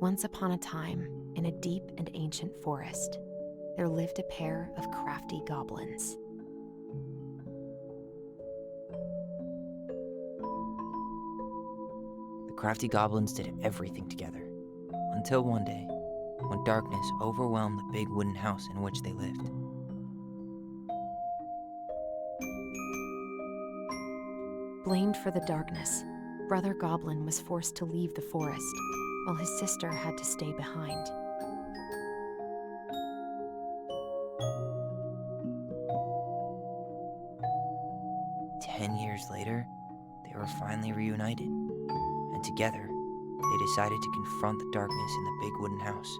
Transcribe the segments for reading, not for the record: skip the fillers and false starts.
Once upon a time, in a deep and ancient forest, there lived a pair of crafty goblins. The crafty goblins did everything together, until one day, when darkness overwhelmed the big wooden house in which they lived. Blamed for the darkness, Brother Goblin was forced to leave the forest, while his sister had to stay behind. Years later, they were finally reunited, and together, they decided to confront the darkness in the big wooden house.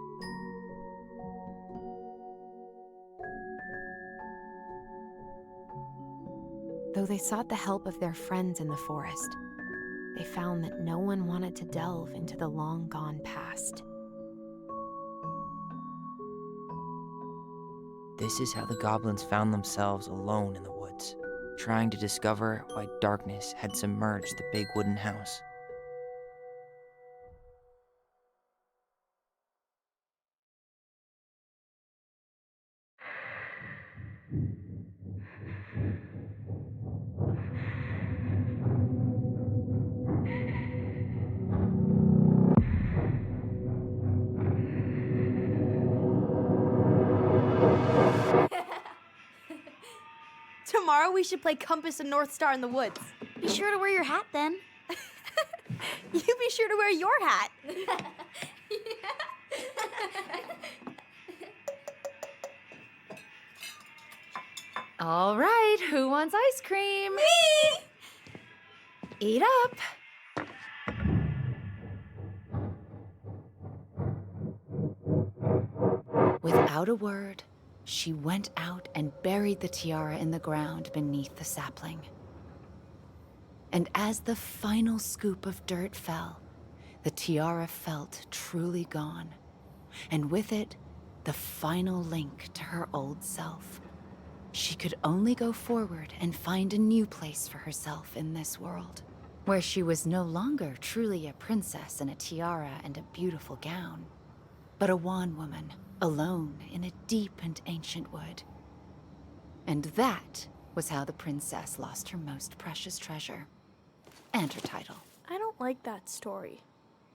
Though they sought the help of their friends in the forest, they found that no one wanted to delve into the long-gone past. This is how the goblins found themselves alone in the woods, trying to discover why darkness had submerged the big wooden house. Tomorrow we should play Compass and North Star in the woods. Be sure to wear your hat then. You be sure to wear your hat. All right, who wants ice cream? Me! Eat up. Without a word, she went out and buried the tiara in the ground beneath the sapling. And as the final scoop of dirt fell, the tiara felt truly gone, and with it, the final link to her old self. She could only go forward and find a new place for herself in this world, where she was no longer truly a princess in a tiara and a beautiful gown, but a wan woman, alone in a deep and ancient wood. And that was how the princess lost her most precious treasure, and her title. I don't like that story.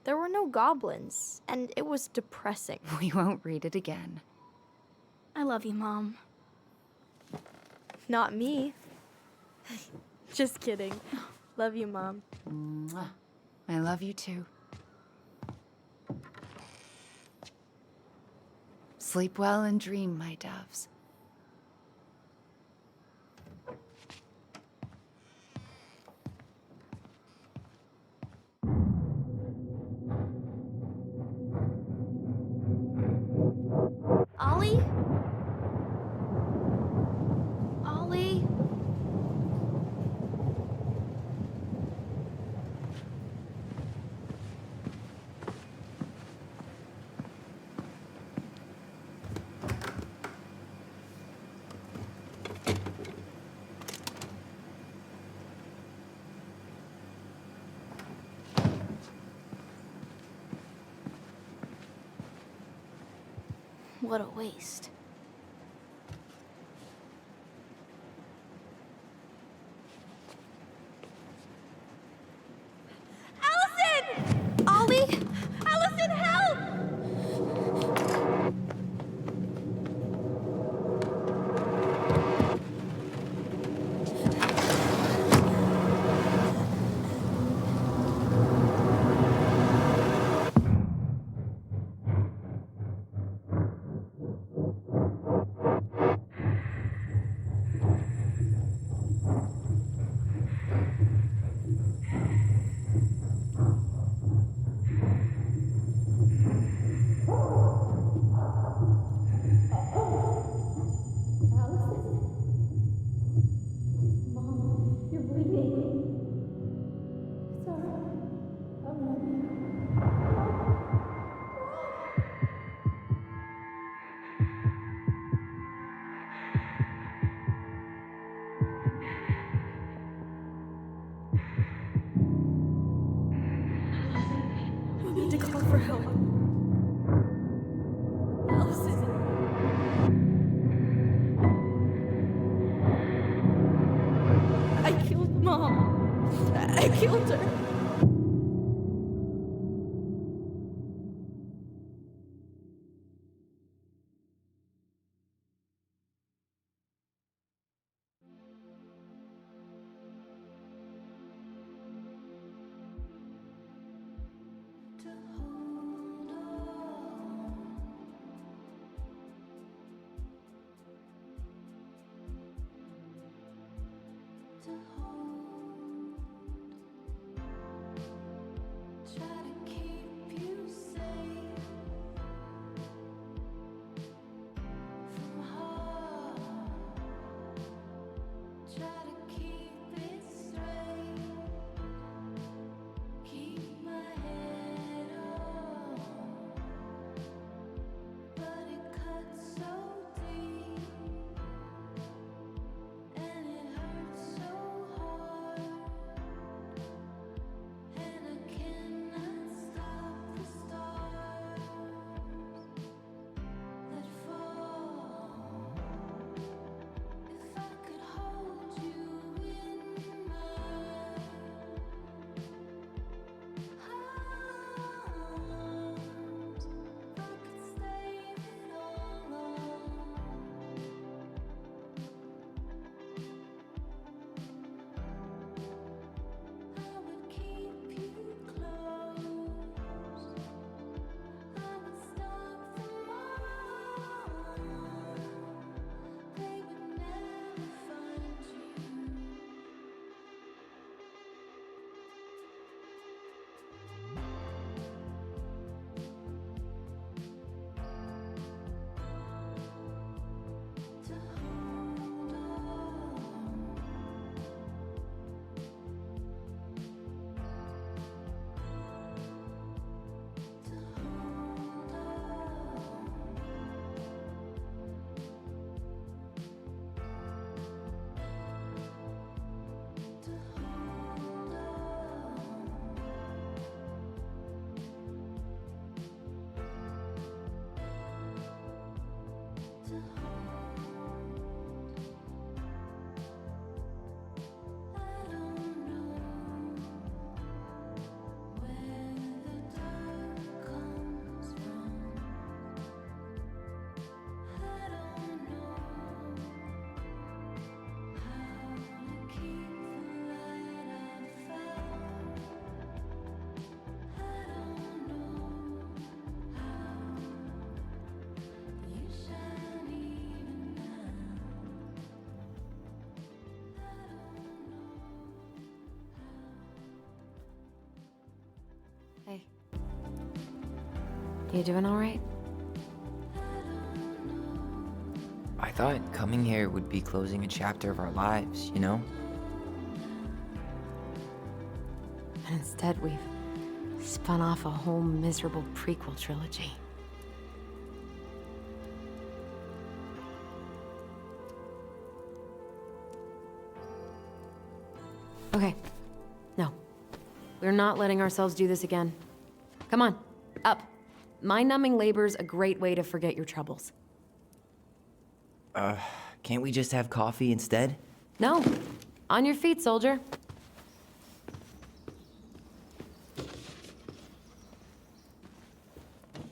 There were no goblins, and it was depressing. We won't read it again. I love you, Mom. Not me. Just kidding. Love you, Mom. Mwah. I love you too. Sleep well and dream, my doves. Ollie? Ollie? What a waste. Alyson! Ollie! Alyson, help! Hey. You doing all right? I thought coming here would be closing a chapter of our lives, you know? And instead, we've spun off a whole miserable prequel trilogy. Okay. No. We're not letting ourselves do this again. Come on, up. Mind-numbing labor's a great way to forget your troubles. Can't we just have coffee instead? No. On your feet, soldier.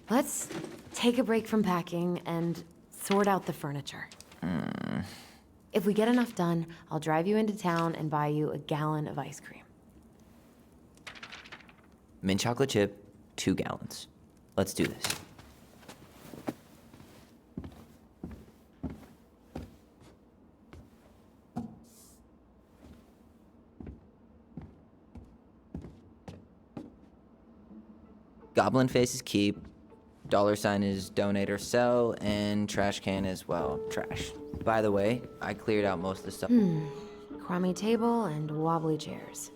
Let's take a break from packing and sort out the furniture. If we get enough done, I'll drive you into town and buy you a gallon of ice cream. Mint chocolate chip, 2 gallons. Let's do this. Goblin faces keep, $sign is donate or sell, and trash can is, well, trash. By the way, I cleared out most of the stuff. Crummy table and wobbly chairs.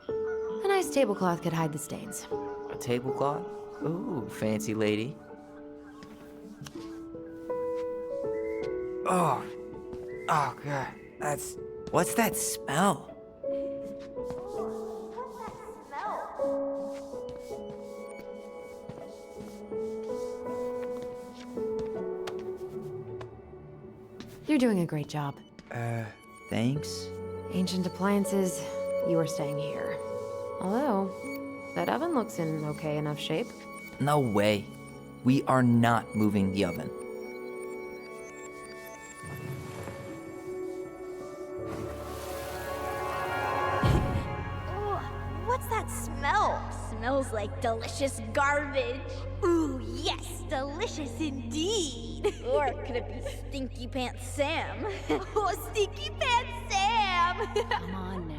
A nice tablecloth could hide the stains. A tablecloth? Ooh, fancy lady. Oh, God, what's that smell? You're doing a great job. Thanks? Ancient appliances, you are staying here. Although, that oven looks in okay enough shape. No way. We are not moving the oven. What's that smell? Smells like delicious garbage. Ooh, yes, delicious indeed. Or could it be Stinky Pants Sam? Oh, Stinky Pants Sam! Come on now.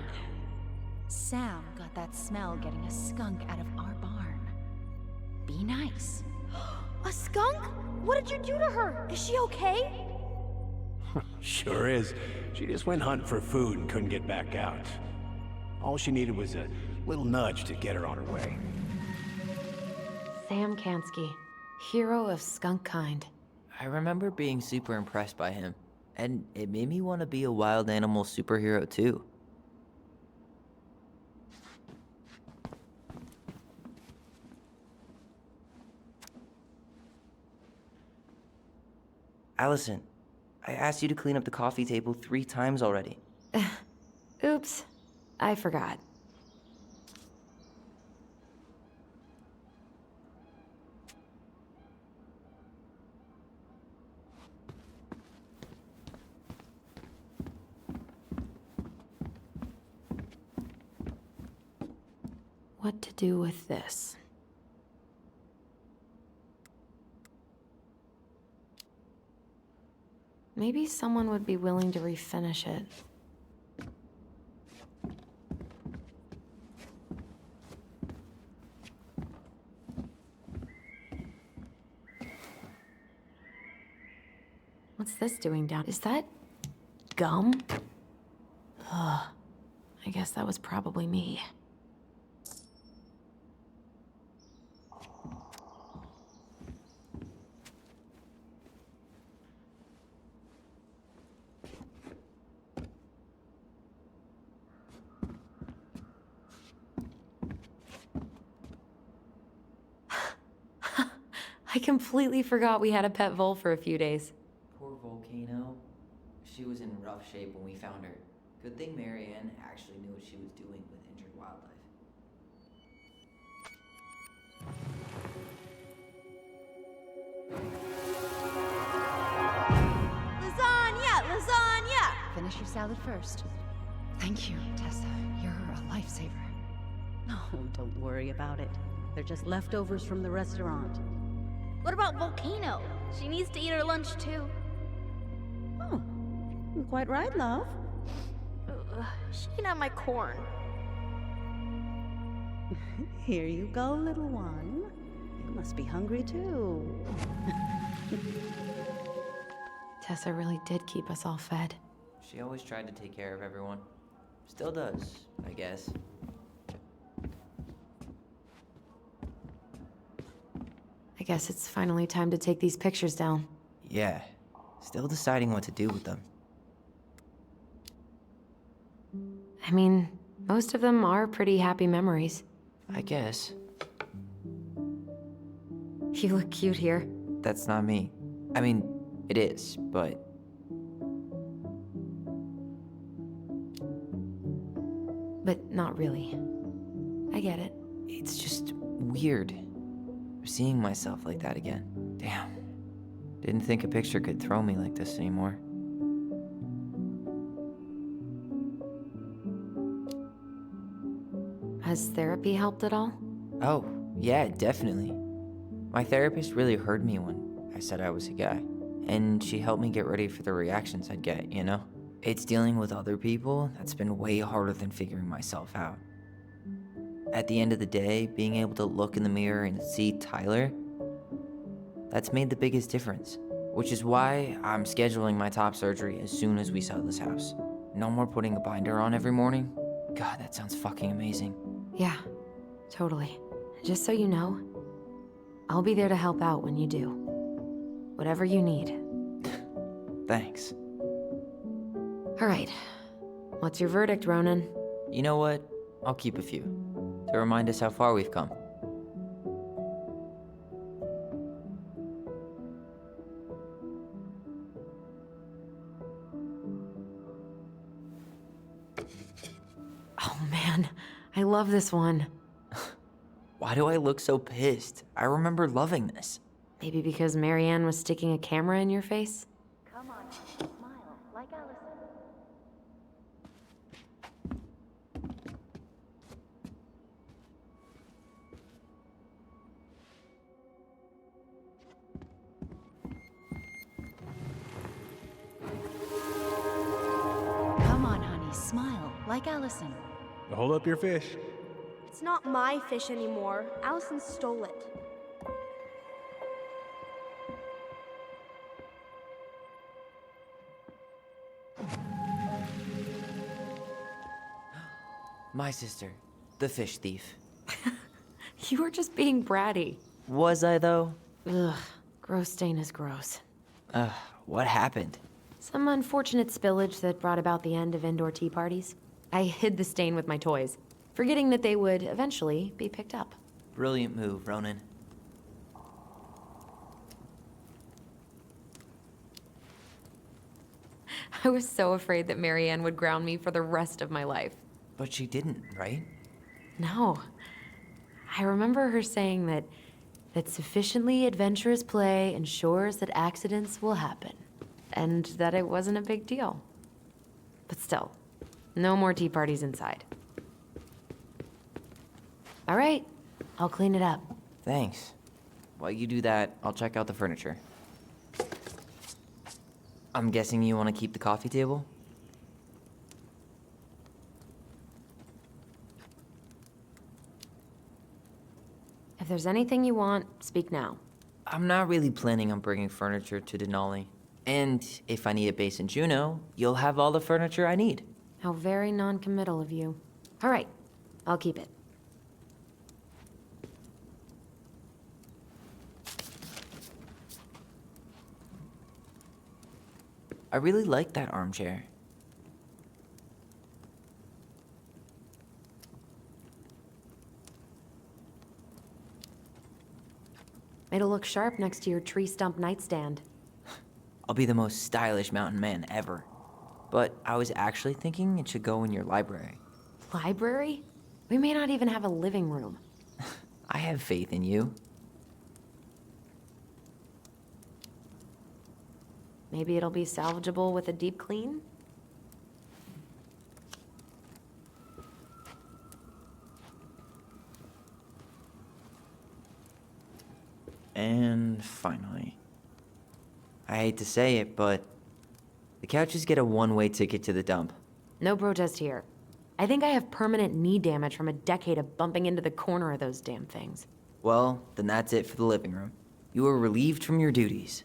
Sam got that smell getting a skunk out of our barn. Be nice. A skunk? What did you do to her? Is she okay? Sure is. She just went hunting for food and couldn't get back out. All she needed was a little nudge to get her on her way. Sam Kansky, hero of skunk kind. I remember being super impressed by him, and it made me want to be a wild animal superhero too. Alyson, I asked you to clean up the coffee table 3 times already. Oops, I forgot. What to do with this? Maybe someone would be willing to refinish it. What's this doing down? Is that gum? Ugh. I guess that was probably me. I completely forgot we had a pet vole for a few days. Poor Volcano. She was in rough shape when we found her. Good thing Marianne actually knew what she was doing with injured wildlife. Lasagna! Lasagna! Finish your salad first. Thank you, Tessa. You're a lifesaver. Oh, don't worry about it. They're just leftovers from the restaurant. What about Volcano? She needs to eat her lunch too. Oh, quite right, love. She can have my corn. Here you go, little one. You must be hungry too. Tessa really did keep us all fed. She always tried to take care of everyone. Still does, I guess. I guess it's finally time to take these pictures down. Yeah. Still deciding what to do with them. I mean, most of them are pretty happy memories. I guess. You look cute here. That's not me. I mean, it is, but... But not really. I get it. It's just weird. Seeing myself like that again. Damn. Didn't think a picture could throw me like this anymore. Has therapy helped at all? Oh, yeah, definitely. My therapist really heard me when I said I was a guy. And she helped me get ready for the reactions I'd get, you know? It's dealing with other people that's been way harder than figuring myself out. At the end of the day, being able to look in the mirror and see Tyler, that's made the biggest difference. Which is why I'm scheduling my top surgery as soon as we sell this house. No more putting a binder on every morning. God, that sounds fucking amazing. Yeah, totally. Just so you know, I'll be there to help out when you do. Whatever you need. Thanks. All right. What's your verdict, Ronan? You know what? I'll keep a few. To remind us how far we've come. Oh man, I love this one. Why do I look so pissed? I remember loving this. Maybe because Marianne was sticking a camera in your face? Come on, smile, like Alyson. like Alyson. Hold up your fish. It's not my fish anymore. Alyson stole it. My sister, the fish thief. You were just being bratty. Was I, though? Ugh, gross stain is gross. What happened? Some unfortunate spillage that brought about the end of indoor tea parties. I hid the stain with my toys, forgetting that they would eventually be picked up. Brilliant move, Ronan. I was so afraid that Marianne would ground me for the rest of my life. But she didn't, right? No. I remember her saying that sufficiently adventurous play ensures that accidents will happen, and that it wasn't a big deal. But still, no more tea parties inside. All right, I'll clean it up. Thanks. While you do that, I'll check out the furniture. I'm guessing you want to keep the coffee table? If there's anything you want, speak now. I'm not really planning on bringing furniture to Denali. And if I need a base in Juneau, you'll have all the furniture I need. How very non-committal of you. All right, I'll keep it. I really like that armchair. It'll look sharp next to your tree stump nightstand. I'll be the most stylish mountain man ever. But I was actually thinking it should go in your library. Library? We may not even have a living room. I have faith in you. Maybe it'll be salvageable with a deep clean? And finally, I hate to say it, but the couches get a one-way ticket to the dump. No protest here. I think I have permanent knee damage from a decade of bumping into the corner of those damn things. Well, then that's it for the living room. You are relieved from your duties.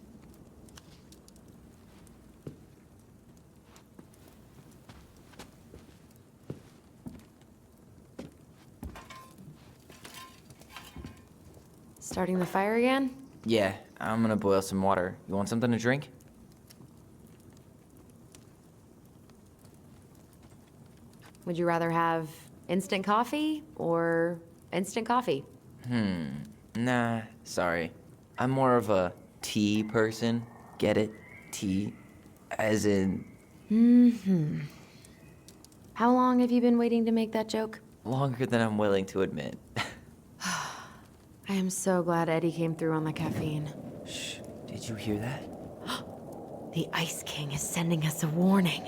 Starting the fire again? Yeah, I'm gonna boil some water. You want something to drink? Would you rather have instant coffee or instant coffee? Nah, sorry. I'm more of a tea person. Get it? Tea. As in, How long have you been waiting to make that joke? longer than I'm willing to admit. I am so glad Eddie came through on the caffeine. Shh, did you hear that? The Ice King is sending us a warning.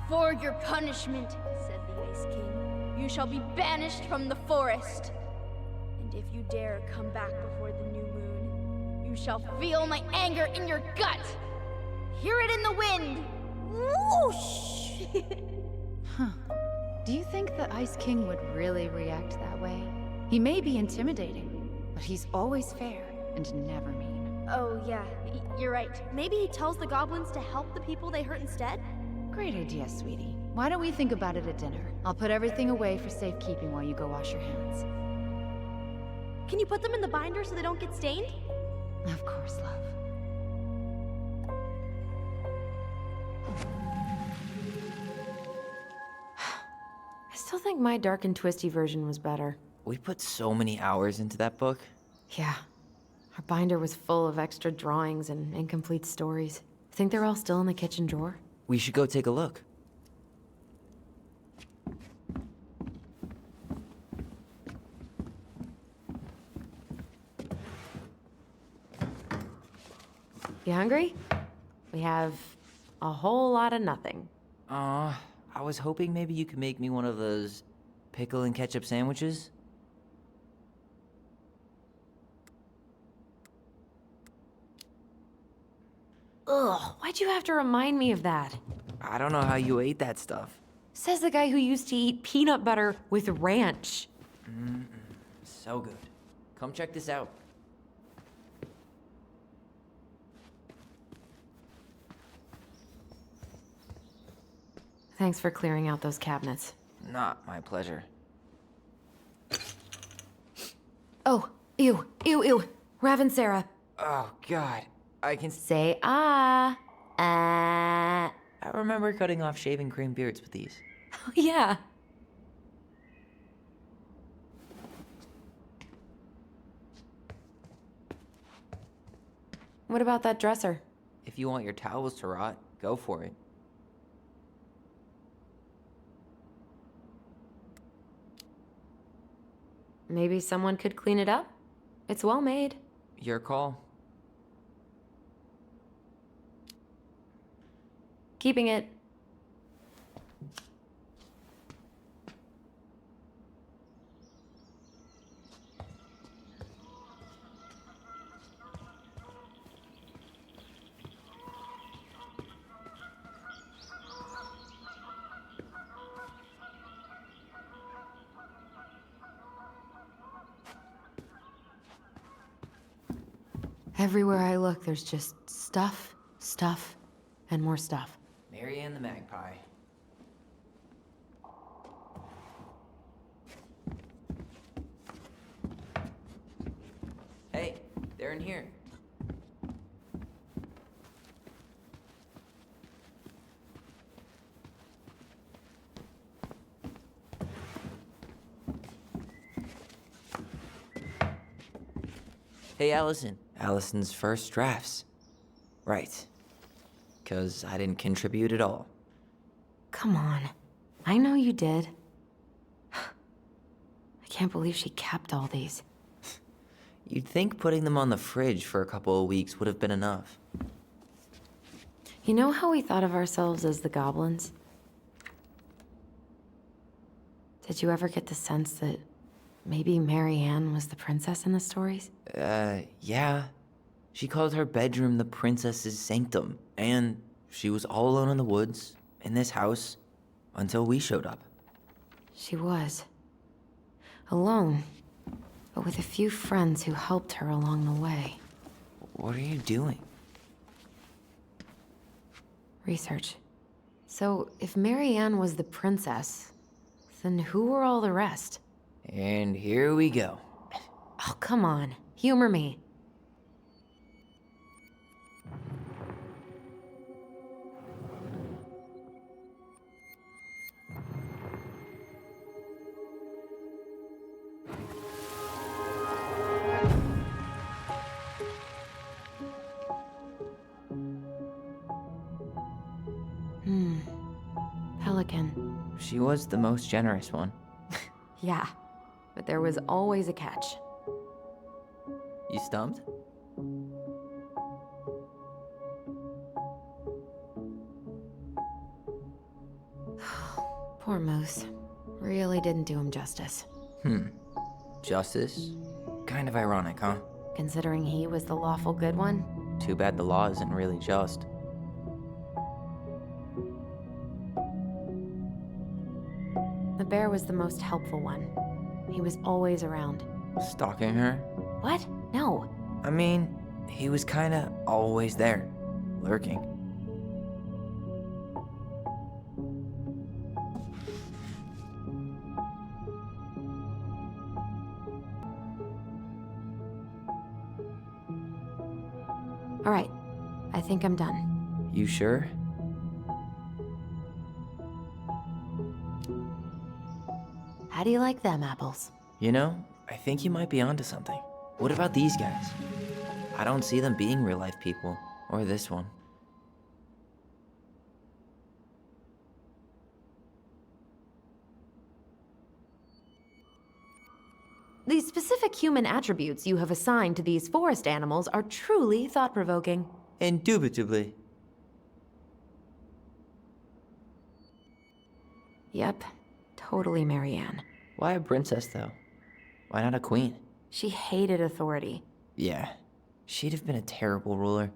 For your punishment, said the Ice King, you shall be banished from the forest. And if you dare come back before the new moon, you shall feel my anger in your gut. Hear it in the wind. Whoosh! Do you think the Ice King would really react that way? He may be intimidating, but he's always fair and never mean. Oh, yeah, you're right. Maybe he tells the goblins to help the people they hurt instead? Great idea, sweetie. Why don't we think about it at dinner? I'll put everything away for safekeeping while you go wash your hands. Can you put them in the binder so they don't get stained? Of course, love. I still think my dark and twisty version was better. We put so many hours into that book. Yeah. Our binder was full of extra drawings and incomplete stories. Think they're all still in the kitchen drawer? We should go take a look. You hungry? We have a whole lot of nothing. I was hoping maybe you could make me one of those pickle and ketchup sandwiches. Ugh, why'd you have to remind me of that? I don't know how you ate that stuff. Says the guy who used to eat peanut butter with ranch. So good. Come check this out. Thanks for clearing out those cabinets. Not my pleasure. Oh, ew, ew, ew. Rav and Sarah. Oh, God. I can... Say ah. I remember cutting off shaving cream beards with these. Oh, yeah. What about that dresser? If you want your towels to rot, go for it. Maybe someone could clean it up? It's well made. Your call. Keeping it. Everywhere I look, there's just stuff, stuff, and more stuff. Mary and the Magpie. Hey, they're in here. Hey, Alyson. Alyson's first drafts. Right. 'Cause I didn't contribute at all. Come on. I know you did. I can't believe she kept all these. You'd think putting them on the fridge for a couple of weeks would have been enough. You know how we thought of ourselves as the goblins? Did you ever get the sense that maybe Mary Ann was the princess in the stories? Yeah. She called her bedroom the princess's sanctum, and she was all alone in the woods, in this house, until we showed up. She was. Alone, but with a few friends who helped her along the way. What are you doing? Research. So, if Mary Ann was the princess, then who were all the rest? And here we go. Oh, come on. Humor me. Pelican. She was the most generous one. Yeah, but there was always a catch. You stumped? Poor Moose. Really didn't do him justice. Justice? Kind of ironic, huh? Considering he was the lawful good one. Too bad the law isn't really just. The bear was the most helpful one. He was always around. Stalking her? What? No. I mean, he was kinda always there, lurking. All right. I think I'm done. You sure? How do you like them apples? You know, I think you might be onto something. What about these guys? I don't see them being real-life people, or this one. The specific human attributes you have assigned to these forest animals are truly thought-provoking. Indubitably. Yep, totally Mary Ann. Why a princess, though? Why not a queen? She hated authority. Yeah, she'd have been a terrible ruler.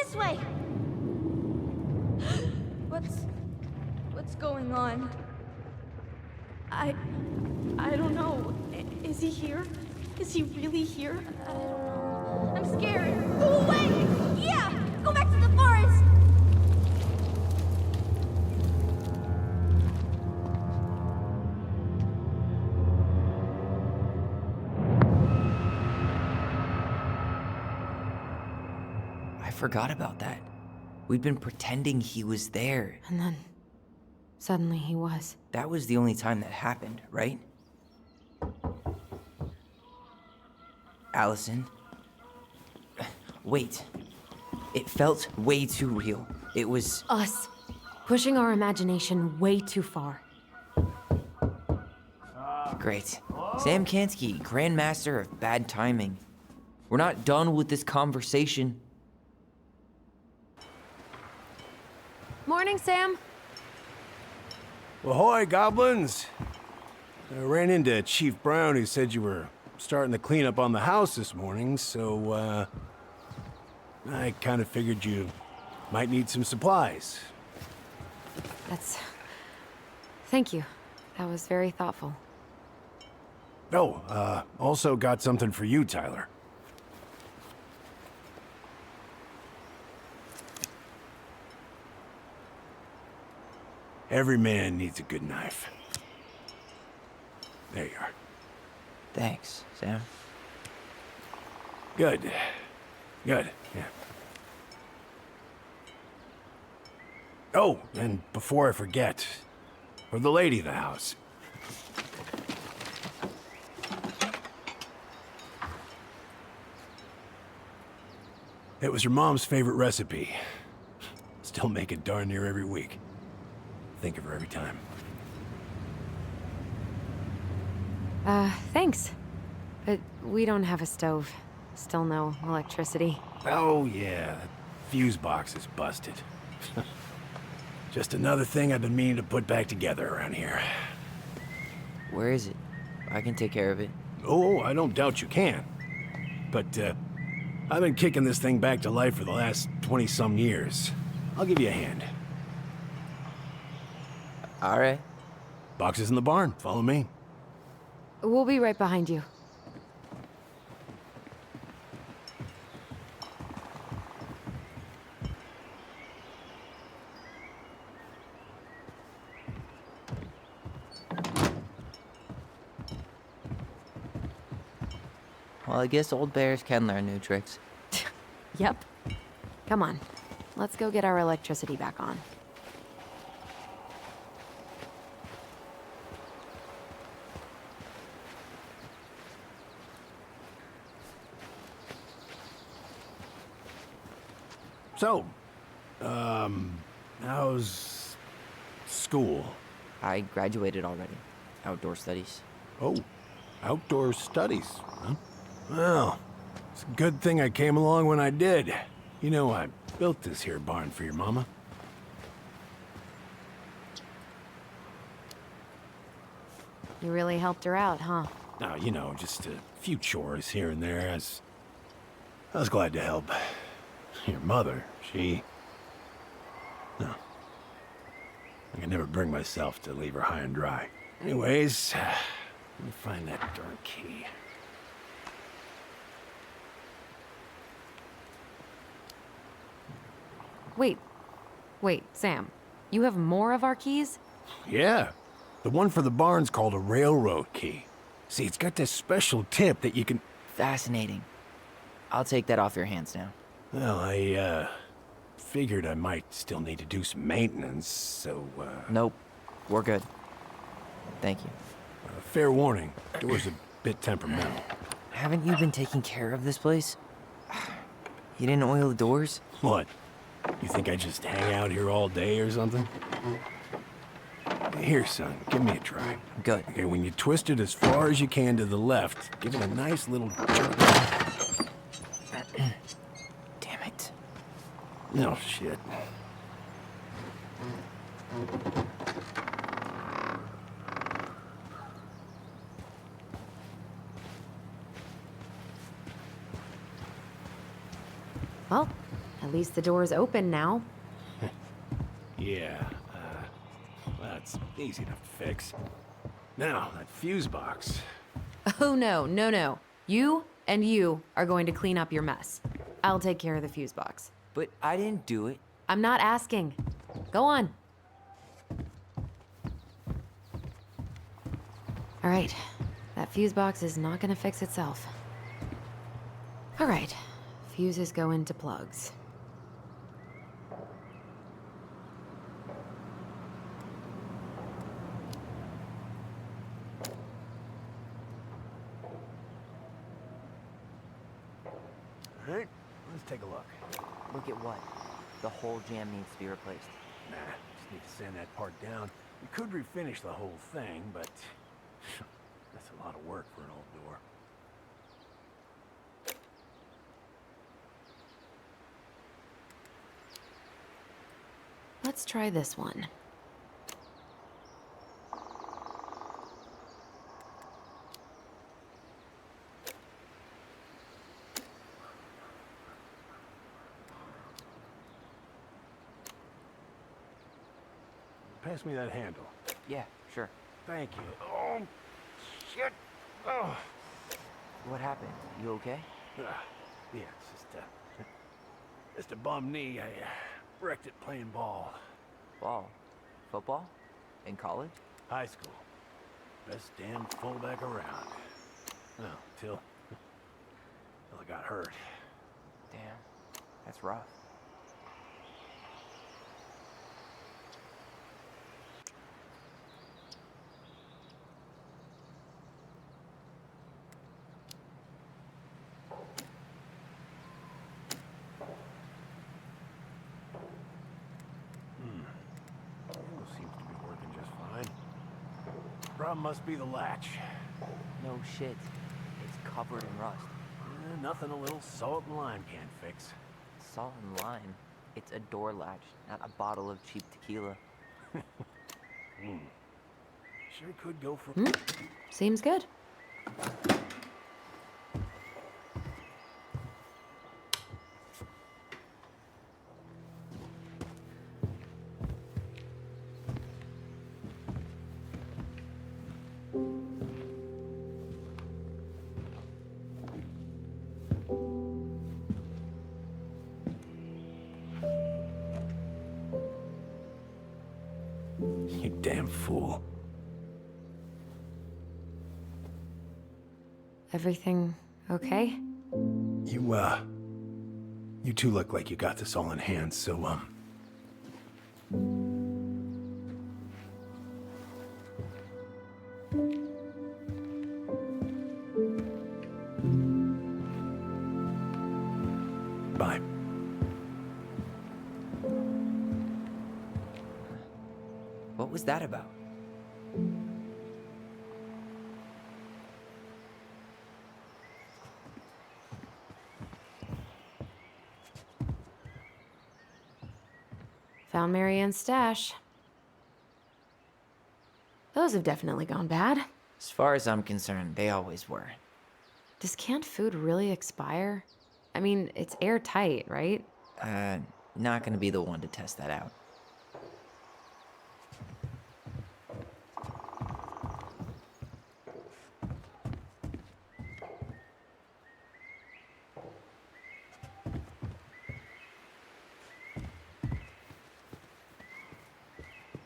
This way! What's going on? I don't know. Is he here? Is he really here? I don't know. I'm scared. Go away! Yeah! Go back to the forest! I forgot about that. We'd been pretending he was there. And then, suddenly he was. That was the only time that happened, right? Alyson? Wait. It felt way too real. It was... Us. Pushing our imagination way too far. Great. Sam Kansky, Grandmaster of Bad Timing. We're not done with this conversation. Morning, Sam. Ahoy, goblins! I ran into Chief Brown, who said you were starting the cleanup on the house this morning, so, I kind of figured you might need some supplies. Thank you. That was very thoughtful. Oh, also got something for you, Tyler. Every man needs a good knife. There you are. Thanks, Sam. Good. Good, yeah. Oh, and before I forget, for the lady of the house. It was her mom's favorite recipe. Still make it darn near every week. Think of her every time. Thanks. But we don't have a stove. Still no electricity. Oh, yeah, that fuse box is busted. Just another thing I've been meaning to put back together around here. Where is it? I can take care of it. Oh, I don't doubt you can. But, I've been kicking this thing back to life for the last 20-some years. I'll give you a hand. All right. Box is in the barn. Follow me. We'll be right behind you. Well, I guess old bears can learn new tricks. Yep. Come on. Let's go get our electricity back on. So, how's school? I graduated already. Outdoor studies. Oh, outdoor studies, huh? Well, it's a good thing I came along when I did. You know, I built this here barn for your mama. You really helped her out, huh? Now, you know, just a few chores here and there. I was glad to help. Your mother, no. I could never bring myself to leave her high and dry. Anyways, let me find that darn key. Wait, Sam. You have more of our keys? Yeah, the one for the barn's called a railroad key. See, it's got this special tip that you can... Fascinating. I'll take that off your hands now. Well, I, figured I might still need to do some maintenance, so, Nope. We're good. Thank you. fair warning, door's a bit temperamental. Haven't you been taking care of this place? You didn't oil the doors? What? You think I just hang out here all day or something? Here, son, give me a try. Good. Okay, when you twist it as far as you can to the left, give it a nice little jerk. Damn it. No shit. Well, At least the door's open now. Yeah, that's easy enough to fix. Now, that fuse box. Oh, no, no, no. You and you are going to clean up your mess. I'll take care of the fuse box. But I didn't do it. I'm not asking. Go on. All right, that fuse box is not gonna fix itself. All right, fuses go into plugs. All right, let's take a look. Look at what? The whole jam needs to be replaced. Nah, just need to sand that part down. We could refinish the whole thing, but that's a lot of work for an old door. Let's try this one. Pass me that handle. Yeah, sure. Thank you. Oh, shit. Oh. What happened? You okay? Yeah, it's just a bum knee. I wrecked it playing ball. Ball? Football? In college? High school. Best damn fullback around. Well, till I got hurt. Damn, that's rough. Seems to be working just fine. Problem must be the latch. No shit. It's covered in rust. Nothing a little salt and lime can't fix. Salt and lime. It's a door latch, not a bottle of cheap tequila. Sure could go for... Seems good. You damn fool. Everything okay? You two look like you got this all in hand, so, bye. What was that about? Found Marianne's stash. Those have definitely gone bad. As far as I'm concerned, they always were. Does canned food really expire? I mean, it's airtight, right? Not gonna be the one to test that out.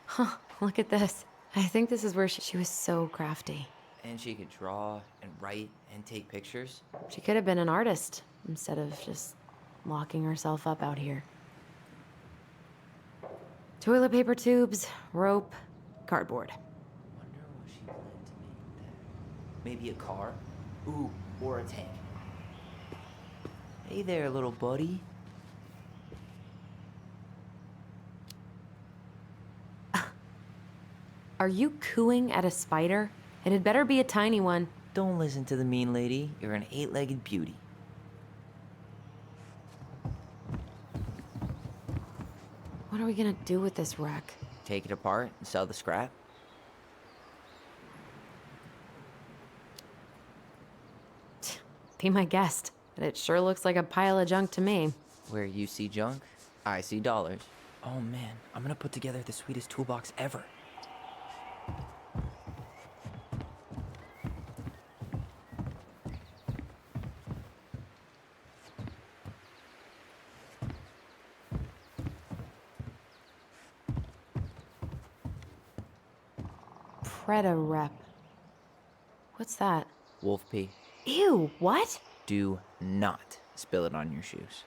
Huh, look at this. I think this is where she was so crafty. And she could draw and write and take pictures. She could have been an artist instead of just locking herself up out here. Toilet paper tubes, rope, cardboard. Wonder what she planned to make with that. Maybe a car? Ooh, or a tank. Hey there, little buddy. Are you cooing at a spider? It had better be a tiny one. Don't listen to the mean lady. You're an 8-legged beauty. What are we gonna do with this wreck? Take it apart and sell the scrap? Be my guest, but it sure looks like a pile of junk to me. Where you see junk, I see dollars. Oh man, I'm gonna put together the sweetest toolbox ever. Preda-rep. What's that? Wolf pee. Ew, what? Do not spill it on your shoes.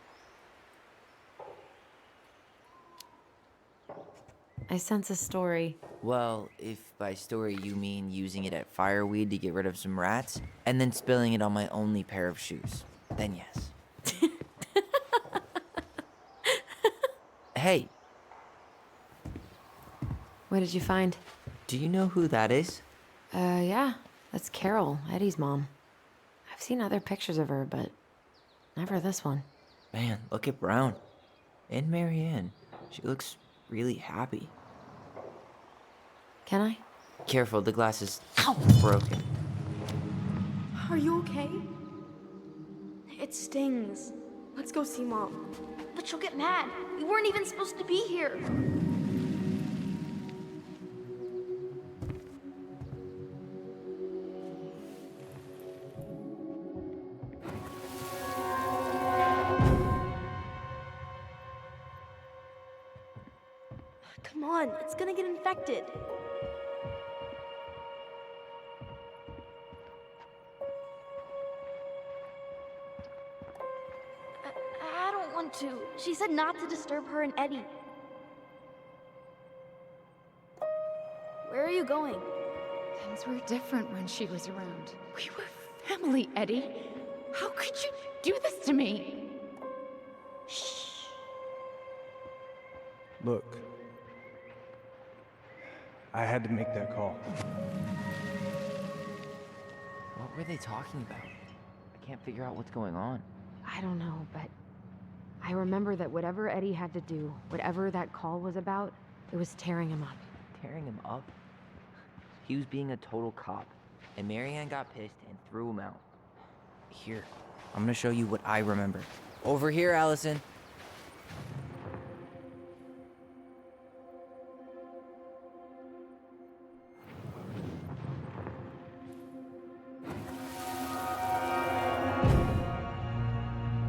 I sense a story. Well, if by story you mean using it at fireweed to get rid of some rats, and then spilling it on my only pair of shoes, then yes. Hey, What did you find? do you know who that is? Yeah. That's Carol, Eddie's mom. I've seen other pictures of her, but never this one. Man, look at Brown. And Marianne. She looks really happy. Can I? Careful, the glass is broken. Are you okay? It stings. Let's go see Mom. But she'll get mad. We weren't even supposed to be here. Come on, it's gonna get infected. I don't want to. She said not to disturb her and Eddie. Where are you going? Things were different when she was around. We were family, Eddie. How could you do this to me? Look, I had to make that call. What were they talking about? I can't figure out what's going on. I don't know, but I remember that whatever Eddie had to do, whatever that call was about, it was tearing him up. Tearing him up? He was being a total cop, and Marianne got pissed and threw him out. Here, I'm gonna show you what I remember. Over here, Alyson.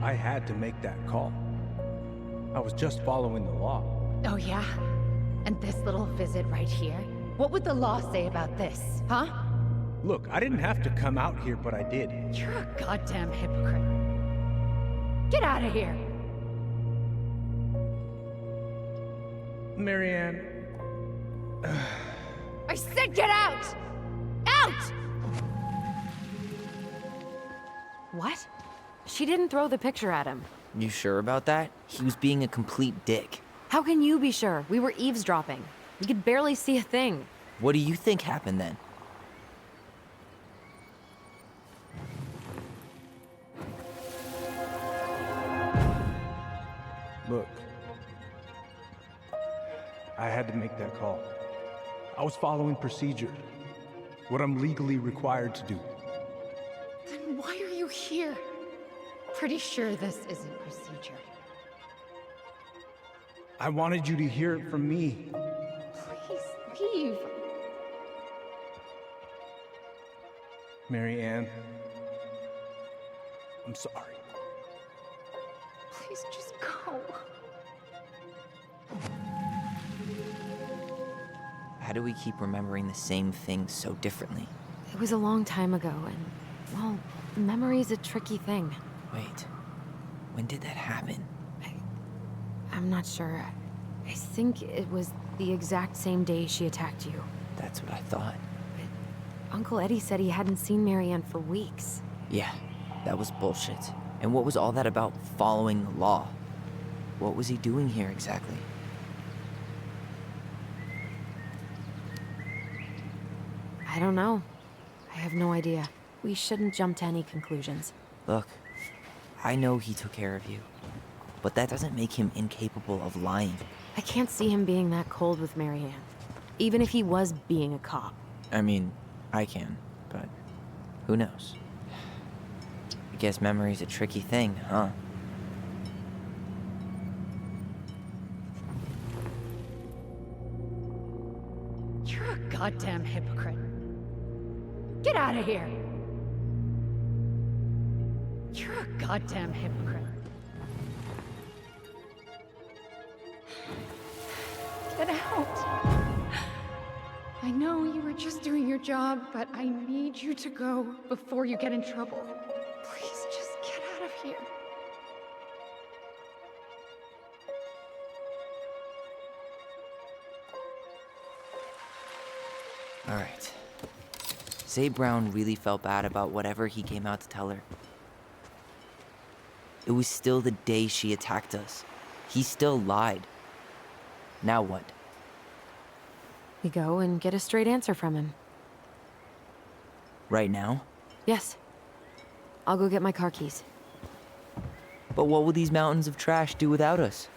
I had to make that call. I was just following the law. Oh, yeah? And this little visit right here? What would the law say about this, huh? Look, I didn't have to come out here, but I did. You're a goddamn hypocrite. Get out of here! Marianne, I said get out! Out! What? She didn't throw the picture at him. You sure about that? He was being a complete dick. How can you be sure? We were eavesdropping. We could barely see a thing. What do you think happened then? look. I had to make that call. I was following procedure. What I'm legally required to do. Then why are you here? Pretty sure this isn't procedure. I wanted you to hear it from me. Please leave. Marianne, I'm sorry. Please just go. How do we keep remembering the same things so differently? It was a long time ago, and, well, memory's a tricky thing. Wait, when did that happen? I'm not sure. I think it was the exact same day she attacked you. That's what I thought. Uncle Eddie said he hadn't seen Marianne for weeks. Yeah, that was bullshit. And what was all that about following the law? What was he doing here exactly? I don't know. I have no idea. We shouldn't jump to any conclusions. Look, I know he took care of you, but that doesn't make him incapable of lying. I can't see him being that cold with Marianne, even if he was being a cop. I mean, I can, but who knows? I guess memory's a tricky thing, huh? goddamn hypocrite. Get out of here. You're a goddamn hypocrite. Get out. I know you were just doing your job, but I need you to go before you get in trouble. Please just get out of here. All right. Say Brown really felt bad about whatever he came out to tell her. It was still the day she attacked us. He still lied. Now what? We go and get a straight answer from him. Right now? Yes. I'll go get my car keys. But what will these mountains of trash do without us?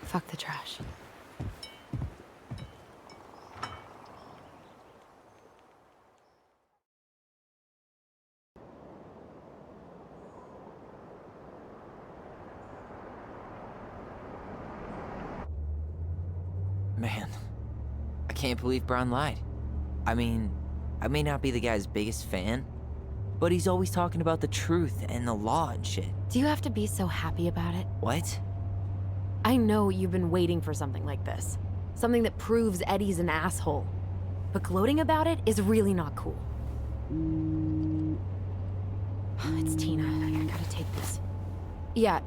Fuck the trash. Man, I can't believe Brown lied. I mean, I may not be the guy's biggest fan, but he's always talking about the truth and the law and shit. Do you have to be so happy about it? What? I know you've been waiting for something like this. Something that proves Eddie's an asshole. But gloating about it is really not cool. It's Tina. I gotta take this. Yeah,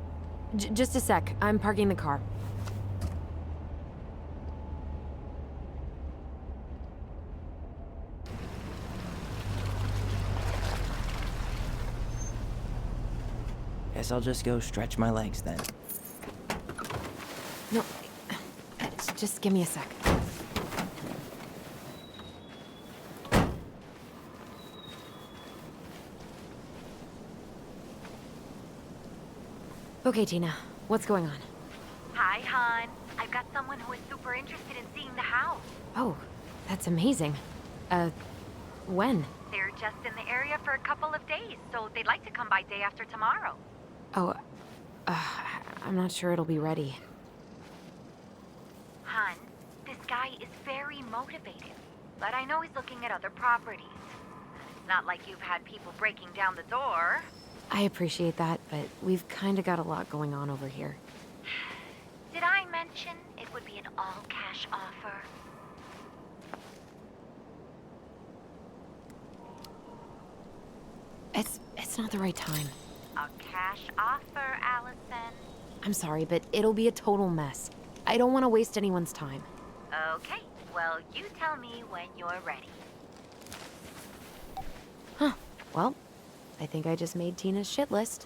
just a sec. I'm parking the car. Guess I'll just go stretch my legs then. No, just give me a sec. Okay, Tina, what's going on? Hi, hon. I've got someone who is super interested in seeing the house. Oh, that's amazing. When? They're just in the area for a couple of days, so they'd like to come by day after tomorrow. Oh, I'm not sure it'll be ready. Hun, this guy is very motivated, but I know he's looking at other properties. It's not like you've had people breaking down the door. I appreciate that, but we've kind of got a lot going on over here. Did I mention it would be an all-cash offer? It's not the right time. A cash offer, Alyson. I'm sorry, but it'll be a total mess. I don't want to waste anyone's time. Okay, well, you tell me when you're ready. Huh. Well, I think I just made Tina's shit list.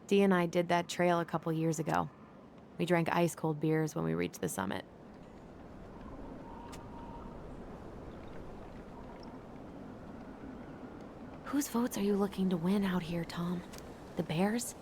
Dee and I did that trail a couple years ago. We drank ice-cold beers when we reached the summit. Whose votes are you looking to win out here, Tom? The Bears?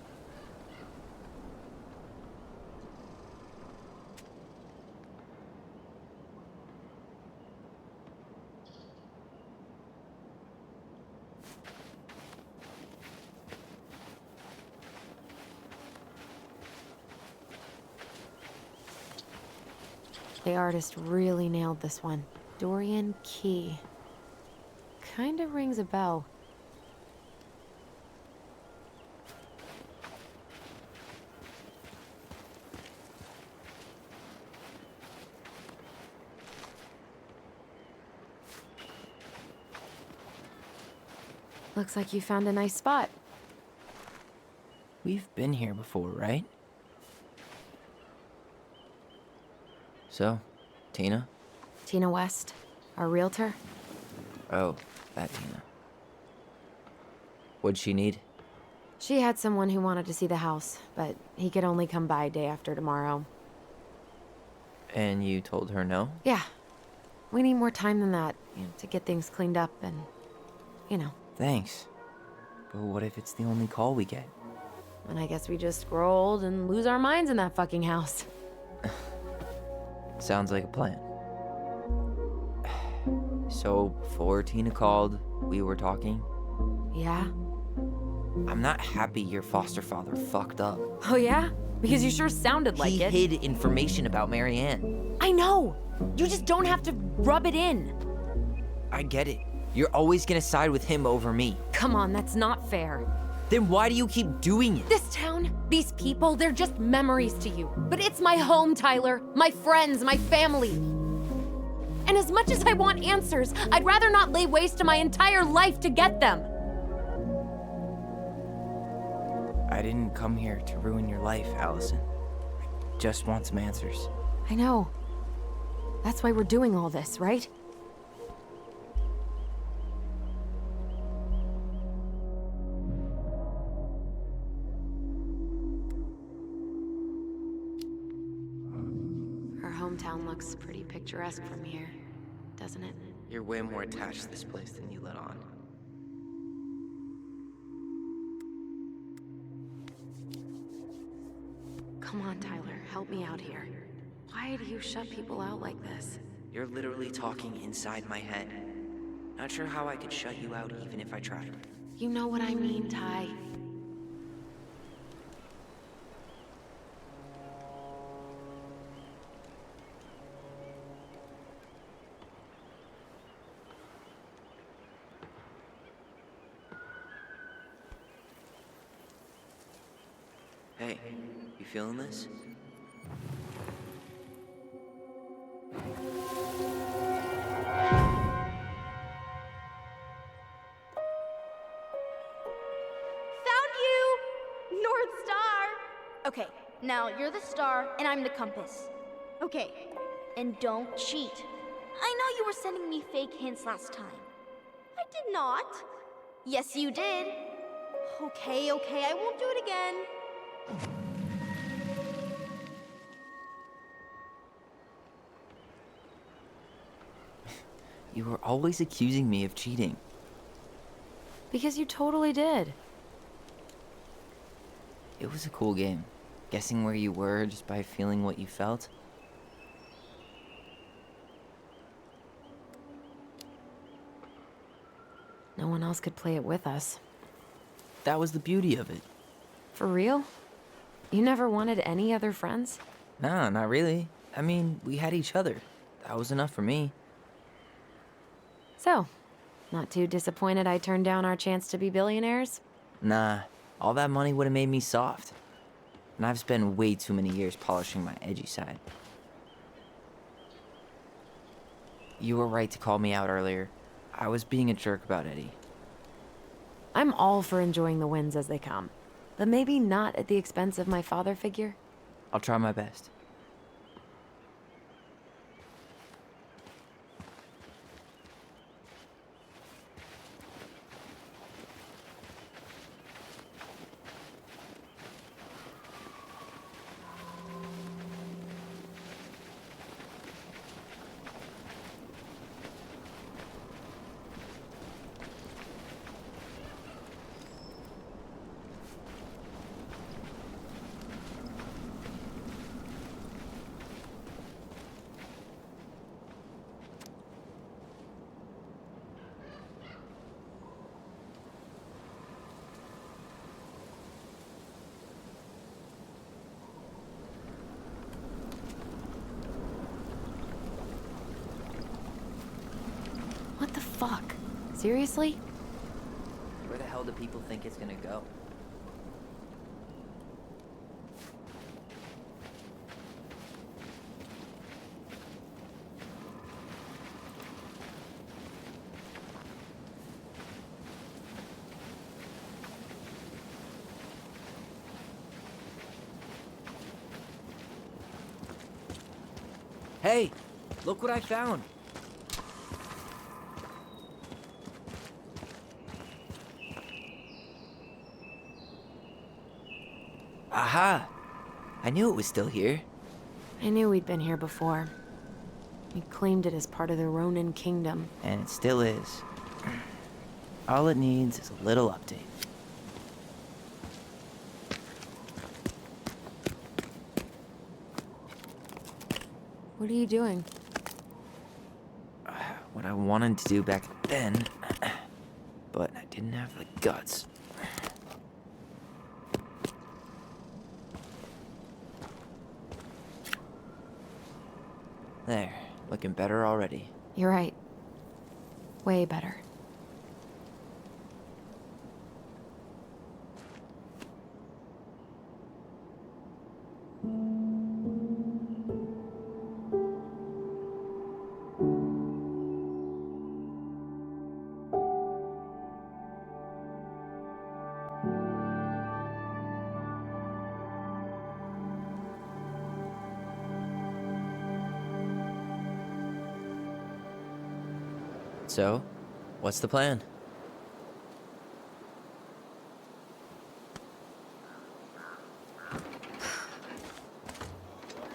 The artist really nailed this one. Dorian Key. Kinda rings a bell. Looks like you found a nice spot. We've been here before, right? So, Tina? Tina West, our realtor. Oh, that Tina. What'd she need? She had someone who wanted to see the house, but he could only come by day after tomorrow. And you told her no? Yeah. We need more time than that, to get things cleaned up and, Thanks. But what if it's the only call we get? And I guess we just grow old and lose our minds in that fucking house. Sounds like a plan. So, before Tina called, we were talking. Yeah? I'm not happy your foster father fucked up. Oh yeah? Because you sure sounded like He it. hid information about Marianne. I know! You just don't have to rub it in. I get it. You're always gonna side with him over me. Come on, that's not fair. Then why do you keep doing it? This town, these people, they're just memories to you. But it's my home, Tyler. My friends, my family. And as much as I want answers, I'd rather not lay waste to my entire life to get them. I didn't come here to ruin your life, Alyson. I just want some answers. I know. That's why we're doing all this, right? Our hometown looks pretty picturesque from here, doesn't it? You're way more attached to this place than you let on. Come on, Tyler, help me out here. Why do you shut people out like this? You're literally talking inside my head. Not sure how I could shut you out even if I tried. You know what I mean, Ty. Hey, you feeling this? Found you! North Star! Okay, now you're the star and I'm the compass. Okay, and don't cheat. I know you were sending me fake hints last time. I did not. Yes, you did. Okay, I won't do it again. You were always accusing me of cheating. Because you totally did. It was a cool game. Guessing where you were just by feeling what you felt. No one else could play it with us. That was the beauty of it. For real? You never wanted any other friends? Nah, not really. I mean, we had each other. That was enough for me. So, not too disappointed I turned down our chance to be billionaires? Nah, all that money would have made me soft. And I've spent way too many years polishing my edgy side. You were right to call me out earlier. I was being a jerk about Eddie. I'm all for enjoying the wins as they come, but maybe not at the expense of my father figure. I'll try my best. What the fuck? Seriously? Where the hell do people think it's gonna go? Hey, look what I found. Aha! I knew it was still here. I knew we'd been here before. We claimed it as part of the Ronin kingdom. And it still is. All it needs is a little update. What are you doing? What I wanted to do back then, but I didn't have the guts. There, looking better already. You're right. Way better. So, what's the plan?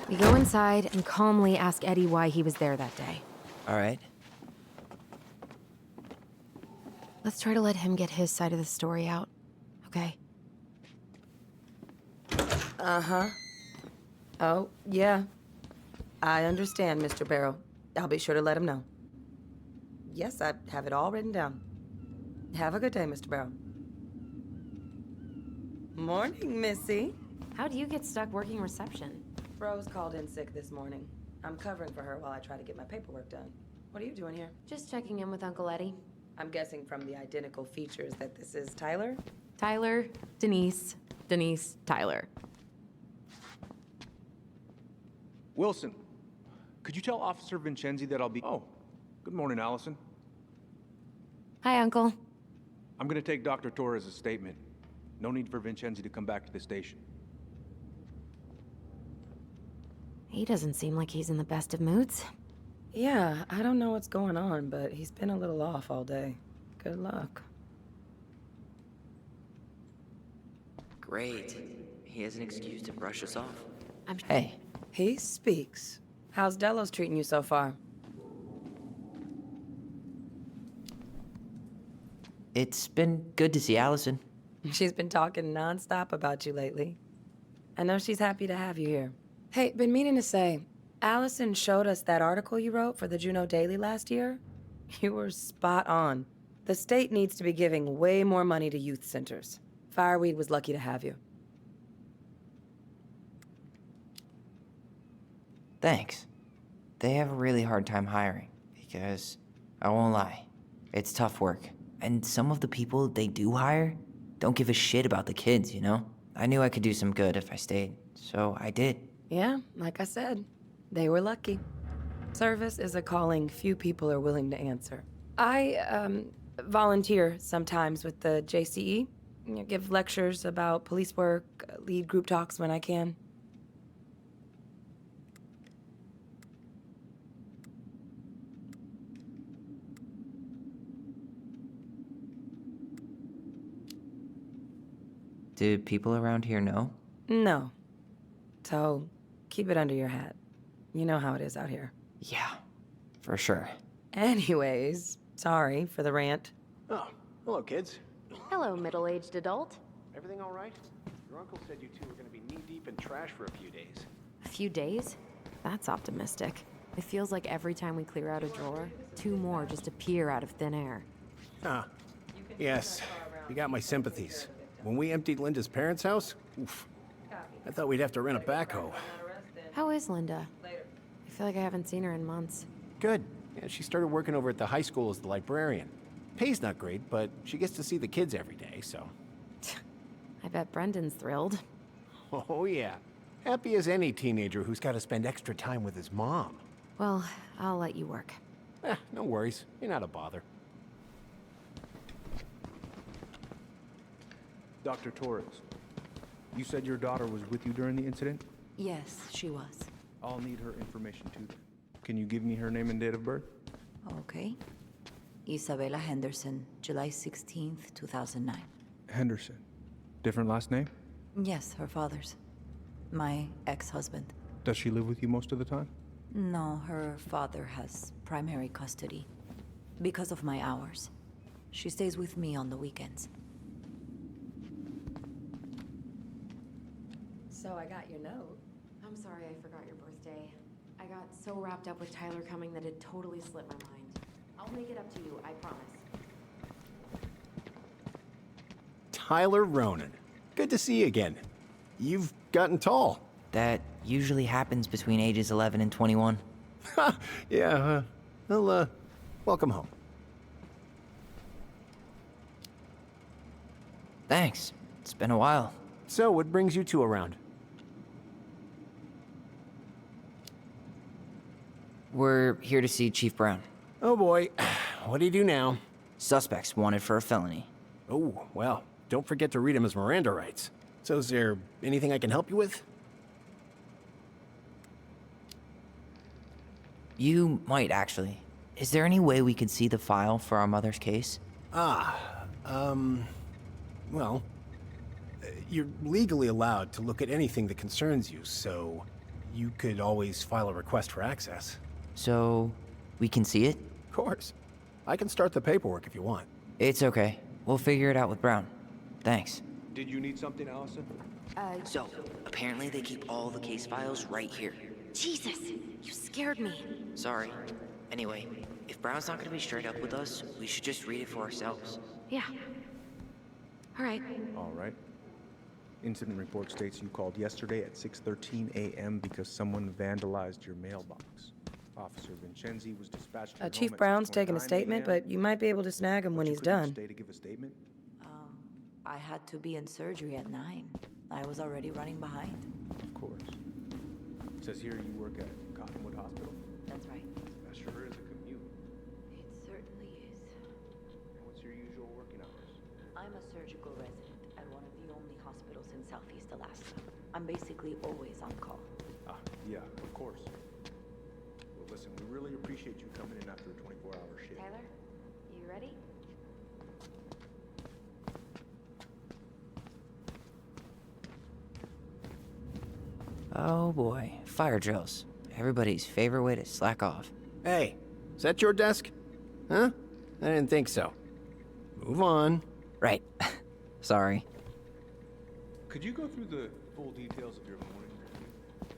We go inside and calmly ask Eddie why he was there that day. All right. Let's try to let him get his side of the story out, okay? Uh-huh. Oh, yeah. I understand, Mr. Barrow. I'll be sure to let him know. Yes, I have it all written down. Have a good day, Mr. Barrow. Morning, Missy. How do you get stuck working reception? Rose called in sick this morning. I'm covering for her while I try to get my paperwork done. What are you doing here? Just checking in with Uncle Eddie. I'm guessing from the identical features that this is Tyler? Tyler, Denise, Denise, Tyler. Wilson, could you tell Officer Vincenzi that I'll be... Oh, good morning, Alyson. Hi, Uncle. I'm gonna take Dr. Torres' statement. No need for Vincenzi to come back to the station. He doesn't seem like he's in the best of moods. Yeah, I don't know what's going on, but he's been a little off all day. Good luck. Great. He has an excuse to brush us off. I'm Hey, He speaks. How's Delos treating you so far? it's been good to see Alyson. She's been talking nonstop about you lately. I know she's happy to have you here. Hey, been meaning to say, Alyson showed us that article you wrote for the Juneau Daily last year. You were spot on. The state needs to be giving way more money to youth centers. Fireweed was lucky to have you. Thanks. They have a really hard time hiring because, I won't lie, it's tough work. And some of the people they do hire don't give a shit about the kids, you know? I knew I could do some good if I stayed, so I did. Yeah, like I said, they were lucky. Service is a calling few people are willing to answer. I, volunteer sometimes with the JCE. Give lectures about police work, lead group talks when I can. Do people around here know? No. So, keep it under your hat. You know how it is out here. Yeah, for sure. Anyways, sorry for the rant. Oh, hello, kids. Hello, middle-aged adult. Everything all right? Your uncle said you two were going to be knee-deep in trash for a few days. A few days? That's optimistic. It feels like every time we clear out a drawer, 2 more just appear out of thin air. Ah, yes. You got my sympathies. When we emptied Linda's parents' house, oof, I thought we'd have to rent a backhoe. How is Linda? I feel like I haven't seen her in months. Good. Yeah, she started working over at the high school as the librarian. Pay's not great, but she gets to see the kids every day, so. I bet Brendan's thrilled. Oh, yeah. Happy as any teenager who's got to spend extra time with his mom. Well, I'll let you work. No worries. You're not a bother. Dr. Torres, you said your daughter was with you during the incident? Yes, she was. I'll need her information too. Can you give me her name and date of birth? Okay. Isabella Henderson, July 16th, 2009. Henderson. Different last name? Yes, her father's. My ex-husband. Does she live with you most of the time? No, her father has primary custody. Because of my hours. She stays with me on the weekends. So I got your note. I'm sorry I forgot your birthday. I got so wrapped up with Tyler coming that it totally slipped my mind. I'll make it up to you, I promise. Tyler Ronan. Good to see you again. You've gotten tall. That usually happens between ages 11 and 21. Yeah, well, welcome home. Thanks. It's been a while. So, what brings you two around? We're here to see Chief Brown. Oh boy, what do you do now? Suspects wanted for a felony. Oh, well, don't forget to read him his Miranda rights. So is there anything I can help you with? You might, actually. Is there any way we could see the file for our mother's case? Well, you're legally allowed to look at anything that concerns you, so you could always file a request for access. So, we can see it? Of course. I can start the paperwork if you want. It's okay. We'll figure it out with Brown. Thanks. Did you need something, Alyson? So, apparently they keep all the case files right here. Jesus, you scared me. Sorry. Anyway, if Brown's not gonna be straight up with us, we should just read it for ourselves. Yeah. All right. All right. Incident report states you called yesterday at 6:13 a.m. because someone vandalized your mailbox. Officer Vincenzi was dispatched to your Chief home at Brown's taking a 6:29 statement, a.m. but you might be able to snag him when But you he's couldn't done. stay to give a statement? I had to be in surgery at 9. I was already running behind. Of course. It says here you work at Cottonwood Hospital. That's right. That sure is a commute. It certainly is. And what's your usual working hours? I'm a surgical resident at one of the only hospitals in Southeast Alaska. I'm basically always on call. Ah, yeah, of course. Well, listen, we really appreciate you coming in after a 24-hour shift. Tyler, you ready? Oh boy, fire drills. Everybody's favorite way to slack off. Hey, is that your desk? Huh? I didn't think so. Move on. Right. Sorry. Could you go through the full details of your morning review,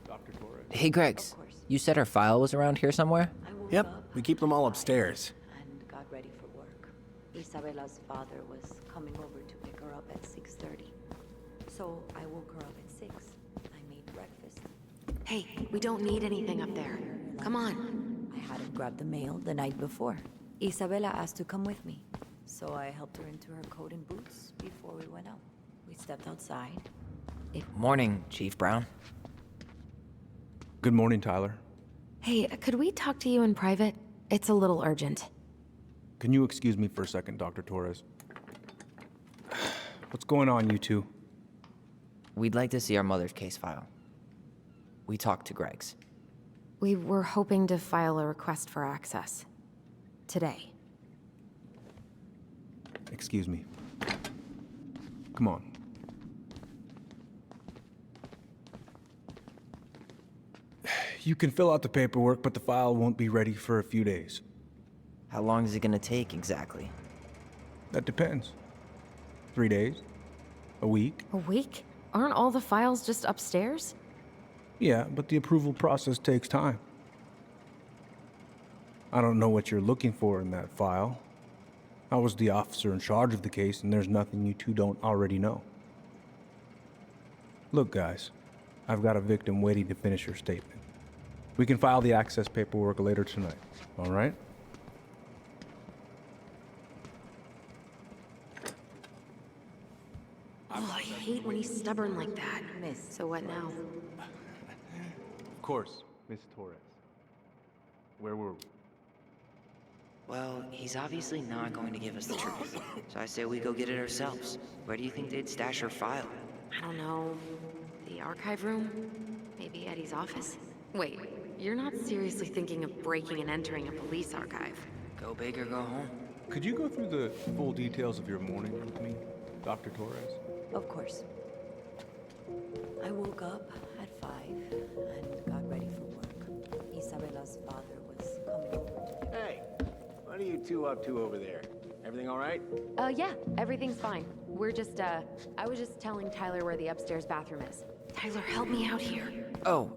Dr. Torres? Hey, Gregs. You said our file was around here somewhere? I woke Yep, up we keep them all upstairs. and got ready for work. Isabella's father was coming over to pick her up at 6:30. So I woke her up at 6. I made breakfast. Hey, we don't need anything up there. Come on. I hadn't grabbed the mail the night before. Isabella asked to come with me, so I helped her into her coat and boots before we went out. We stepped outside. Morning, Chief Brown. Good morning, Tyler. Hey, could we talk to you in private? It's a little urgent. Can you excuse me for a second, Dr. Torres? What's going on, you two? We'd like to see our mother's case file. We talked to Greg's. We were hoping to file a request for access. Today. Excuse me. Come on. You can fill out the paperwork, but the file won't be ready for a few days. How long is it gonna take exactly? That depends. 3 days? A week? A week? Aren't all the files just upstairs? Yeah, but the approval process takes time. I don't know what you're looking for in that file. I was the officer in charge of the case, and there's nothing you two don't already know. Look, guys, I've got a victim waiting to finish her statement. We can file the access paperwork later tonight, all right? Oh, I hate when he's stubborn like that. So what now? Of course, Miss Torres. Where were we? Well, he's obviously not going to give us the truth. So I say we go get it ourselves. Where do you think they'd stash her file? I don't know. The archive room? Maybe Eddie's office? Wait, you're not seriously thinking of breaking and entering a police archive? Go big or go home. Could you go through the full details of your morning with me, Dr. Torres? Of course. I woke up at 5 and got ready for work. Isabella's father was coming over to... Hey, what are you two up to over there? Everything all right? Yeah, everything's fine. We're just, I was just telling Tyler where the upstairs bathroom is. Tyler, help me out here. Oh,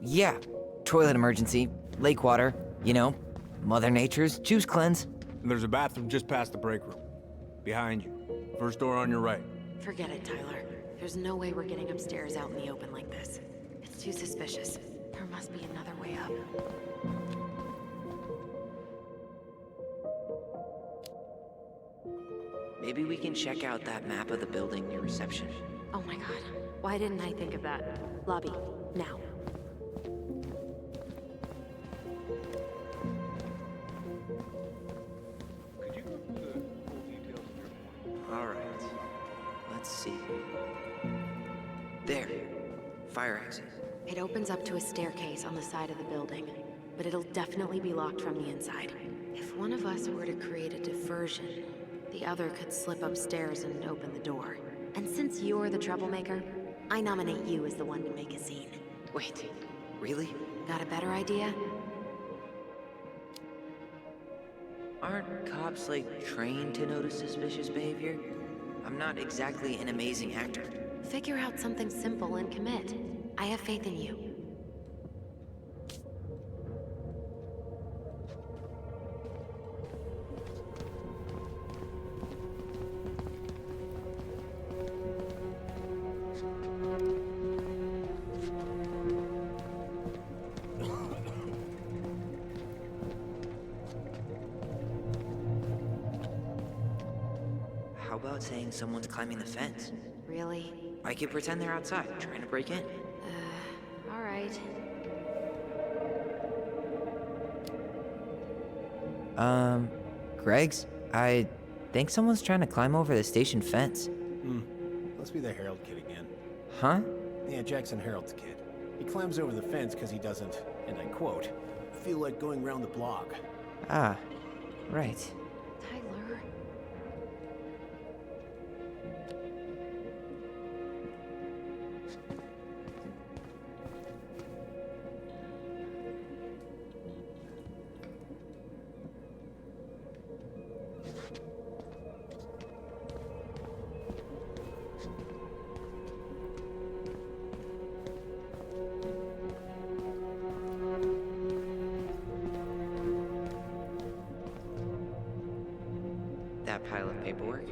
yeah. Toilet emergency, lake water, you know, Mother Nature's juice cleanse. There's a bathroom just past the break room. Behind you. First door on your right. Forget it, Tyler. There's no way we're getting upstairs out in the open like this. It's too suspicious. There must be another way up. maybe we can check out that map of the building near reception. Oh my god. Why didn't I think of that? Lobby, now. Could you go through the full details of your morning? All right. Let's see. There. Fire exit. It opens up to a staircase on the side of the building, but it'll definitely be locked from the inside. If one of us were to create a diversion, the other could slip upstairs and open the door. And since you're the troublemaker, I nominate you as the one to make a scene. Wait, really? Got a better idea? Aren't cops, like, trained to notice suspicious behavior? I'm not exactly an amazing actor. Figure out something simple and commit. I have faith in you. How about saying someone's climbing the fence? Really? I could pretend they're outside, trying to break in. All right. Greg's? I think someone's trying to climb over the station fence. Must be the Harold kid again. Huh? Yeah, Jackson Harold's kid. He climbs over the fence because he doesn't, and I quote, feel like going round the block. Ah, right. Tyler. That pile of paperwork?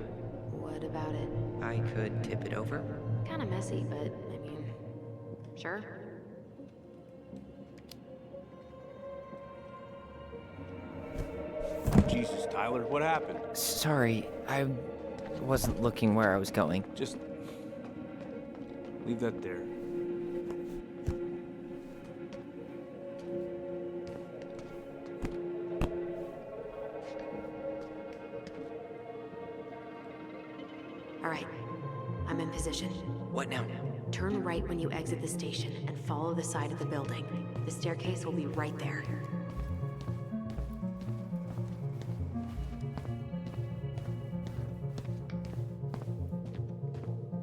What about it? I could tip it over. Kinda messy, but I mean, sure. Jesus, Tyler, what happened? Sorry, I wasn't looking where I was going. Just leave that there. All right. I'm in position. What now? Turn right when you exit the station and follow the side of the building. The staircase will be right there.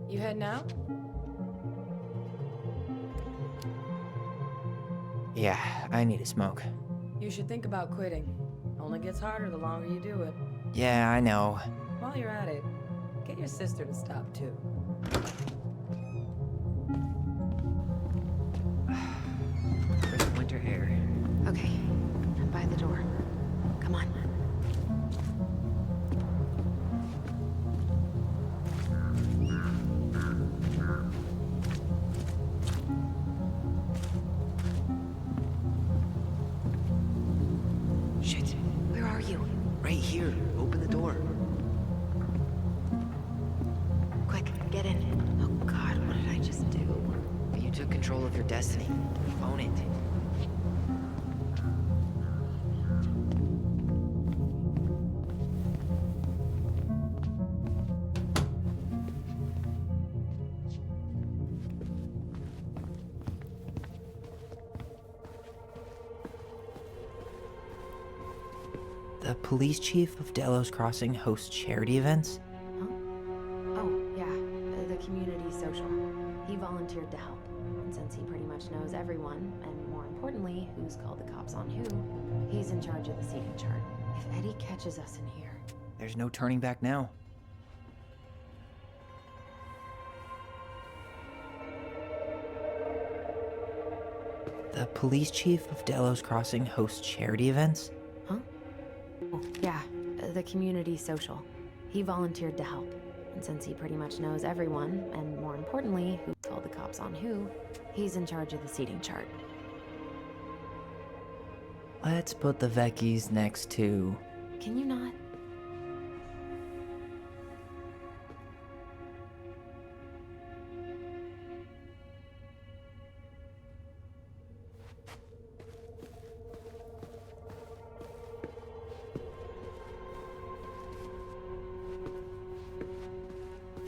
You heading out? Yeah, I need a smoke. You should think about quitting. Only gets harder the longer you do it. Yeah, I know. While you're at it, get your sister to stop too. For the winter air. Okay. I'm by the door. Come on. Shit. Where are you? Right here. Open the door. Quick, get in. Oh God, what did I just do? You took control of your destiny. Own it. The police chief of Delos Crossing hosts charity events? Huh? Oh, yeah. The community social. He volunteered to help. And since he pretty much knows everyone, and more importantly, who's called the cops on who, he's in charge of the seating chart. If Eddie catches us in here... There's no turning back now. The police chief of Delos Crossing hosts charity events? Huh? Oh, yeah. The community social. He volunteered to help. And since he pretty much knows everyone, and more importantly, who called the cops on who, he's in charge of the seating chart. Let's put the Vecchies next to... Can you not?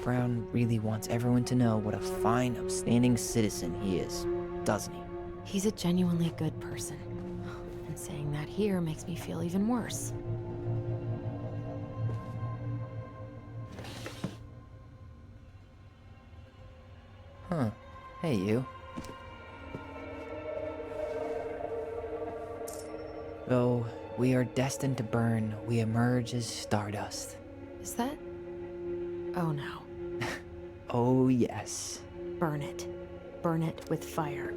Brown really wants everyone to know what a fine, upstanding citizen he is, doesn't he? He's a genuinely good person. And saying that here makes me feel even worse. Huh. Hey, you. Though we are destined to burn, we emerge as stardust. Is that? Oh no. Oh, yes. Burn it. Burn it with fire.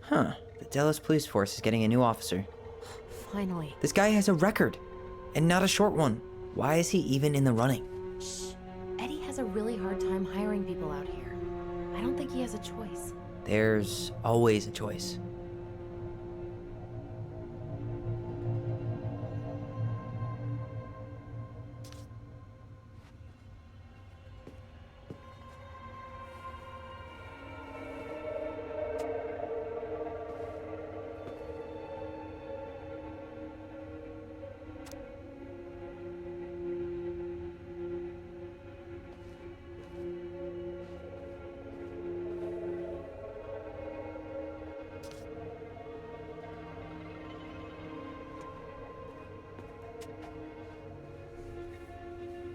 Huh. The Dallas Police Force is getting a new officer. Finally. This guy has a record, and not a short one. Why is he even in the running? Shh. Eddie has a really hard time hiring people out here. I don't think he has a choice. There's always a choice.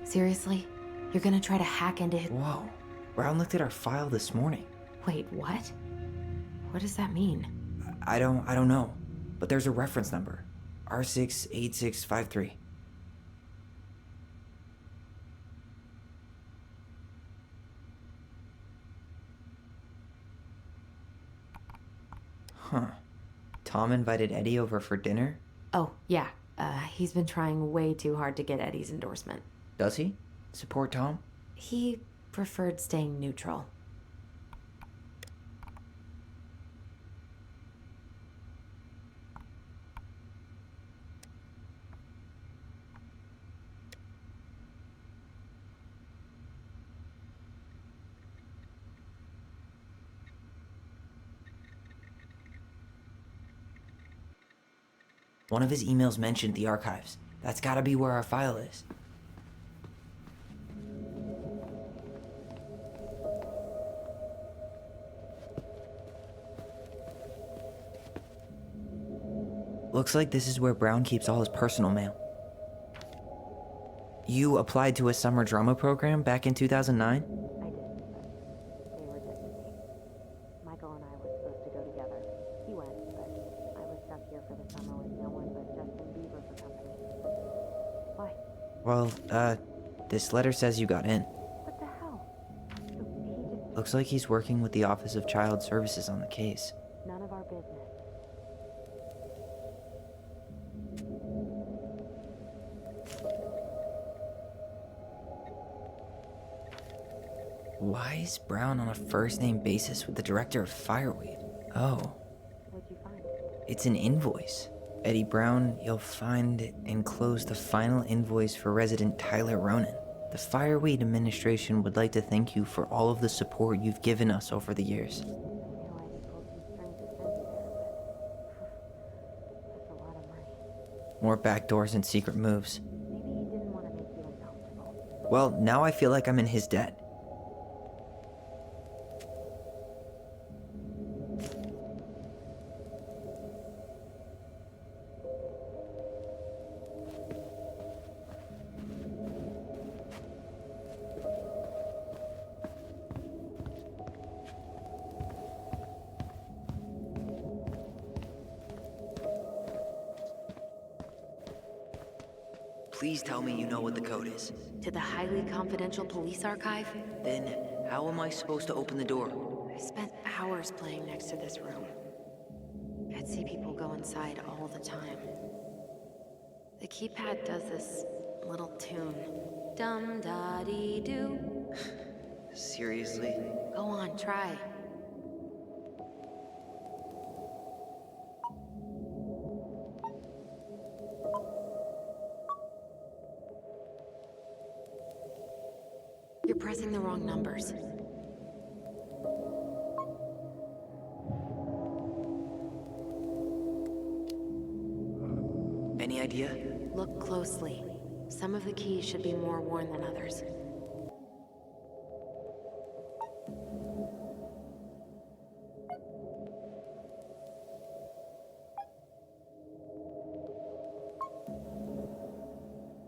Seriously? You're gonna try to hack into his— Whoa. Brown looked at our file this morning. Wait, what? What does that mean? I don't know. But there's a reference number. R68653. Huh. Tom invited Eddie over for dinner? Oh, yeah. He's been trying way too hard to get Eddie's endorsement. Does he? Support Tom? He preferred staying neutral. One of his emails mentioned the archives. That's gotta be where our file is. Looks like this is where Brown keeps all his personal mail. You applied to a summer drama program back in 2009? I did, but they were just me. Michael and I were supposed to go together. He went, but I was stuck here for the summer with no one but Justin Bieber for company. Why? Well, this letter says you got in. What the hell? So he just... Looks like he's working with the Office of Child Services on the case. None of our business. Why is Brown on a first-name basis with the director of Fireweed? Oh, What'd you find? it's an invoice. Eddie Brown, you'll find enclosed the final invoice for resident Tyler Ronan. The Fireweed administration would like to thank you for all of the support you've given us over the years. I know Eddie pulled some strings to send you there, but that's a lot of money. More backdoors and secret moves. Maybe he didn't want to make you uncomfortable. Well, now I feel like I'm in his debt. Please tell me you know what the code is. To the highly confidential police archive? Then, how am I supposed to open the door? I spent hours playing next to this room. I'd see people go inside all the time. The keypad does this little tune. Dum-da-dee-doo. Seriously? Go on, try. pressing the wrong numbers. Any idea? Look closely. Some of the keys should be more worn than others.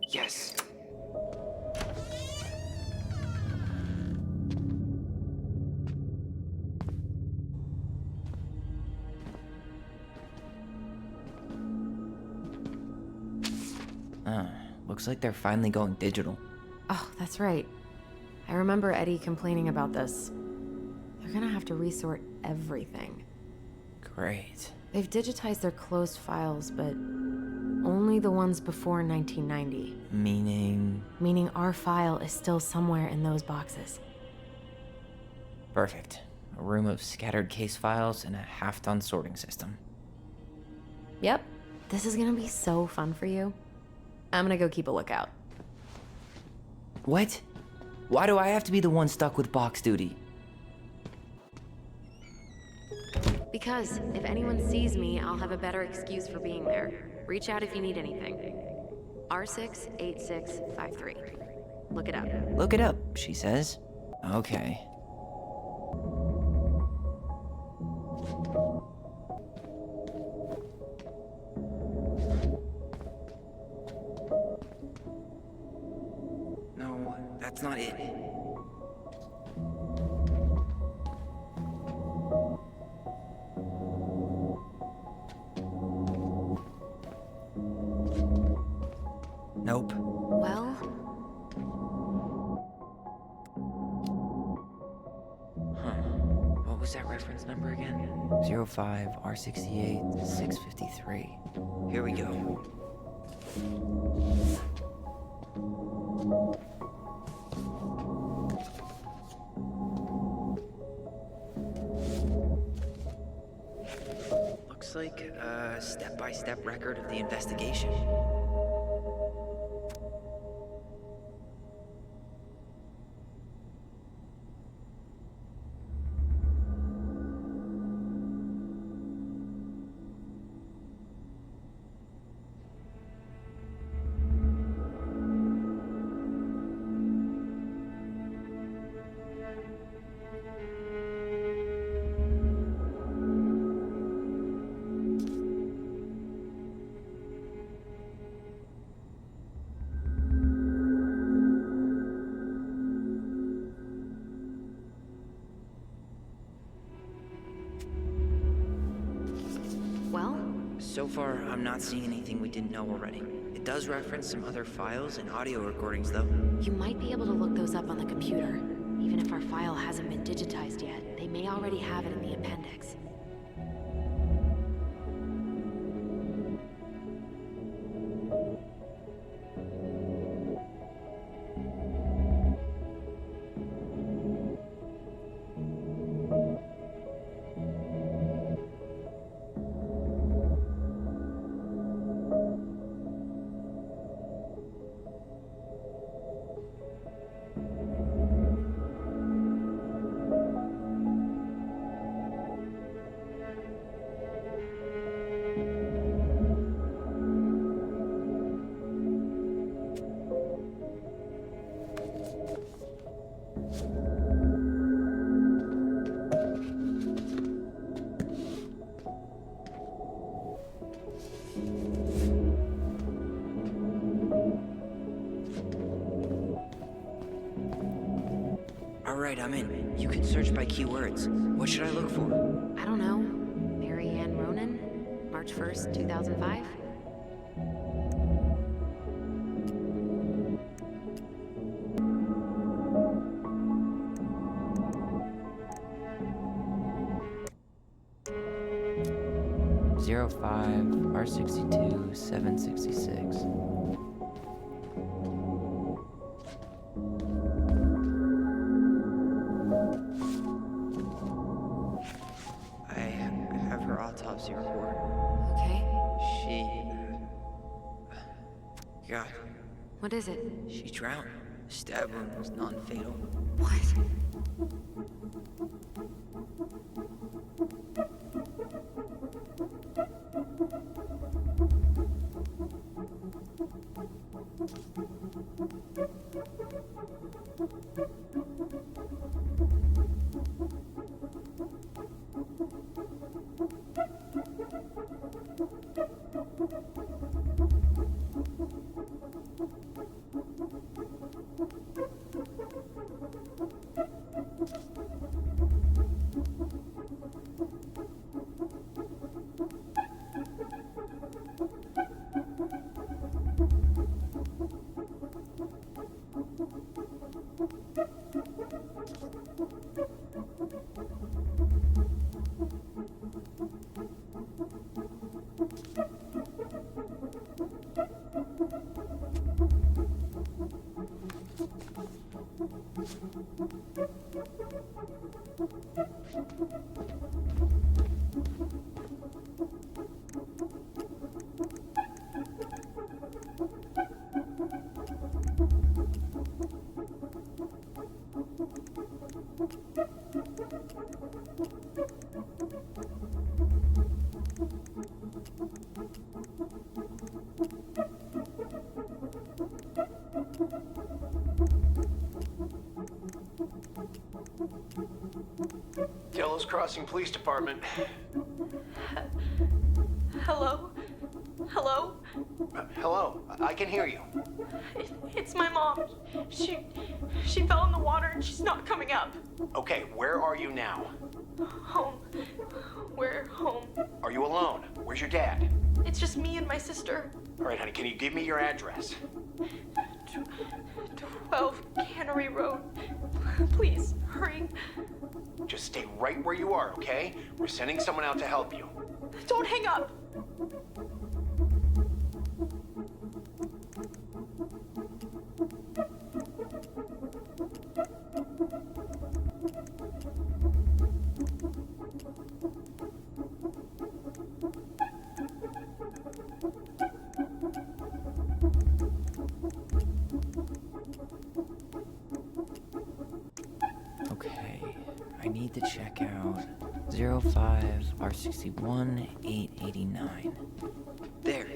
Yes. Looks like they're finally going digital. Oh, that's right. I remember Eddie complaining about this. They're gonna have to resort everything. Great. They've digitized their closed files, but only the ones before 1990. Meaning? Meaning our file is still somewhere in those boxes. Perfect. A room of scattered case files and a half-done sorting system. Yep. This is gonna be so fun for you. I'm gonna go keep a lookout. What? Why do I have to be the one stuck with box duty? Because if anyone sees me, I'll have a better excuse for being there. Reach out if you need anything. R68653. Look it up. Look it up, she says. Okay. No, that's not it. Nope. Well, What was that reference number again? 05 R68 653. Here we go. Looks like a step-by-step record of the investigation. So far, I'm not seeing anything we didn't know already. It does reference some other files and audio recordings, though. you might be able to look those up on the computer. Even if our file hasn't been digitized yet, they may already have it in the appendix. Alright, I'm in. You can search by keywords. What should I look for? I don't know. Mary Ann Ronan? March 1st, 2005? '05 R62 766. I have her autopsy report. Okay. She... God, What is it? she drowned. Stab wound was non-fatal. What? Delos Crossing Police Department. Hello? Hello? Hello, I can hear you. It's my mom. She fell in the water and she's not coming up. Okay, where are you now? Home. We're home. Are you alone? Where's your dad? It's just me and my sister. All right, honey, can you give me your address? 12 Cannery Road. Please, hurry. Just stay right where you are, okay? We're sending someone out to help you. Don't hang up. Okay, I need to check out 05 R61 889. There.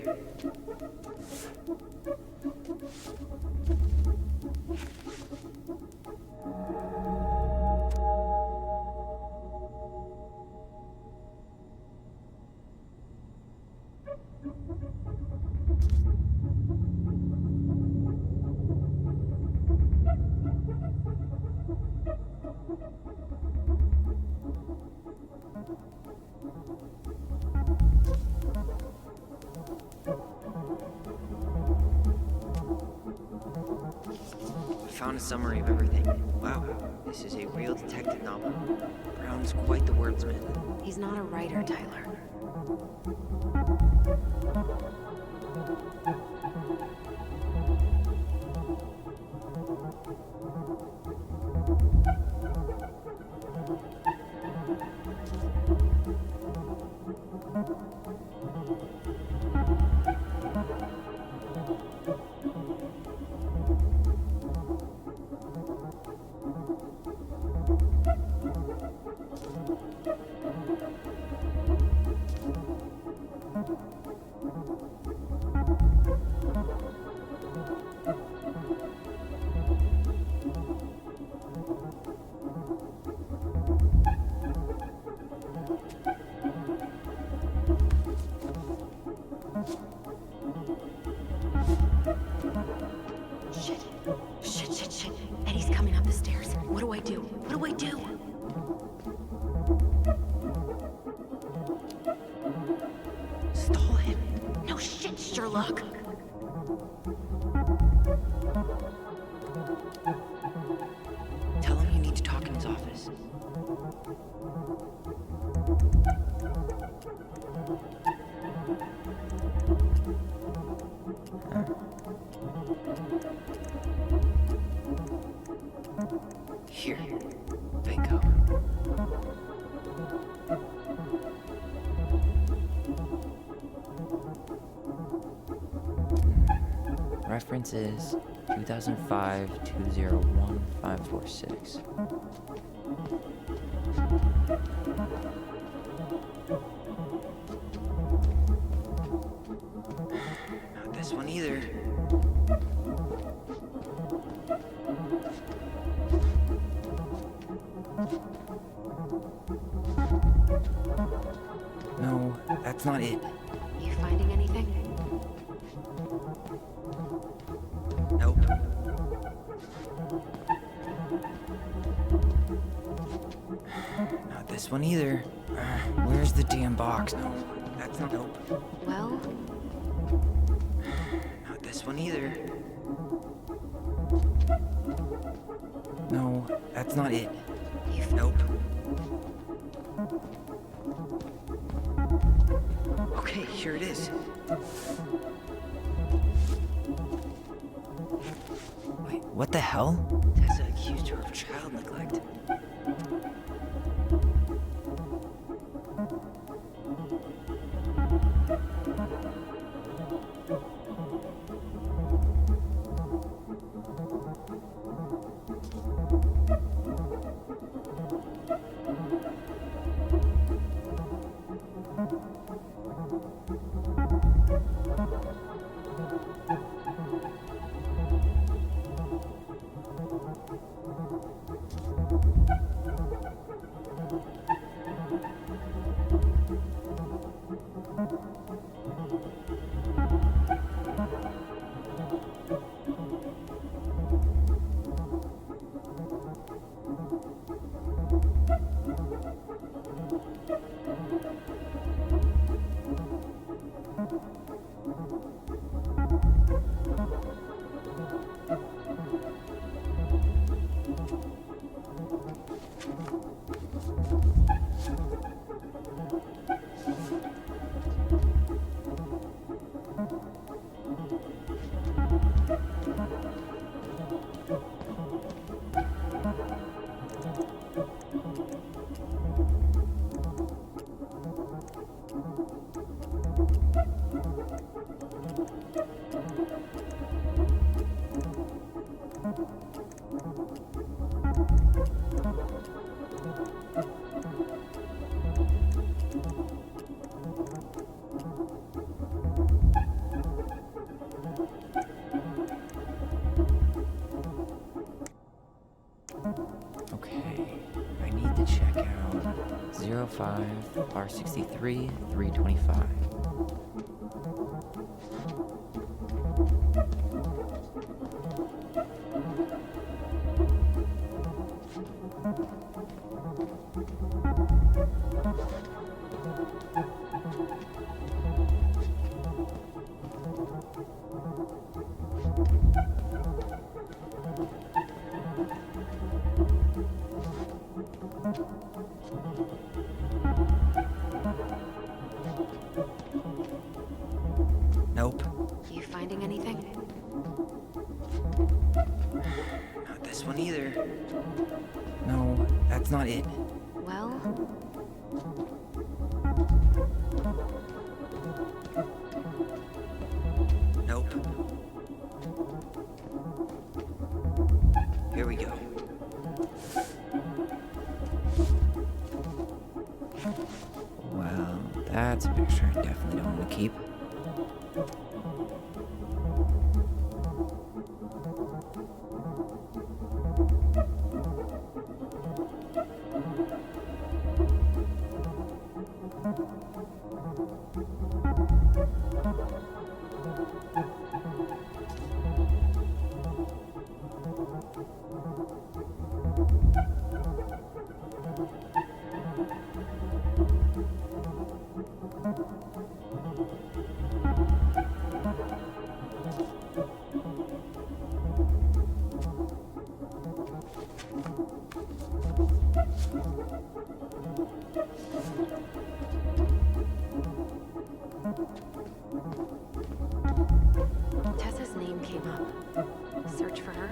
Found a summary of everything. Wow, this is a real detective novel. Brown's quite the wordsmith. He's not a writer, Tyler. Shit. Eddie's coming up the stairs. What do I do? Stall him. No shit, Sherlock. Tell him you need to talk in his office. Here, bingo. References 2005-201-546. Not this one either. No, that's not it. You finding anything? Nope. Not this one either. Where's the damn box? No, that's not. Nope. Well, Not this one either. No, that's not it. Nope. Okay, here it is. Wait, what the hell? Tessa accused her of child neglect. Okay, I need to check out 05 R63 325. Nope. you finding anything? Not this one either. No, that's not it. Well, Nope. Here we go. Well, that's a picture I definitely don't want to keep. Tessa's name came up. Search for her?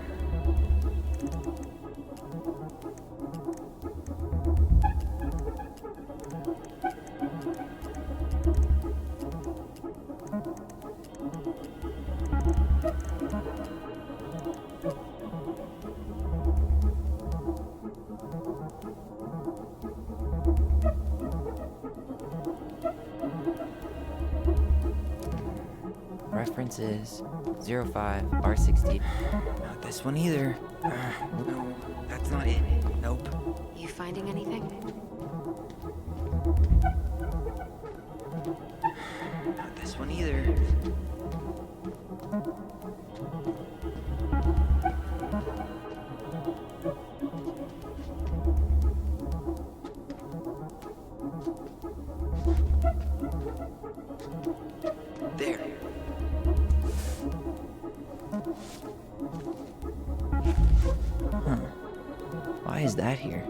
Services 05R60. Not this one either. No, that's not it. Nope. You finding anything? Not this one either. There. Huh. Why is that here?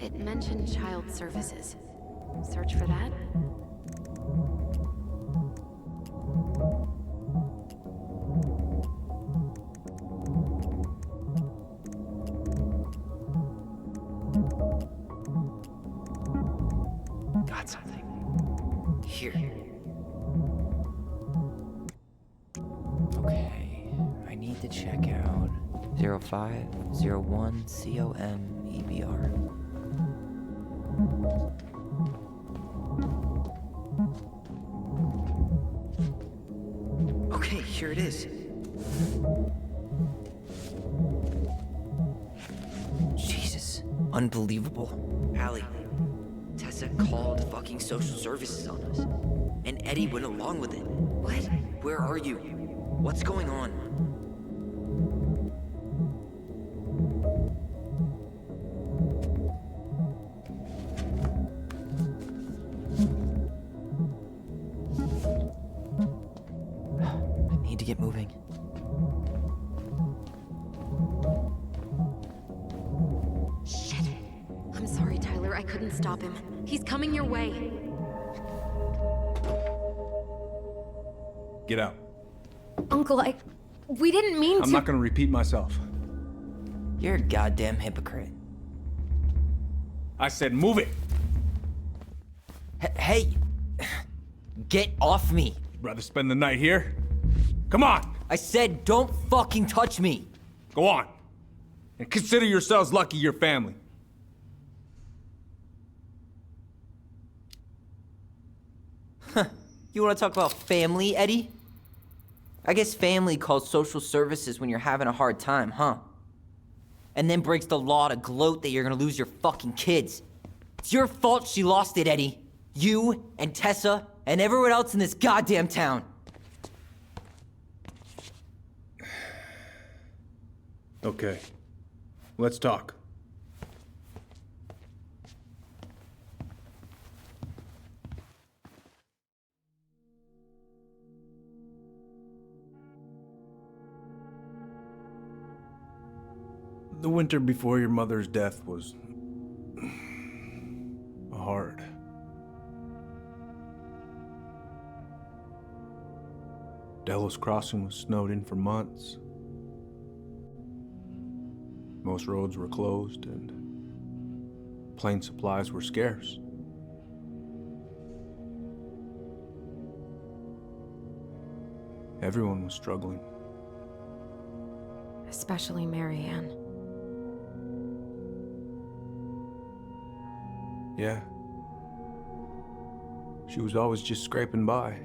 It mentioned child services. Search for that? Got something. Here. Okay, I need to check out 0501 COMEBR. Okay, here it is. Jesus, unbelievable. Allie, Tessa called fucking social services on us. And Eddie went along with it. What? Where are you? What's going on? I need to get moving. Shit. I'm sorry, Tyler. I couldn't stop him. He's coming your way. Get out. Uncle, we didn't mean to. I'm not gonna repeat myself. You're a goddamn hypocrite. I said move it. Hey! Get off me! Rather spend the night here? Come on! I said don't fucking touch me! Go on. And consider yourselves lucky you're family. Huh. You wanna talk about family, Eddie? I guess family calls social services when you're having a hard time, huh? And then breaks the law to gloat that you're gonna lose your fucking kids. It's your fault she lost it, Eddie. You and Tessa and everyone else in this goddamn town. Okay. Let's talk. The winter before your mother's death was hard. Delos Crossing was snowed in for months. Most roads were closed and plane supplies were scarce. Everyone was struggling. Especially Marianne. Yeah. She was always just scraping by.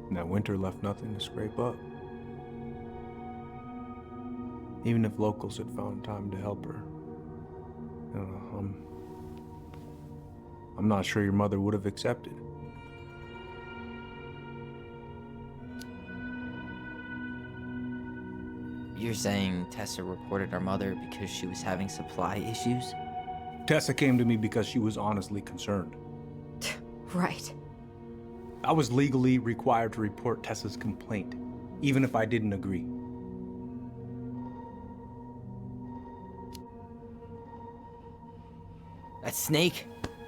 And that winter left nothing to scrape up. Even if locals had found time to help her. You know, I'm not sure your mother would have accepted. You're saying Tessa reported our mother because she was having supply issues? Tessa came to me because she was honestly concerned. Right. I was legally required to report Tessa's complaint, even if I didn't agree. That snake?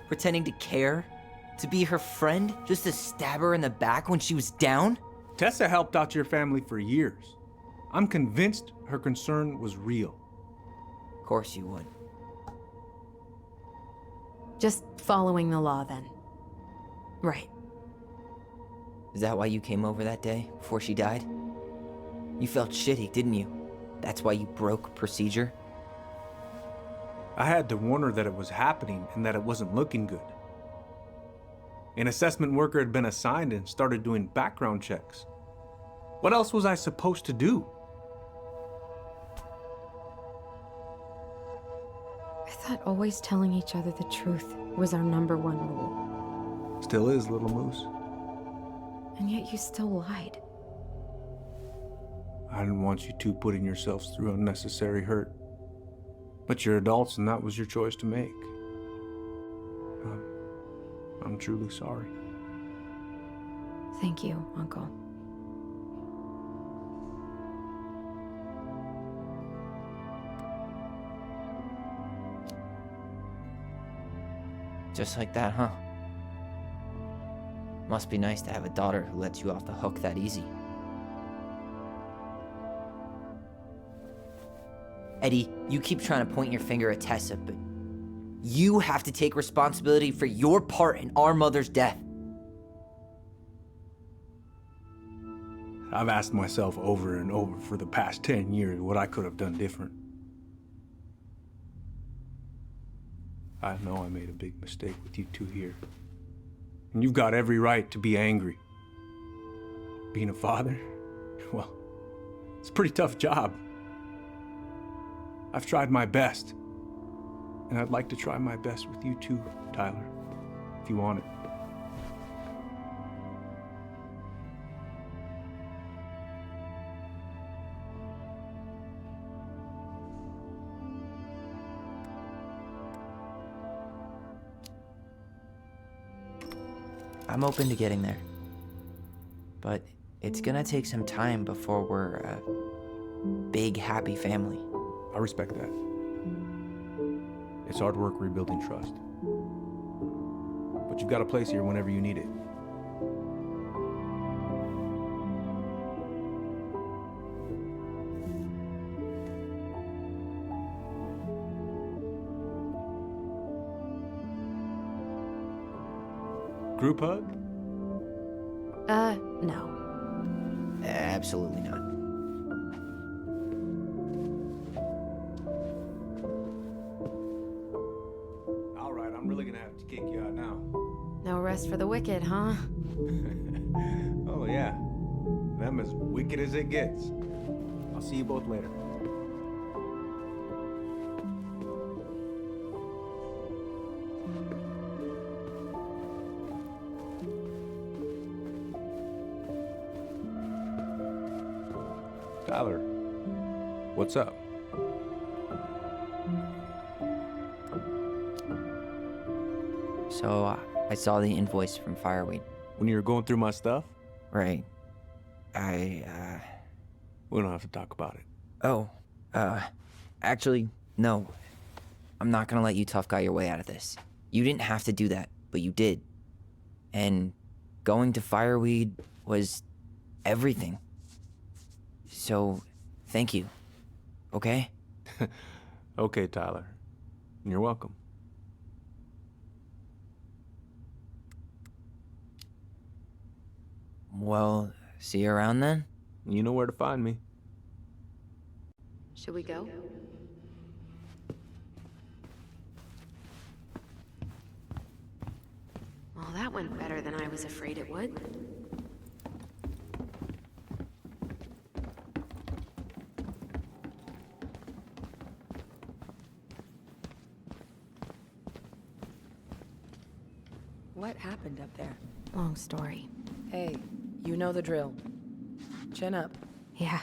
Pretending to care? To be her friend? Just to stab her in the back when she was down? Tessa helped out your family for years. I'm convinced her concern was real. Of course you would. Just following the law, then. Right. Is that why you came over that day, before she died? You felt shitty, didn't you? That's why you broke procedure? I had to warn her that it was happening and that it wasn't looking good. An assessment worker had been assigned and started doing background checks. What else was I supposed to do? I thought always telling each other the truth was our #1 rule. Still is, little moose. And yet you still lied. I didn't want you two putting yourselves through unnecessary hurt. But you're adults and that was your choice to make. I'm truly sorry. Thank you, Uncle. Just like that, huh? Must be nice to have a daughter who lets you off the hook that easy. Eddie, you keep trying to point your finger at Tessa, but you have to take responsibility for your part in our mother's death. I've asked myself over and over for the past 10 years what I could have done different. I know I made a big mistake with you two here. And you've got every right to be angry. Being a father, well, it's a pretty tough job. I've tried my best. And I'd like to try my best with you too, Tyler, if you want it. I'm open to getting there. But it's gonna take some time before we're a big, happy family. I respect that. It's hard work rebuilding trust. But you've got a place here whenever you need it. Group hug? No. Absolutely not. All right, I'm really gonna have to kick you out now. No rest for the wicked, huh? Oh yeah, them as wicked as it gets. I'll see you both later. Tyler, what's up? So, I saw the invoice from Fireweed. When you were going through my stuff? Right. We don't have to talk about it. Oh, actually, no. I'm not gonna let you tough guy your way out of this. You didn't have to do that, but you did. And going to Fireweed was everything. So, thank you. Okay? Okay, Tyler. You're welcome. Well, see you around then? You know where to find me. Should we go? Well, that went better than I was afraid it would. What happened up there? Long story. Hey, you know the drill. Chin up. Yeah.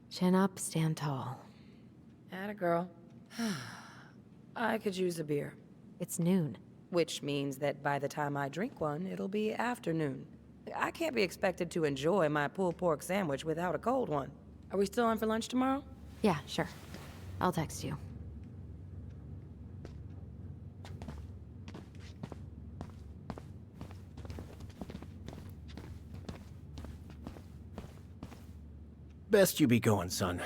Chin up, stand tall. Atta girl. I could use a beer. It's noon. Which means that by the time I drink one, it'll be afternoon. I can't be expected to enjoy my pulled pork sandwich without a cold one. Are we still on for lunch tomorrow? Yeah, sure. I'll text you. Best you be going, son.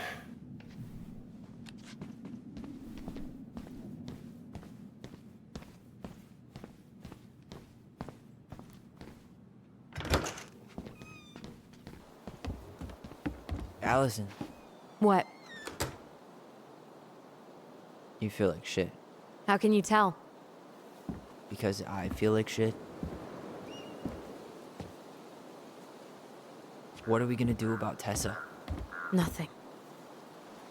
Alyson, What? you feel like shit. How can you tell? Because I feel like shit. What are we gonna do about Tessa? Nothing.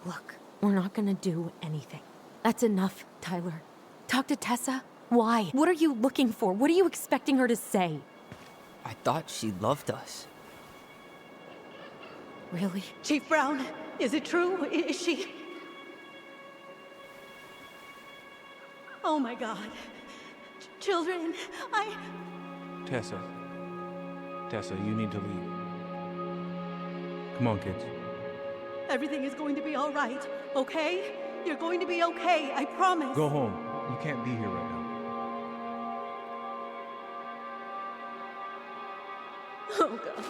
Look, we're not gonna do anything. That's enough, Tyler. Talk to Tessa? Why? What are you looking for? What are you expecting her to say? I thought she loved us. Really? Chief Brown, is it true? Is she... Oh my God. Children, Tessa. Tessa, you need to leave. Come on, kids. Everything is going to be all right, okay? You're going to be okay, I promise. Go home. You can't be here right now. Oh God.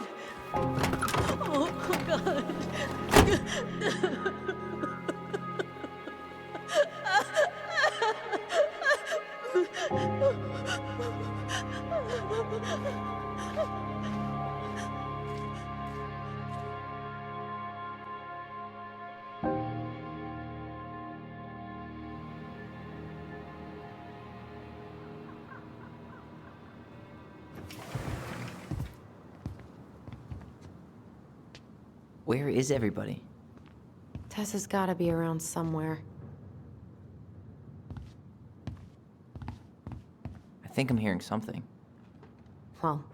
Oh God. Where is everybody? Tessa's gotta be around somewhere. I think I'm hearing something. Well,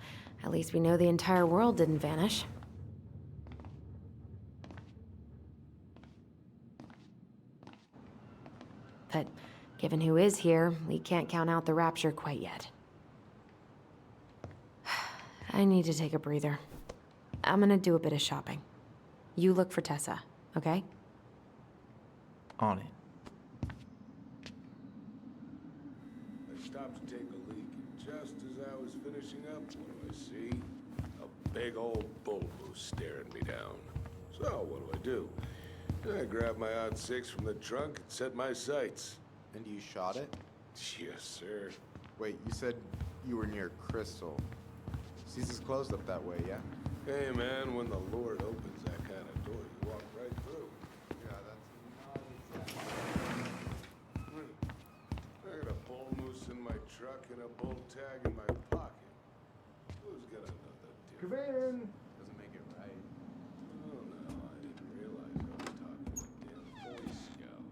at least we know the entire world didn't vanish. But given who is here, we can't count out the rapture quite yet. I need to take a breather. I'm gonna do a bit of shopping. You look for Tessa, okay? On it. I stopped to take a leak, and just as I was finishing up, what do I see? A big old bull moose staring me down. So, what do? I grabbed my odd six from the trunk and set my sights. And you shot it? Yes, sir. Wait, you said you were near Crystal. Caesar's closed up that way, yeah? Hey, man, when the Lord opens that kind of door, you walk right through. Yeah, that's not exactly... I got a bull moose in my truck and a bull tag in my pocket. Who's gonna know the difference? Doesn't make it right. Oh, no, I didn't realize I was talking to a damn Boy Scout.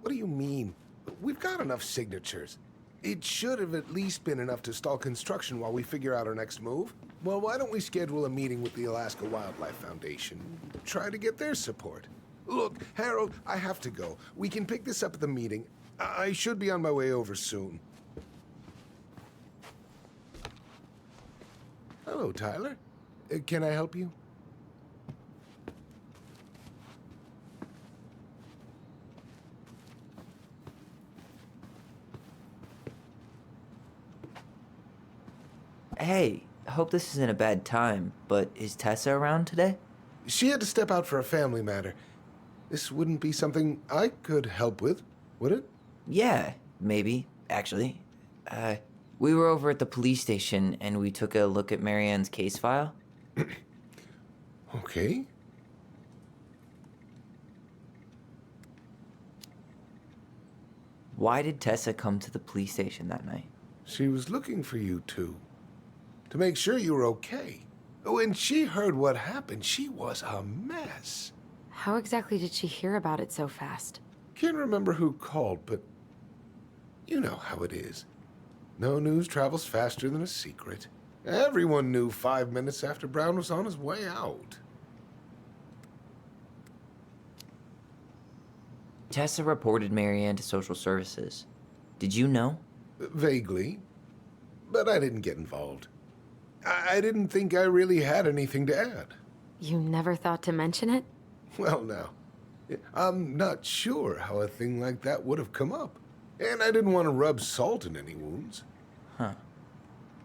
What do you mean? We've got enough signatures. It should have at least been enough to stall construction while we figure out our next move. Well, why don't we schedule a meeting with the Alaska Wildlife Foundation? Try to get their support. Look, Harold, I have to go. We can pick this up at the meeting. I should be on my way over soon. Hello, Tyler. Can I help you? Hey, I hope this isn't a bad time, but is Tessa around today? She had to step out for a family matter. This wouldn't be something I could help with, would it? Yeah, maybe, actually. We were over at the police station and we took a look at Marianne's case file. Okay. Why did Tessa come to the police station that night? She was looking for you two. To make sure you were okay. When she heard what happened, she was a mess. How exactly did she hear about it so fast? Can't remember who called, but you know how it is. No news travels faster than a secret. Everyone knew 5 minutes after Brown was on his way out. Tessa reported Marianne to social services. Did you know? Vaguely, but I didn't get involved. I didn't think I really had anything to add. You never thought to mention it? Well, now, I'm not sure how a thing like that would have come up. And I didn't want to rub salt in any wounds. Huh.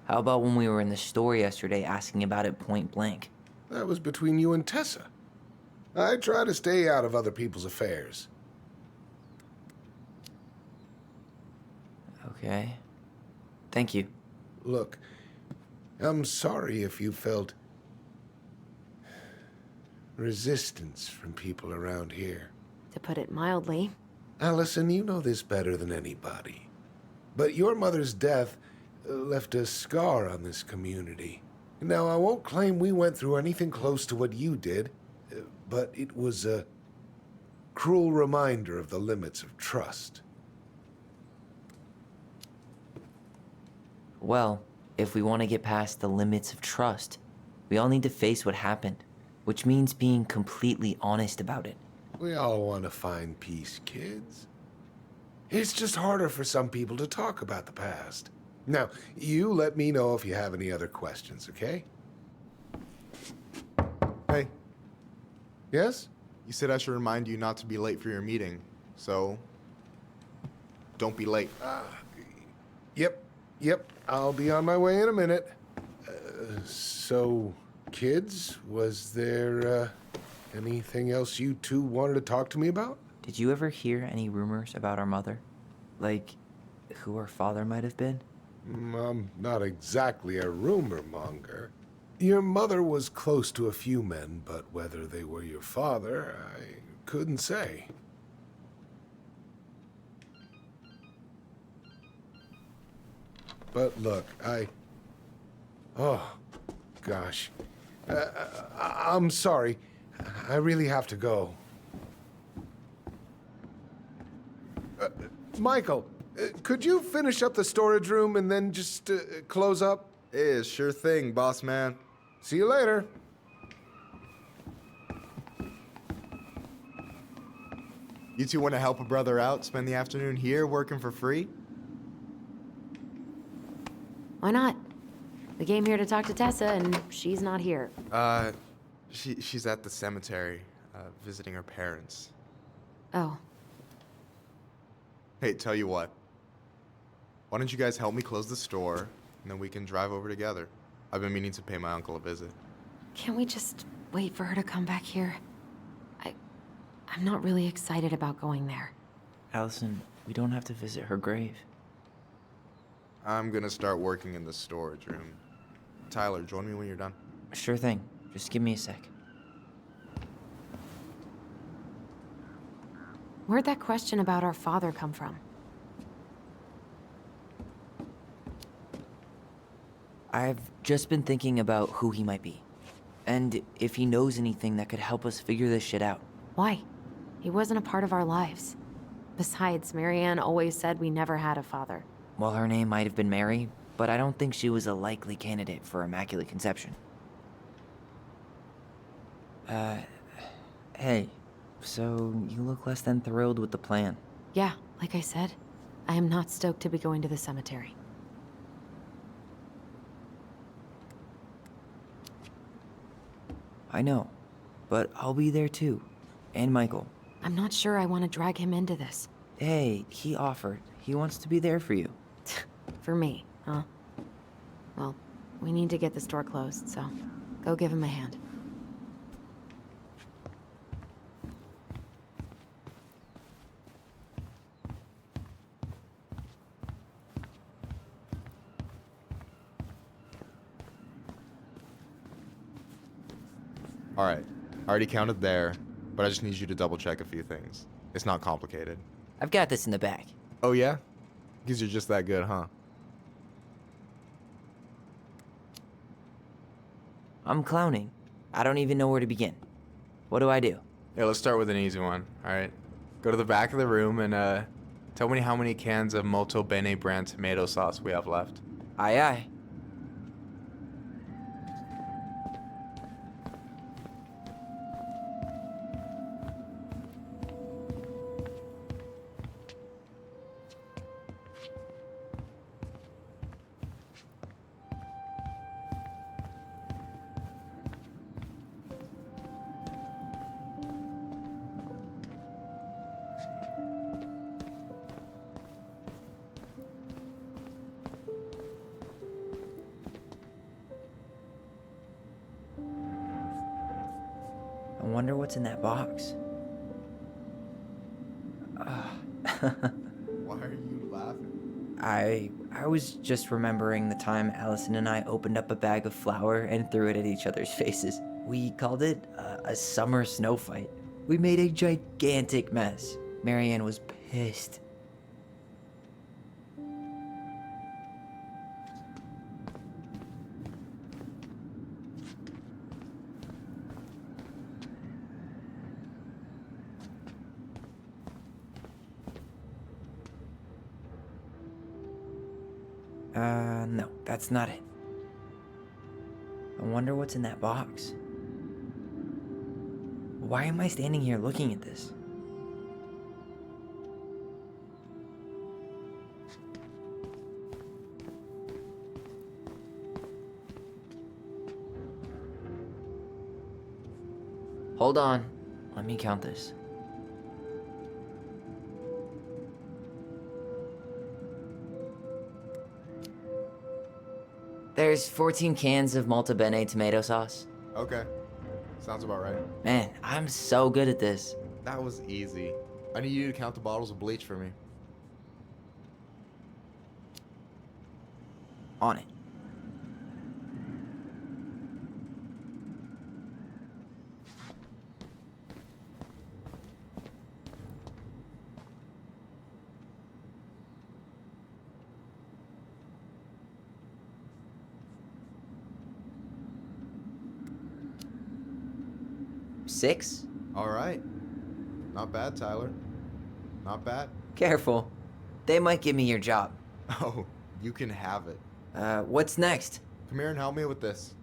How about when we were in the store yesterday asking about it point blank? That was between you and Tessa. I try to stay out of other people's affairs. Okay. Thank you. Look, I'm sorry if you felt resistance from people around here. To put it mildly. Alyson, you know this better than anybody. But your mother's death left a scar on this community. Now, I won't claim we went through anything close to what you did, but it was a cruel reminder of the limits of trust. Well, if we want to get past the limits of trust, we all need to face what happened, which means being completely honest about it. We all want to find peace, kids. It's just harder for some people to talk about the past. Now, you let me know if you have any other questions, okay? Hey, Yes? you said I should remind you not to be late for your meeting, so don't be late. Yep, I'll be on my way in a minute. So, kids, was there anything else you two wanted to talk to me about? Did you ever hear any rumors about our mother? Like, who her father might have been? I'm not exactly a rumor monger. Your mother was close to a few men, but whether they were your father, I couldn't say. But look, oh, gosh. I'm sorry. I really have to go. Michael, could you finish up the storage room and then just close up? Yeah, sure thing, boss man. See you later. You two want to help a brother out, spend the afternoon here working for free? Why not? We came here to talk to Tessa, and she's not here. She's at the cemetery, visiting her parents. Oh. Hey, tell you what. Why don't you guys help me close the store, and then we can drive over together? I've been meaning to pay my uncle a visit. Can't we just wait for her to come back here? I'm not really excited about going there. Alyson, we don't have to visit her grave. I'm gonna start working in the storage room. Tyler, join me when you're done. Sure thing. Just give me a sec. Where'd that question about our father come from? I've just been thinking about who he might be. And if he knows anything that could help us figure this shit out. Why? He wasn't a part of our lives. Besides, Marianne always said we never had a father. Well, her name might have been Mary, but I don't think she was a likely candidate for Immaculate Conception. Hey, so you look less than thrilled with the plan. Yeah, like I said, I am not stoked to be going to the cemetery. I know, but I'll be there too. And Michael. I'm not sure I want to drag him into this. Hey, he offered. He wants to be there for you. For me, huh? Well, we need to get the store closed, so go give him a hand. All right, I already counted there, but I just need you to double check a few things. It's not complicated. I've got this in the bag. Oh yeah? Because you're just that good, huh? I'm clowning. I don't even know where to begin. What do I do? Yeah, let's start with an easy one, all right? Go to the back of the room and tell me how many cans of Molto Bene brand tomato sauce we have left. Aye, aye. wonder what's in that box. Why are you laughing? I was just remembering the time Alyson and I opened up a bag of flour and threw it at each other's faces. We called it a summer snow fight. We made a gigantic mess. Marianne was pissed. No, that's not it. I wonder what's in that box. Why am I standing here looking at this? Hold on. Let me count this. There's 14 cans of Malta Bene tomato sauce. Okay. Sounds about right. Man, I'm so good at this. That was easy. I need you to count the bottles of bleach for me. On it. Six? All right. Not bad, Tyler. Not bad. Careful. They might give me your job. Oh, you can have it. What's next? Come here and help me with this.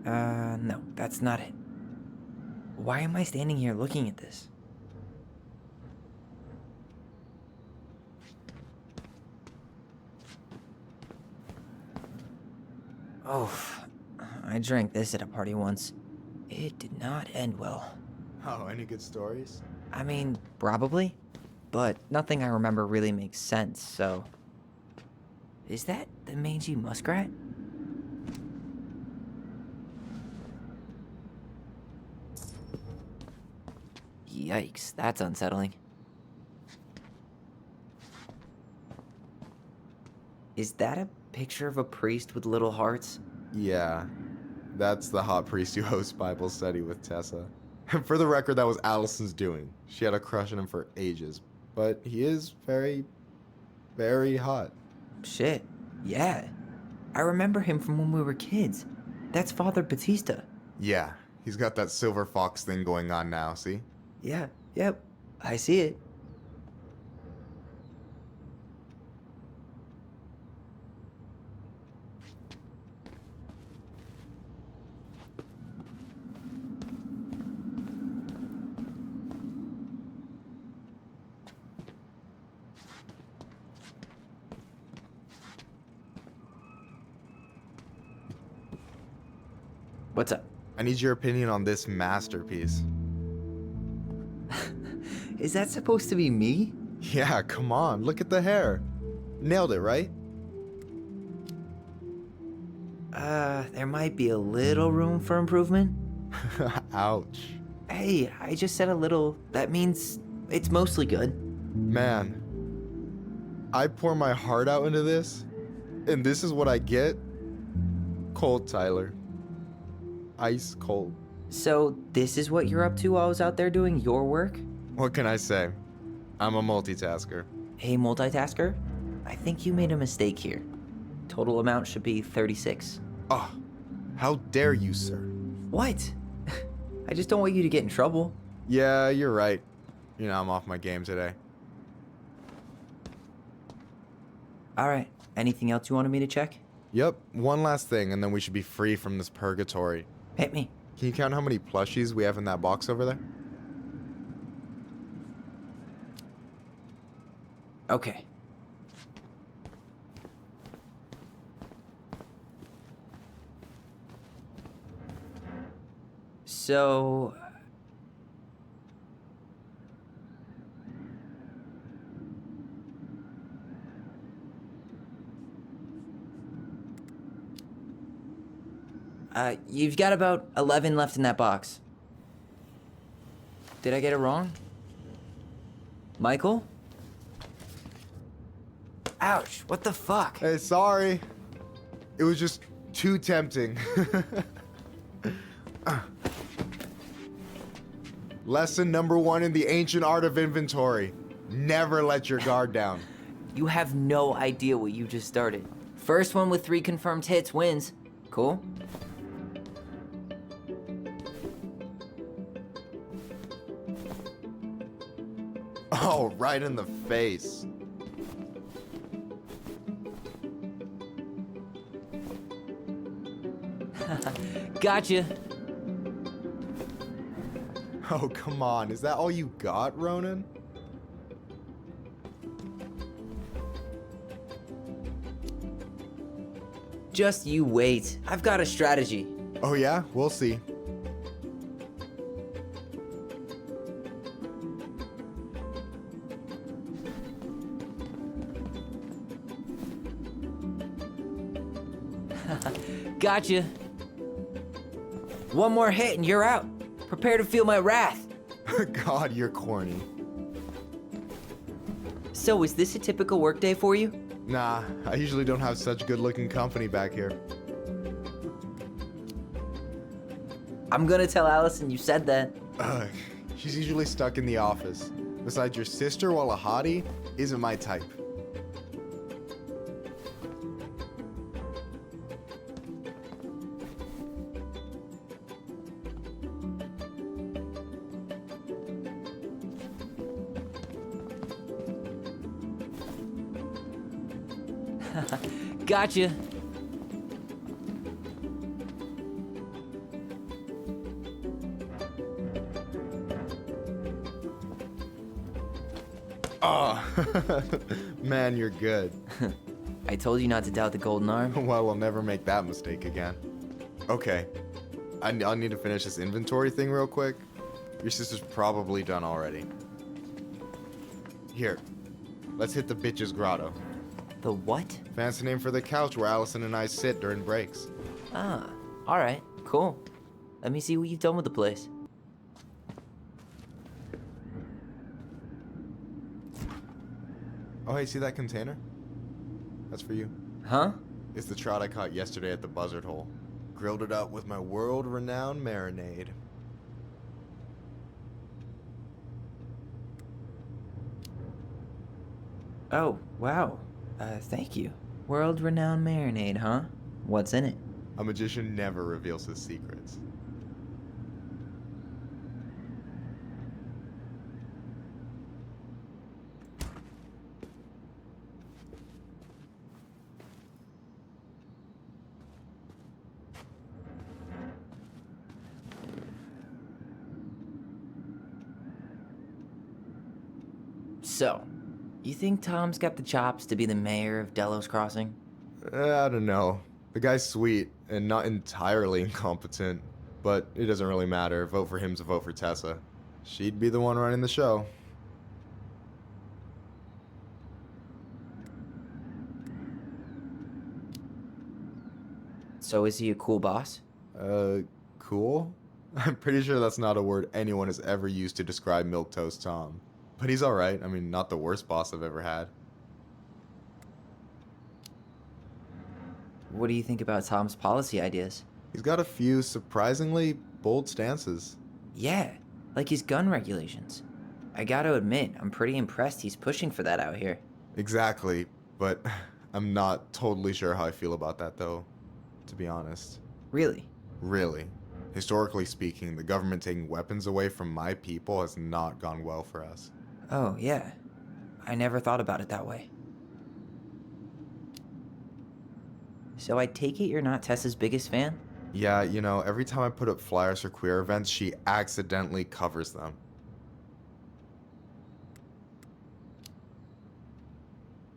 No, that's not it. Why am I standing here looking at this? Oh, I drank this at a party once. It did not end well. Oh, any good stories? I mean, probably, but nothing I remember really makes sense, so... Is that the mangy muskrat? Yikes, that's unsettling. Is that a picture of a priest with little hearts? Yeah. That's the hot priest who hosts Bible study with Tessa. For the record, that was Allison's doing. She had a crush on him for ages. But he is very, very hot. Shit, yeah. I remember him from when we were kids. That's Father Batista. Yeah, he's got that silver fox thing going on now, see? Yeah, yep, I see it. What's up? I need your opinion on this masterpiece. Is that supposed to be me? Yeah, come on, look at the hair. Nailed it, right? There might be a little room for improvement. Ouch. Hey, I just said a little. That means it's mostly good. Man, I pour my heart out into this, and this is what I get? Cold, Tyler. Ice cold. So this is what you're up to while I was out there doing your work? What can I say? I'm a multitasker. Hey, multitasker, I think you made a mistake here. Total amount should be 36. Oh, how dare you, sir? What? I just don't want you to get in trouble. Yeah, you're right. You know, I'm off my game today. All right, anything else you wanted me to check? Yep, one last thing, and then we should be free from this purgatory. Hit me. Can you count how many plushies we have in that box over there? Okay. So... You've got about 11 left in that box. Did I get it wrong? Michael? Ouch, what the fuck? Hey, sorry. It was just too tempting. Lesson number 1 in the ancient art of inventory. Never let your guard down. You have no idea what you just started. First one with 3 confirmed hits wins. Cool? Oh, right in the face. Gotcha. Oh, come on. Is that all you got, Ronan? Just you wait. I've got a strategy. Oh, yeah? We'll see. Gotcha. One more hit and you're out. Prepare to feel my wrath. God, you're corny. So, is this a typical workday for you? Nah, I usually don't have such good-looking company back here. I'm gonna tell Alyson you said that. She's usually stuck in the office. Besides, your sister, while a hottie, isn't my type. Gotcha. Oh, man, you're good. I told you not to doubt the golden arm. Well, we'll never make that mistake again. Okay, I'll need to finish this inventory thing real quick. Your sister's probably done already. Here, let's hit the bitch's grotto. The what? Fancy name for the couch where Alyson and I sit during breaks. Ah, alright, cool. Let me see what you've done with the place. Oh, hey, see that container? That's for you. Huh? It's the trout I caught yesterday at the buzzard hole. Grilled it up with my world-renowned marinade. Oh, wow. Thank you. World-renowned marinade, huh? What's in it? A magician never reveals his secrets. So, you think Tom's got the chops to be the mayor of Delos Crossing? I don't know. The guy's sweet and not entirely incompetent, but it doesn't really matter. Vote for him to vote for Tessa. She'd be the one running the show. So is he a cool boss? Cool? I'm pretty sure that's not a word anyone has ever used to describe Milquetoast Tom. But he's alright. I mean, not the worst boss I've ever had. What do you think about Tom's policy ideas? He's got a few surprisingly bold stances. Yeah, like his gun regulations. I gotta admit, I'm pretty impressed he's pushing for that out here. Exactly, but I'm not totally sure how I feel about that though, to be honest. Really? Really. Historically speaking, the government taking weapons away from my people has not gone well for us. Oh, yeah. I never thought about it that way. So I take it you're not Tessa's biggest fan? Yeah, you know, every time I put up flyers for queer events, she accidentally covers them.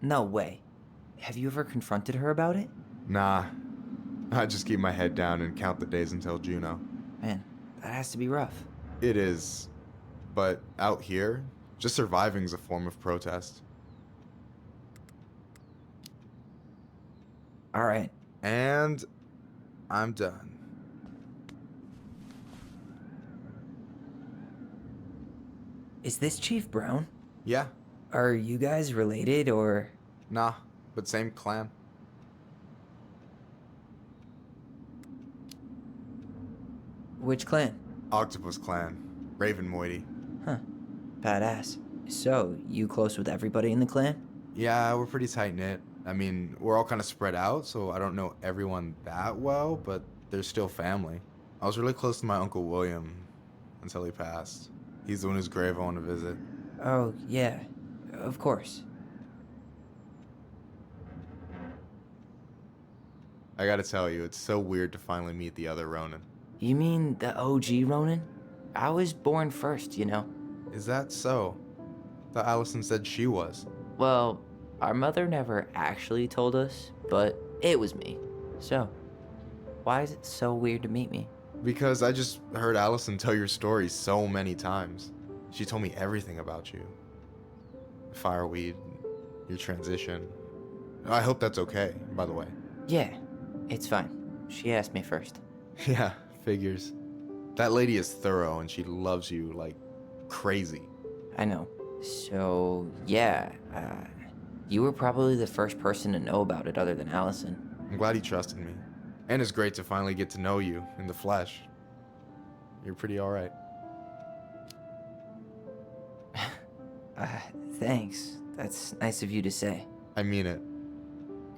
No way. Have you ever confronted her about it? Nah. I just keep my head down and count the days until Juno. Man, that has to be rough. It is. But out here, just surviving is a form of protest. Alright. And I'm done. Is this Chief Brown? Yeah. Are you guys related, or...? Nah, but same clan. Which clan? Octopus clan. Raven Moiety. Huh. Badass. So, you close with everybody in the clan? Yeah, we're pretty tight-knit. I mean, we're all kind of spread out, so I don't know everyone that well, but they're still family. I was really close to my Uncle William until he passed. He's the one whose grave I want to visit. Oh, yeah. Of course. I gotta tell you, it's so weird to finally meet the other Ronin. You mean the OG Ronin? I was born first, you know. Is that so? Thought Alyson said she was. Well, our mother never actually told us, but it was me. So, why is it so weird to meet me? Because I just heard Alyson tell your story so many times. She told me everything about you. Fireweed, your transition. I hope that's okay, by the way. Yeah, it's fine. She asked me first. Yeah, figures. That lady is thorough and she loves you like crazy. I know. So, yeah, you were probably the first person to know about it other than Alyson. I'm glad he trusted me. And it's great to finally get to know you in the flesh. You're pretty alright. Thanks. That's nice of you to say. I mean it.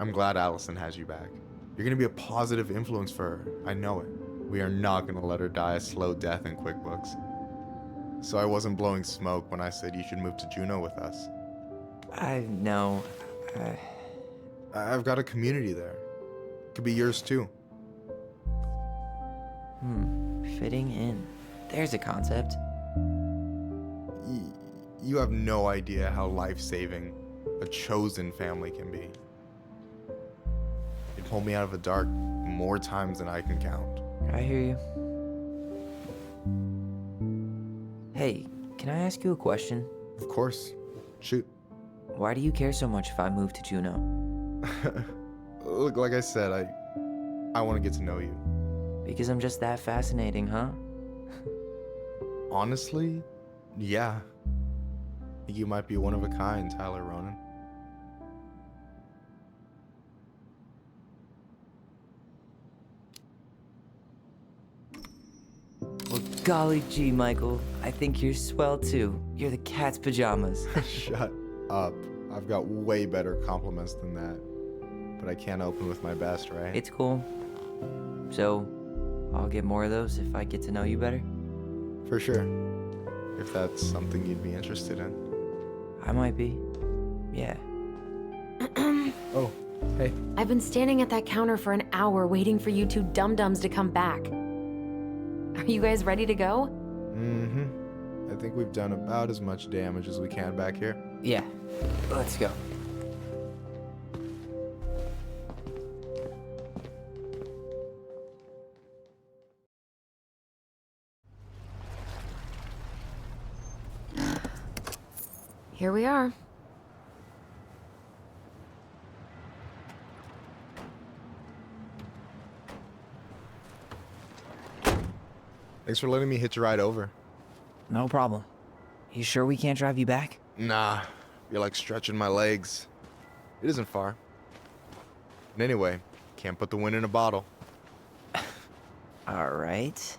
I'm glad Alyson has you back. You're gonna be a positive influence for her. I know it. We are not gonna let her die a slow death in QuickBooks. So I wasn't blowing smoke when I said you should move to Juneau with us. I know. I've got a community there. Could be yours too. Fitting in. There's a concept. You have no idea how life-saving a chosen family can be. It pulled me out of the dark more times than I can count. I hear you. Hey, can I ask you a question? Of course. Shoot. Why do you care so much if I move to Juneau? Look, like I said, I want to get to know you. Because I'm just that fascinating, huh? Honestly, yeah. I think you might be one of a kind, Tyler Ronin. Well, golly gee, Michael. I think you're swell too. You're the cat's pajamas. Shut up. I've got way better compliments than that. But I can't open with my best, right? It's cool. So, I'll get more of those if I get to know you better? For sure. If that's something you'd be interested in. I might be. Yeah. Oh, hey. I've been standing at that counter for an hour waiting for you two dum-dums to come back. Are you guys ready to go? I think we've done about as much damage as we can back here. Yeah. Let's go. Here we are. Thanks for letting me hitch a ride over. No problem. You sure we can't drive you back? Nah, you're like stretching my legs. It isn't far. And anyway, can't put the wind in a bottle. All right.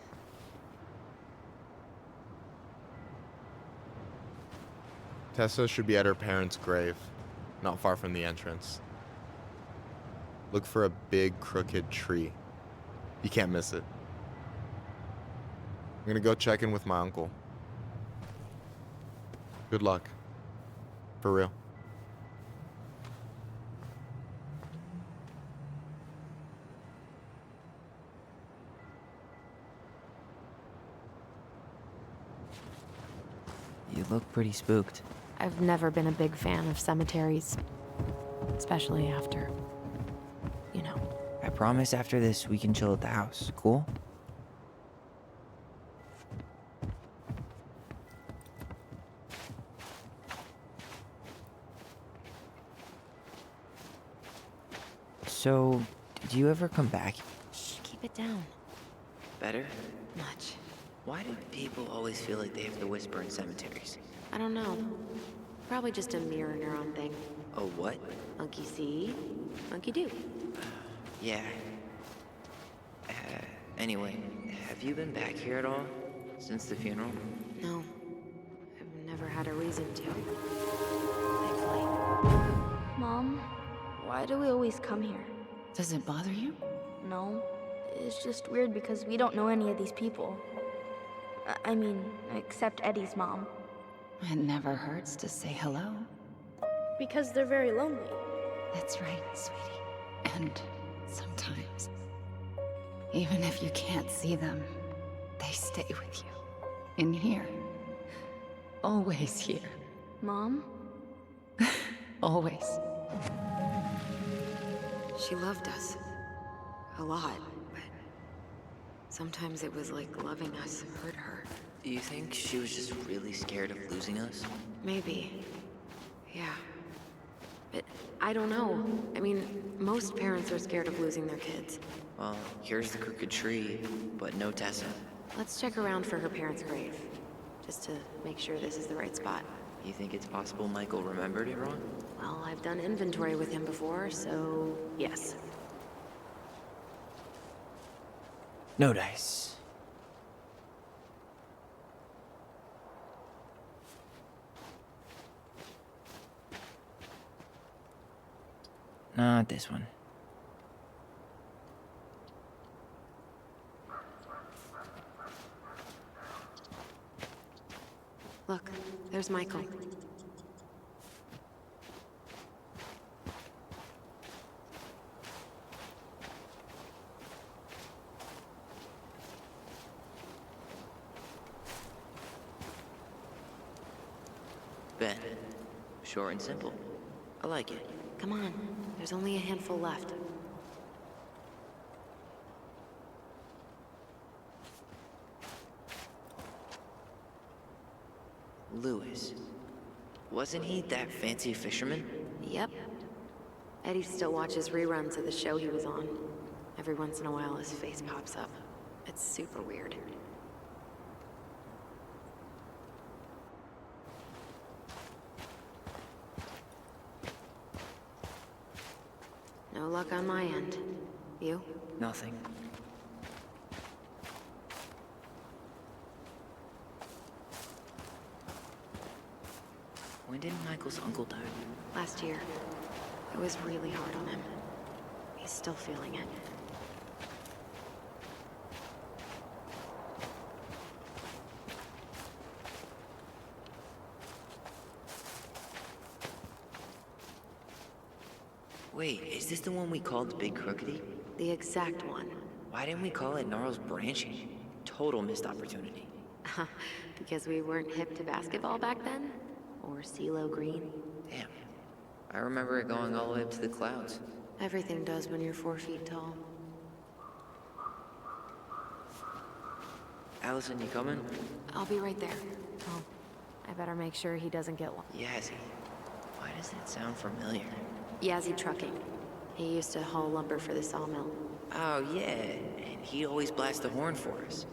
Tessa should be at her parents' grave, not far from the entrance. Look for a big crooked tree. You can't miss it. I'm gonna go check in with my uncle. Good luck. For real. You look pretty spooked. I've never been a big fan of cemeteries, especially after, you know. I promise after this we can chill at the house. Cool? So, did you ever come back? Shh, keep it down. Better? Much. Why do people always feel like they have to whisper in cemeteries? I don't know. Probably just a mirror neuron thing. Oh, what? Monkey see, monkey do. Yeah. Anyway, have you been back here at all? Since the funeral? No. I've never had a reason to. Thankfully. Mom, why do we always come here? Does it bother you? No. It's just weird because we don't know any of these people. I mean, except Eddie's mom. It never hurts to say hello. Because they're very lonely. That's right, sweetie. And sometimes, even if you can't see them, they stay with you. In here. Always here. Mom? Always. She loved us. A lot, but sometimes it was like loving us hurt her. Do you think she was just really scared of losing us? Maybe. Yeah. But I don't know. I mean, most parents are scared of losing their kids. Well, here's the crooked tree, but no Tessa. Let's check around for her parents' grave, just to make sure this is the right spot. You think it's possible Michael remembered it wrong? Well, I've done inventory with him before, so yes. No dice. Not this one. Look, there's Michael. Ben. Short and simple. I like it. Come on, there's only a handful left. Lewis. Wasn't he that fancy fisherman? Yep. Eddie still watches reruns of the show he was on. Every once in a while, his face pops up. It's super weird. No luck on my end. You? Nothing. When did Michael's uncle die? Last year. It was really hard on him. He's still feeling it. Wait, is this the one we called Big Crookedy? The exact one. Why didn't we call it Gnarls Branching? Total missed opportunity. Because we weren't hip to basketball back then? Or CeeLo Green? Damn. I remember it going all the way up to the clouds. Everything does when you're 4 feet tall. Alyson, you coming? I'll be right there. Oh, I better make sure he doesn't get one. Yazzie. Why does that sound familiar? Yazzie Trucking. He used to haul lumber for the sawmill. Oh, yeah. And he always blasts the horn for us.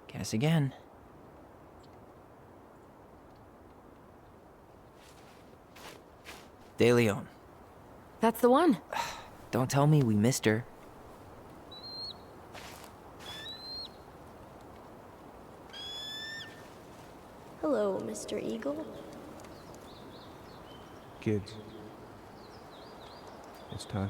Guess again. De Leon. That's the one. Don't tell me we missed her. Hello, Mr. Eagle. Kids. It's time.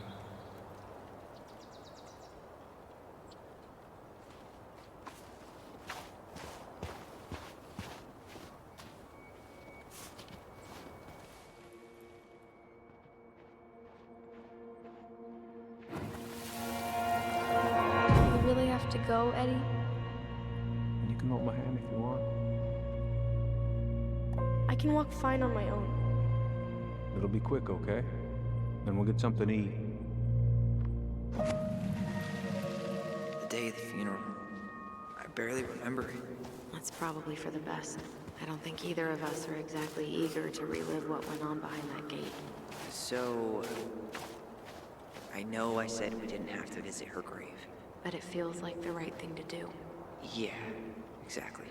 You really have to go, Eddie? You can hold my hand if you want. I can walk fine on my own. It'll be quick, okay? Then we'll get something to eat. The day of the funeral. I barely remember it. That's probably for the best. I don't think either of us are exactly eager to relive what went on behind that gate. So, I know I said we didn't have to visit her grave. But it feels like the right thing to do. Yeah, exactly.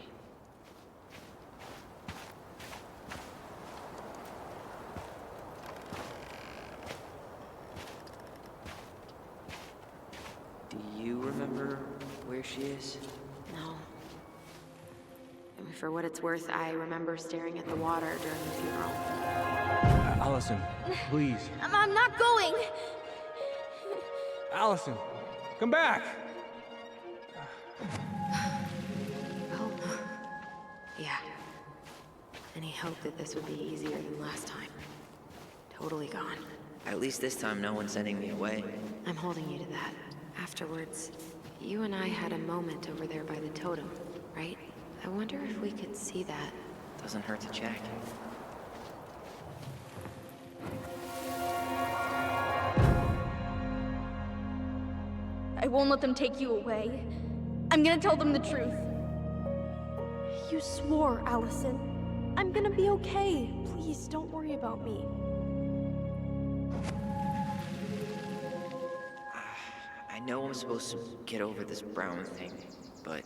Do you remember where she is? No. I mean, for what it's worth, I remember staring at the water during the funeral. Alyson, please. I'm not going! Alyson, come back! Oh. Yeah. Any hope that this would be easier than last time? Totally gone. At least this time no one's sending me away. I'm holding you to that. Afterwards, you and I had a moment over there by the totem, right? I wonder if we could see that. Doesn't hurt to check. I won't let them take you away. I'm gonna tell them the truth. You swore, Alyson. I'm gonna be okay. Please, don't worry about me. I know I'm supposed to get over this Brown thing, but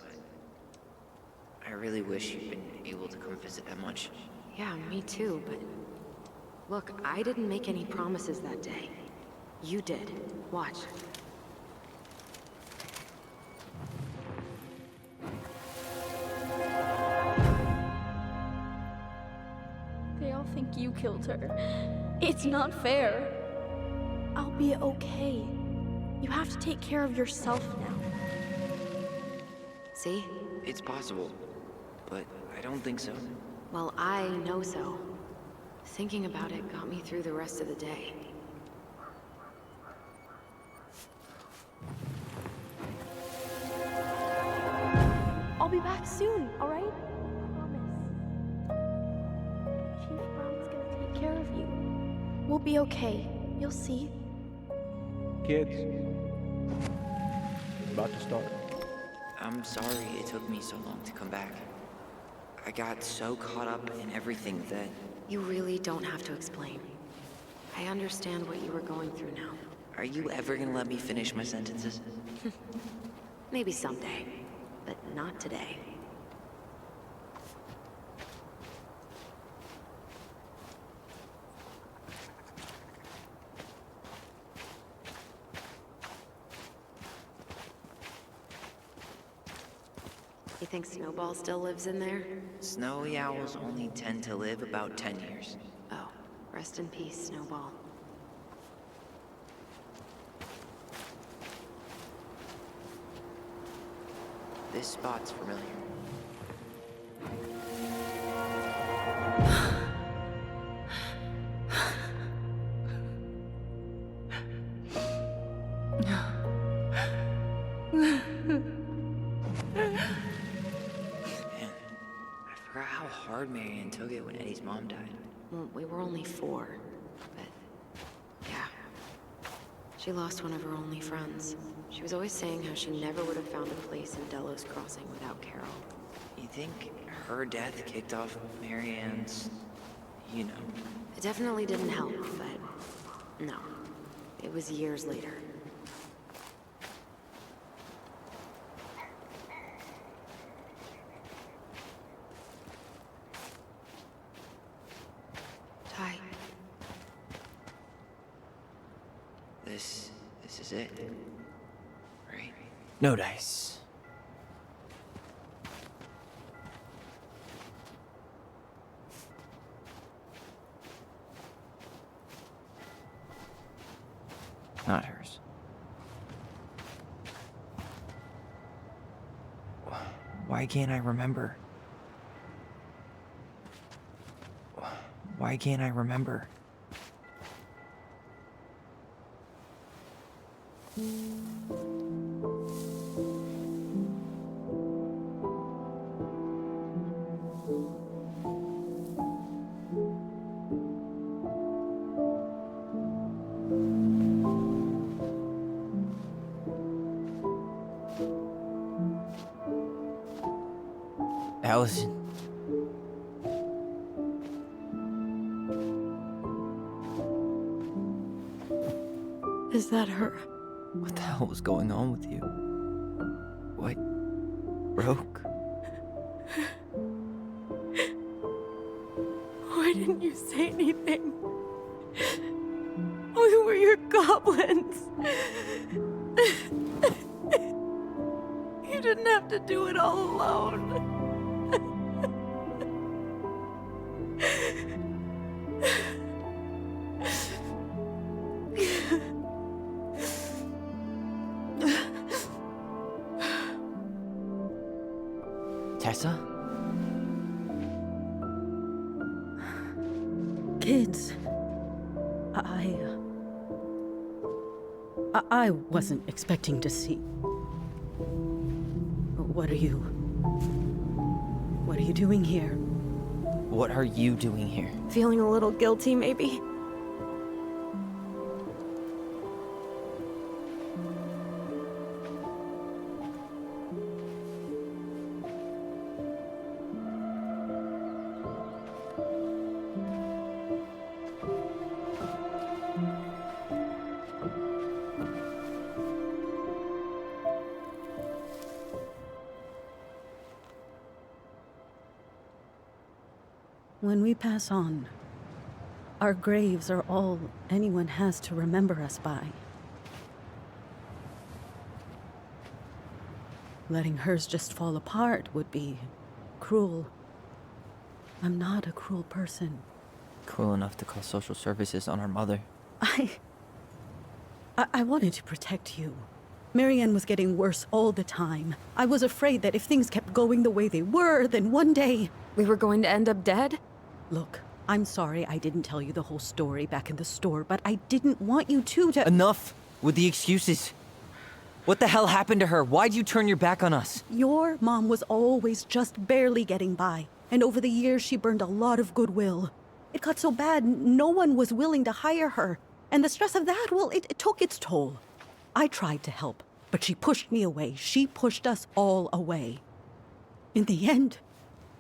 I really wish you'd been able to come visit that much. Yeah, me too, but... Look, I didn't make any promises that day. You did. Watch. They all think you killed her. It's not fair. I'll be okay. You have to take care of yourself now. See? It's possible, but I don't think so. Well, I know so. Thinking about it got me through the rest of the day. I'll be back soon, all right? Promise. Chief Brown's gonna take care of you. We'll be okay. You'll see. Kids, about to start. I'm sorry it took me so long to come back. I got so caught up in everything that... You really don't have to explain. I understand what you were going through now. Are you ever gonna let me finish my sentences? Maybe someday, but not today. You think Snowball still lives in there? Snowy owls only tend to live about 10 years. Oh, rest in peace, Snowball. This spot's familiar. How hard Marianne took it when Eddie's mom died. Well, we were only 4, but yeah. She lost one of her only friends. She was always saying how she never would have found a place in Delos Crossing without Carol. You think her death kicked off Marianne's, you know? It definitely didn't help, but no. It was years later. Ty. This is it. Right? No dice. Not hers. Why can't I remember? Why can't I remember? Alyson. Is that her? What the hell was going on with you? What broke? Why didn't you say anything? We were your goblins. You didn't have to do it all alone. Tessa? Kids, I wasn't expecting to see. What are you doing here? What are you doing here? Feeling a little guilty, maybe? When we pass on, our graves are all anyone has to remember us by. Letting hers just fall apart would be cruel. I'm not a cruel person. Cruel enough to call social services on our mother. I wanted to protect you. Marianne was getting worse all the time. I was afraid that if things kept going the way they were, then one day... We were going to end up dead? Look, I'm sorry I didn't tell you the whole story back in the store, but I didn't want you to... Enough with the excuses. What the hell happened to her? Why'd you turn your back on us? Your mom was always just barely getting by, and over the years she burned a lot of goodwill. It got so bad, no one was willing to hire her. And the stress of that, well, it took its toll. I tried to help, but she pushed me away. She pushed us all away. In the end,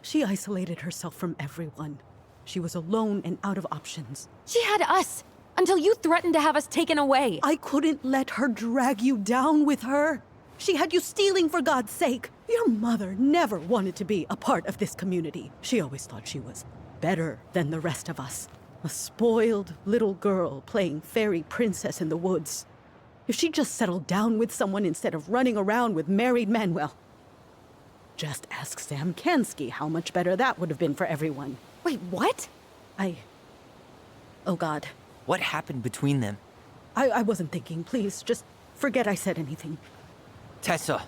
she isolated herself from everyone. She was alone and out of options. She had us, until you threatened to have us taken away. I couldn't let her drag you down with her. She had you stealing for God's sake. Your mother never wanted to be a part of this community. She always thought she was better than the rest of us. A spoiled little girl playing fairy princess in the woods. If she just settled down with someone instead of running around with married men, well, just ask Sam Kansky how much better that would have been for everyone. Wait, what? Oh God. What happened between them? I wasn't thinking. Please, just forget I said anything. Tessa!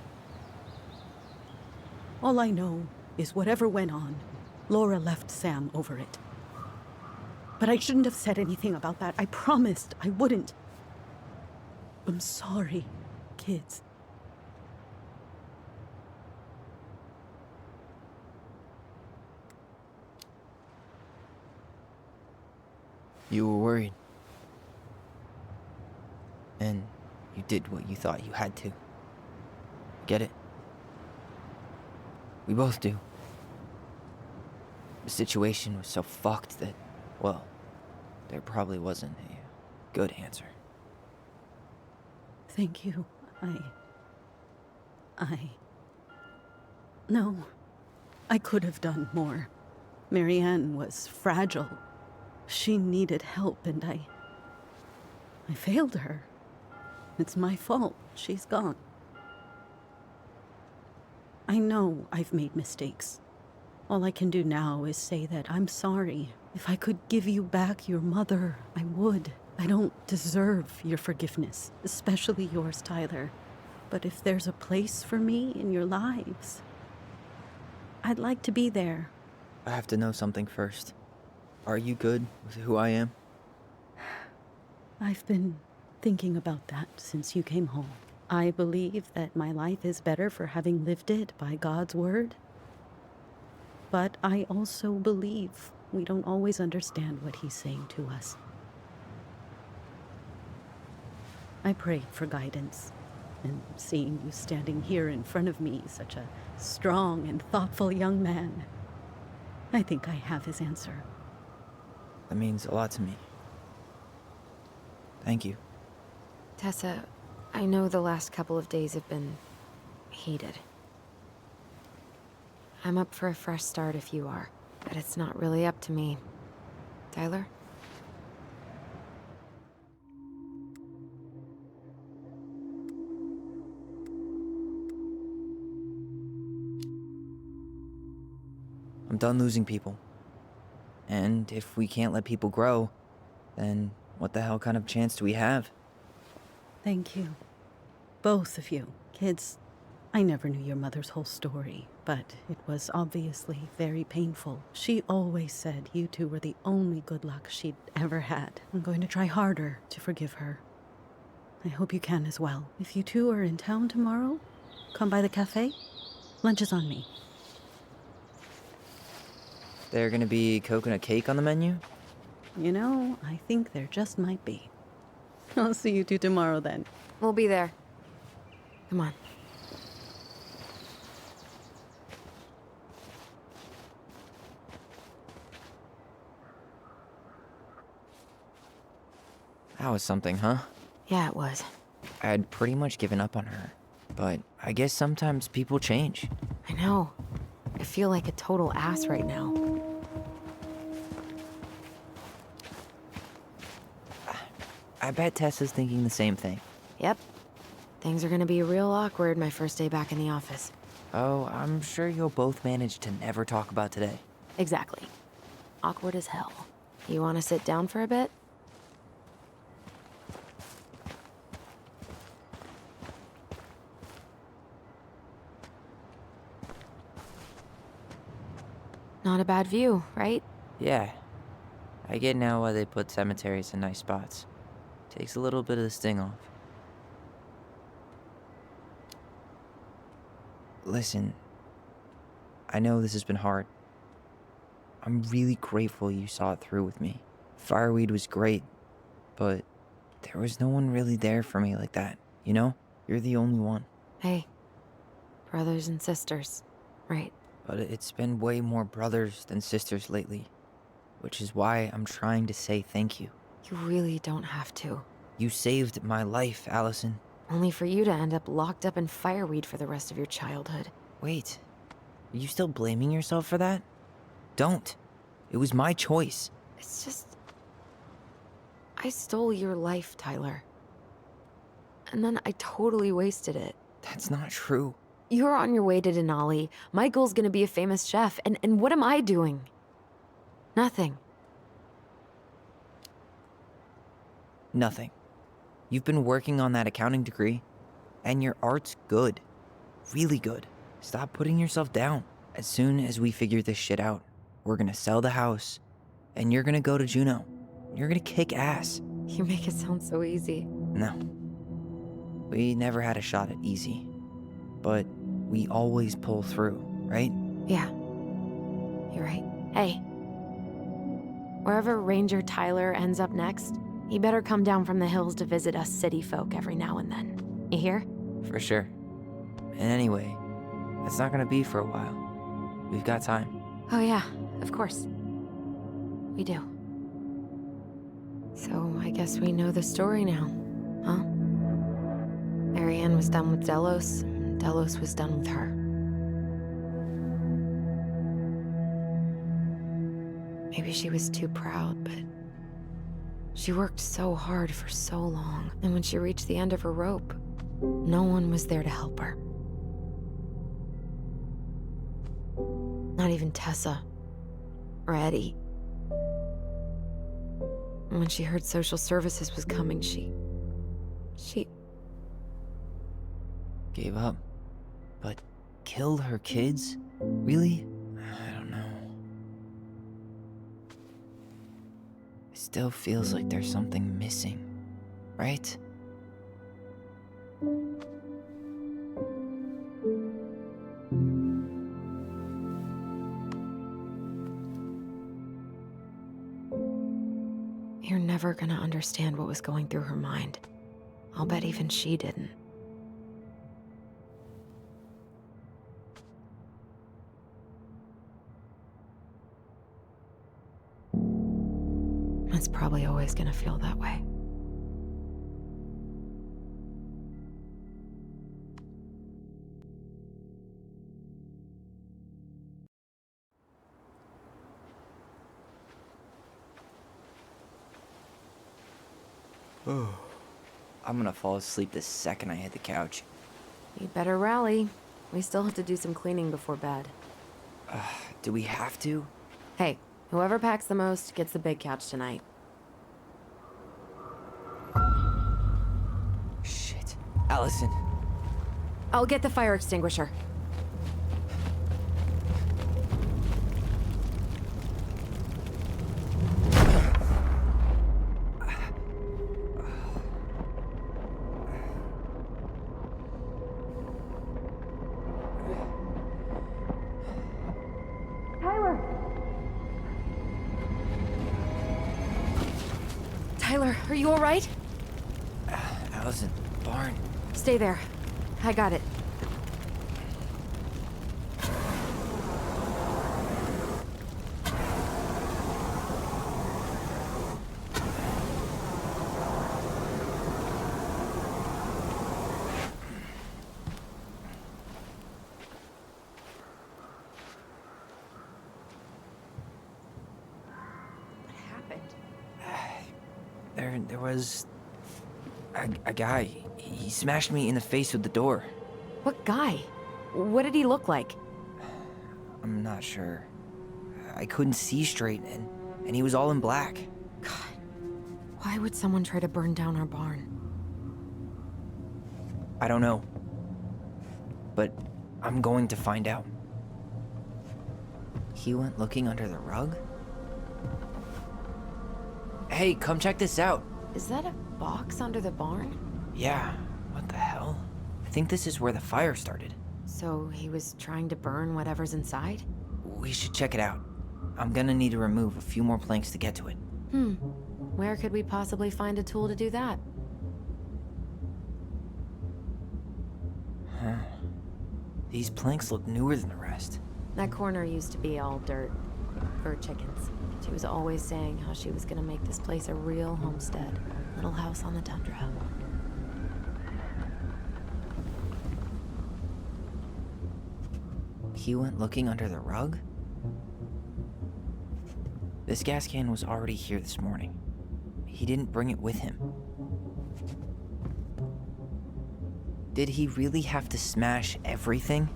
All I know is whatever went on, Laura left Sam over it. But I shouldn't have said anything about that. I promised I wouldn't. I'm sorry, kids. You were worried. And you did what you thought you had to. Get it? We both do. The situation was so fucked that, well, there probably wasn't a good answer. Thank you. No, I could have done more. Marianne was fragile. She needed help, and I failed her. It's my fault. She's gone. I know I've made mistakes. All I can do now is say that I'm sorry. If I could give you back your mother, I would. I don't deserve your forgiveness, especially yours, Tyler. But if there's a place for me in your lives, I'd like to be there. I have to know something first. Are you good with who I am? I've been thinking about that since you came home. I believe that my life is better for having lived it by God's word. But I also believe we don't always understand what he's saying to us. I pray for guidance, and seeing you standing here in front of me, such a strong and thoughtful young man, I think I have his answer. That means a lot to me. Thank you. Tessa, I know the last couple of days have been heated. I'm up for a fresh start if you are, but it's not really up to me. Tyler? I'm done losing people. And if we can't let people grow, then what the hell kind of chance do we have? Thank you. Both of you. Kids, I never knew your mother's whole story, but it was obviously very painful. She always said you two were the only good luck she'd ever had. I'm going to try harder to forgive her. I hope you can as well. If you two are in town tomorrow, come by the cafe. Lunch is on me. There gonna be coconut cake on the menu? You know, I think there just might be. I'll see you two tomorrow then. We'll be there. Come on. That was something, huh? Yeah, it was. I had pretty much given up on her, but I guess sometimes people change. I know. I feel like a total ass right now. I bet Tessa's thinking the same thing. Yep. Things are gonna be real awkward my first day back in the office. Oh, I'm sure you'll both manage to never talk about today. Exactly. Awkward as hell. You wanna sit down for a bit? Not a bad view, right? Yeah. I get now why they put cemeteries in nice spots. Takes a little bit of the sting off. Listen, I know this has been hard. I'm really grateful you saw it through with me. Fireweed was great, but there was no one really there for me like that, you know? You're the only one. Hey, brothers and sisters, right? But it's been way more brothers than sisters lately, which is why I'm trying to say thank you. You really don't have to. You saved my life, Alyson. Only for you to end up locked up in fireweed for the rest of your childhood. Wait, are you still blaming yourself for that? Don't. It was my choice. It's just... I stole your life, Tyler. And then I totally wasted it. That's not true. You're on your way to Denali. Michael's gonna be a famous chef, and what am I doing? Nothing. Nothing. You've been working on that accounting degree, and your art's good. Really good. Stop putting yourself down. As soon as we figure this shit out, we're gonna sell the house, and you're gonna go to Juneau. You're gonna kick ass. You make it sound so easy. No. We never had a shot at easy. But we always pull through, right? Yeah. You're right. Hey. Wherever Ranger Tyler ends up next, he better come down from the hills to visit us city folk every now and then. You hear? For sure. And anyway, that's not gonna be for a while. We've got time. Oh yeah, of course. We do. So I guess we know the story now, huh? Marianne was done with Delos, and Delos was done with her. Maybe she was too proud, but she worked so hard for so long, and when she reached the end of her rope, no one was there to help her. Not even Tessa or Eddie. And when she heard social services was coming, she Gave up. But killed her kids? Really? I don't know. It still feels like there's something missing, right? You're never gonna understand what was going through her mind. I'll bet even she didn't. It's probably always gonna feel that way. I'm gonna fall asleep the second I hit the couch. You better rally. We still have to do some cleaning before bed. Do we have to? Hey, whoever packs the most gets the big couch tonight. Shit. Alyson. I'll get the fire extinguisher. Tyler, are you all right? Alyson, barn. Stay there. I got it. There was a guy. He smashed me in the face with the door. What guy? What did he look like? I'm not sure. I couldn't see straight, and he was all in black. God, why would someone try to burn down our barn? I don't know. But I'm going to find out. He went looking under the rug? Hey, come check this out. Is that a box under the barn? Yeah, what the hell? I think this is where the fire started. So he was trying to burn whatever's inside? We should check it out. I'm gonna need to remove a few more planks to get to it. Where could we possibly find a tool to do that? Huh. These planks look newer than the rest. That corner used to be all dirt. For chickens. She was always saying how she was gonna make this place a real homestead. Little house on the tundra. He went looking under the rug? This gas can was already here this morning. He didn't bring it with him. Did he really have to smash everything?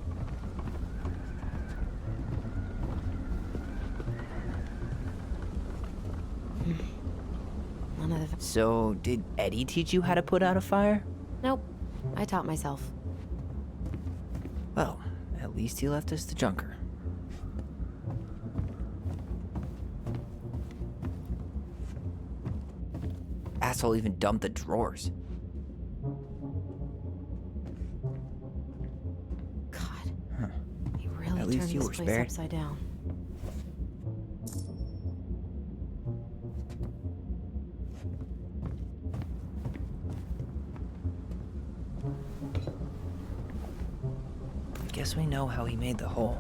None of the... So, did Eddie teach you how to put out a fire? Nope. I taught myself. Well, at least he left us the junker. Asshole even dumped the drawers. God. Huh. He really At least turned you this were place spared. upside down. I guess we know how he made the hole.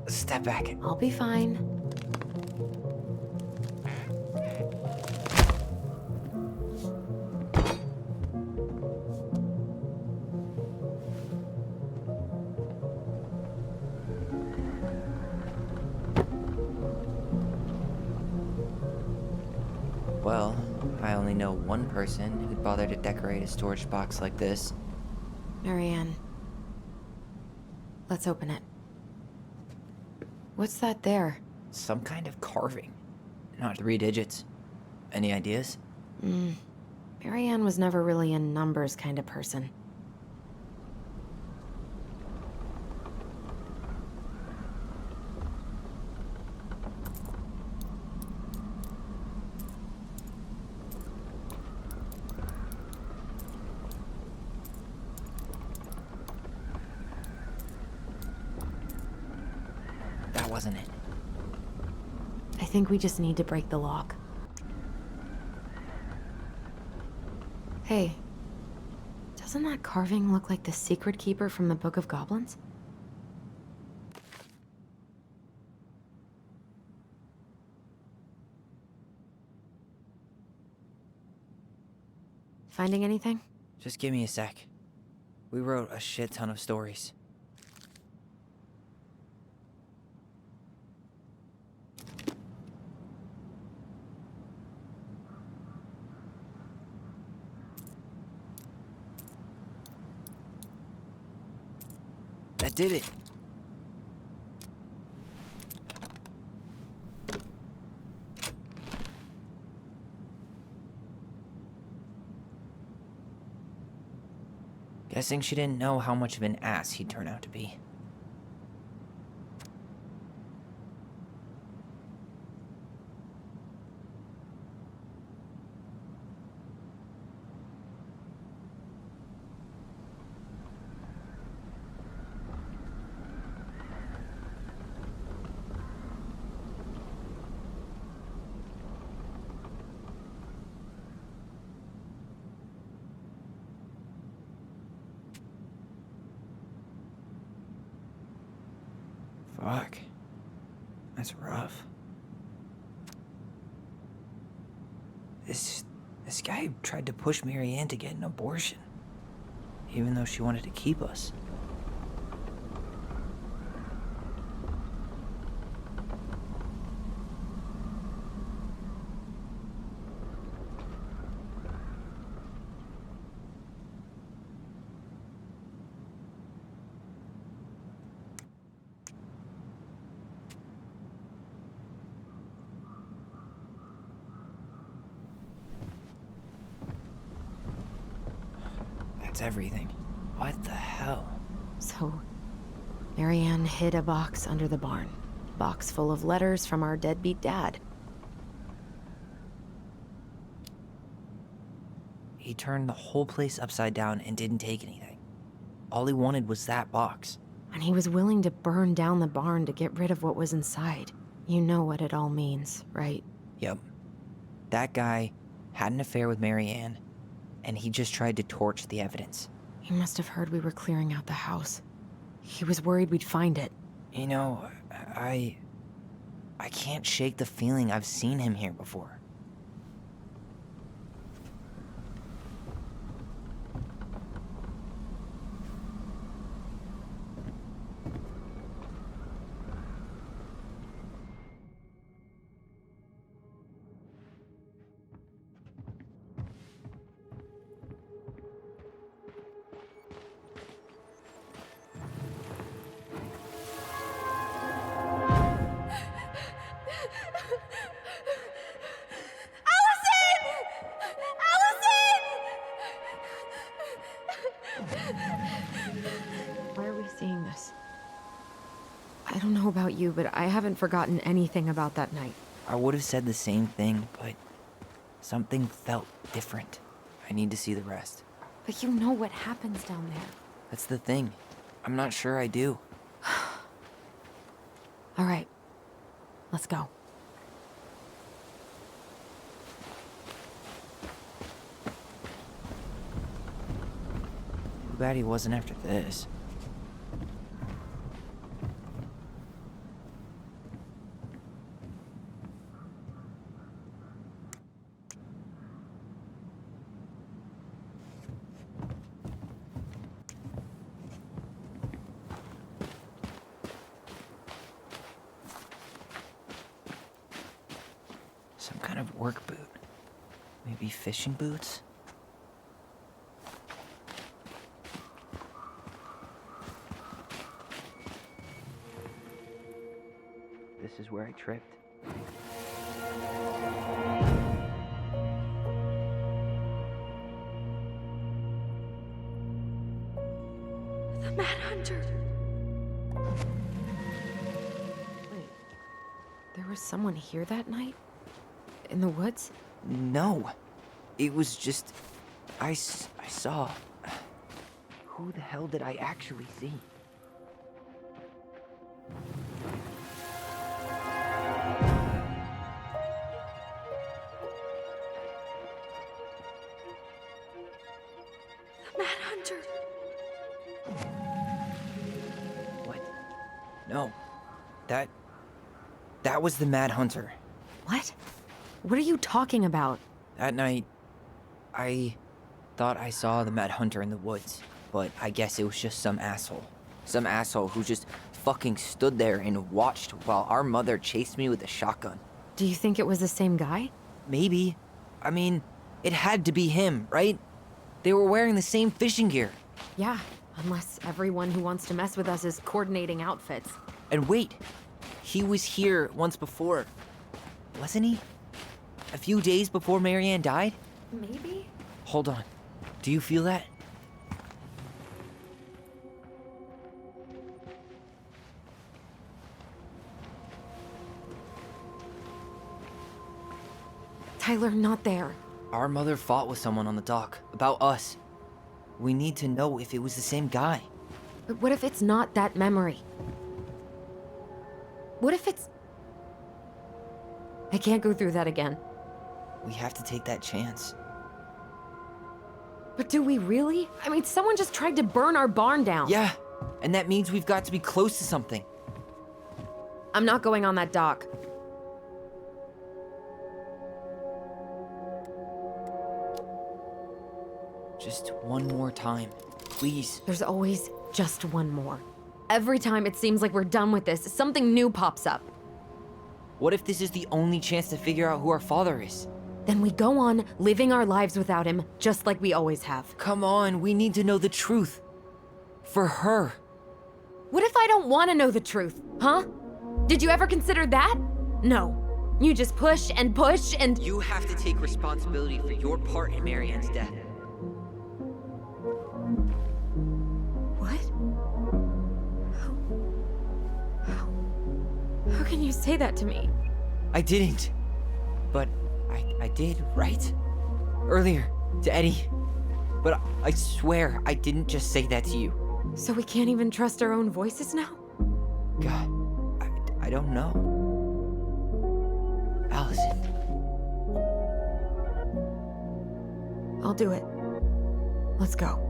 Step back. I'll be fine. Well, I only know one person who'd bother to decorate a storage box like this. Marianne. Let's open it. What's that there? Some kind of carving. Not 3 digits. Any ideas? Marianne was never really a numbers kind of person. That wasn't it. I think we just need to break the lock. Hey, doesn't that carving look like the secret keeper from the Book of Goblins? Finding anything? Just give me a sec. We wrote a shit ton of stories. That did it. Guessing she didn't know how much of an ass he'd turn out to be. Fuck. That's rough. This guy tried to push Marianne to get an abortion, even though she wanted to keep us. That's everything. What the hell? So, Marianne hid a box under the barn. Box full of letters from our deadbeat dad. He turned the whole place upside down and didn't take anything. All he wanted was that box. And he was willing to burn down the barn to get rid of what was inside. You know what it all means, right? Yep. That guy had an affair with Marianne, and he just tried to torch the evidence. He must have heard we were clearing out the house. He was worried we'd find it. You know, I can't shake the feeling I've seen him here before. Why are we seeing this? I don't know about you, but I haven't forgotten anything about that night. I would have said the same thing, but something felt different. I need to see the rest. But you know what happens down there. That's the thing. I'm not sure I do. All right, let's go. Too bad he wasn't after this. Some kind of work boot. Maybe fishing boots? This is where I tripped. The Mad Hunter. Wait, there was someone here that night? In the woods? No. It was just... I saw... Who the hell did I actually see? The Mad Hunter. What? No. That was the Mad Hunter. What? What are you talking about? That night, I thought I saw the Mad Hunter in the woods. but I guess it was just some asshole. Some asshole who just fucking stood there and watched while our mother chased me with a shotgun. Do you think it was the same guy? Maybe. I mean, it had to be him, right? They were wearing the same fishing gear. Yeah, unless everyone who wants to mess with us is coordinating outfits. And wait, he was here once before, wasn't he? A few days before Marianne died? Maybe? Hold on. Do you feel that? Tyler, not there. Our mother fought with someone on the dock about us. We need to know if it was the same guy. But what if it's not that memory? What if it's... I can't go through that again. We have to take that chance. But do we really? I mean, someone just tried to burn our barn down. Yeah, and that means we've got to be close to something. I'm not going on that dock. Just one more time, please. There's always just one more. Every time it seems like we're done with this, something new pops up. What if this is the only chance to figure out who our father is? Then we go on living our lives without him, just like we always have. Come on, we need to know the truth. For her. What if I don't want to know the truth, huh? Did you ever consider that? No. You just push and push and... You have to take responsibility for your part in Marianne's death. What? How can you say that to me? I didn't. But I did, right? Earlier, to Eddie. But I swear I didn't just say that to you. So we can't even trust our own voices now? God, I don't know. Alyson. I'll do it. Let's go.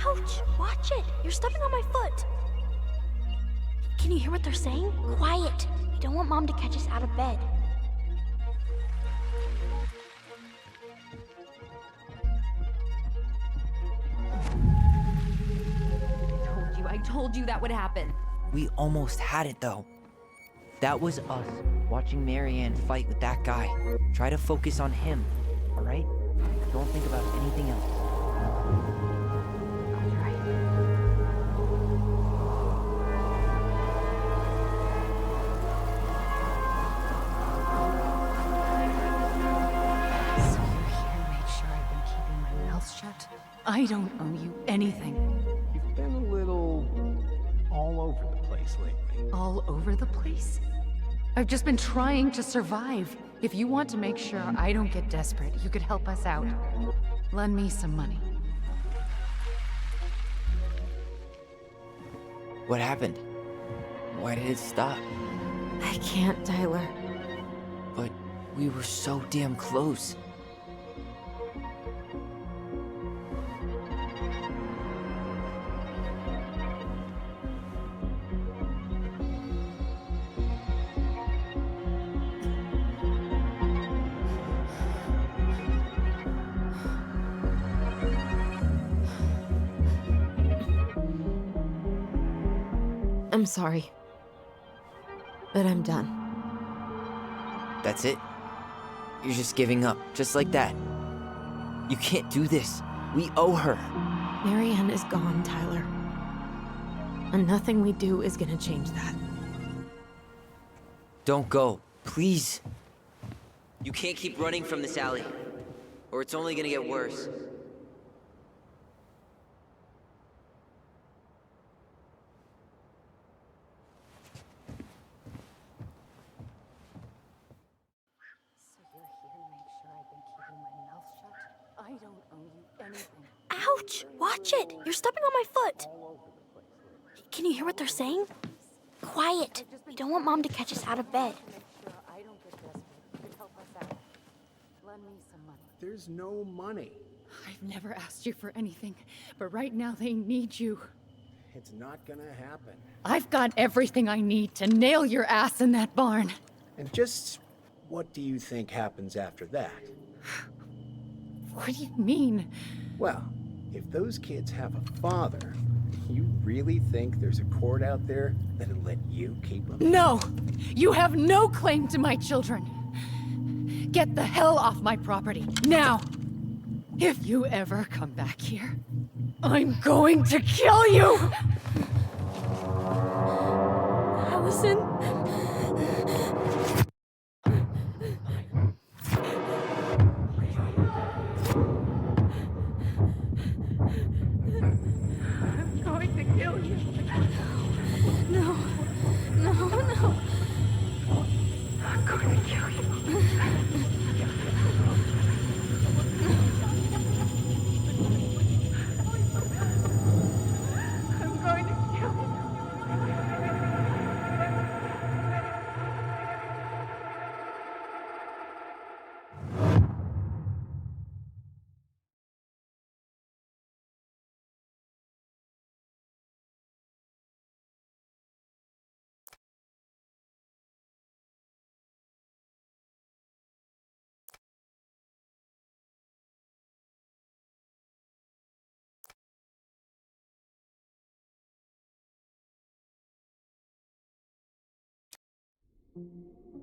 Ouch! Watch it! You're stepping on my foot! Can you hear what they're saying? Quiet! We don't want Mom to catch us out of bed. I told you that would happen. We almost had it, though. That was us, watching Marianne fight with that guy. Try to focus on him, all right? Don't think about anything else. I'll try. So you're here to make sure I've been keeping my mouth shut? I don't owe you anything. You've been a little all over the place lately. All over the place? I've just been trying to survive. If you want to make sure I don't get desperate, you could help us out. Lend me some money. What happened? Why did it stop? I can't, Tyler. But we were so damn close. I'm sorry. But I'm done. That's it? You're just giving up, just like that. You can't do this. We owe her. Marianne is gone, Tyler. And nothing we do is gonna change that. Don't go, please. You can't keep running from this alley, or it's only gonna get worse. Ouch! Watch it! You're stepping on my foot! Can you hear what they're saying? Quiet! We don't want Mom to catch us out of bed. There's no money. I've never asked you for anything, but right now they need you. It's not gonna happen. I've got everything I need to nail your ass in that barn. And just what do you think happens after that? What do you mean? Well, if those kids have a father, you really think there's a court out there that'll let you keep them? No! You have no claim to my children. Get the hell off my property, now! If you ever come back here, I'm going to kill you! Alyson? I'm going to kill you. No. No, no. I'm going to kill you. I'm going to kill you.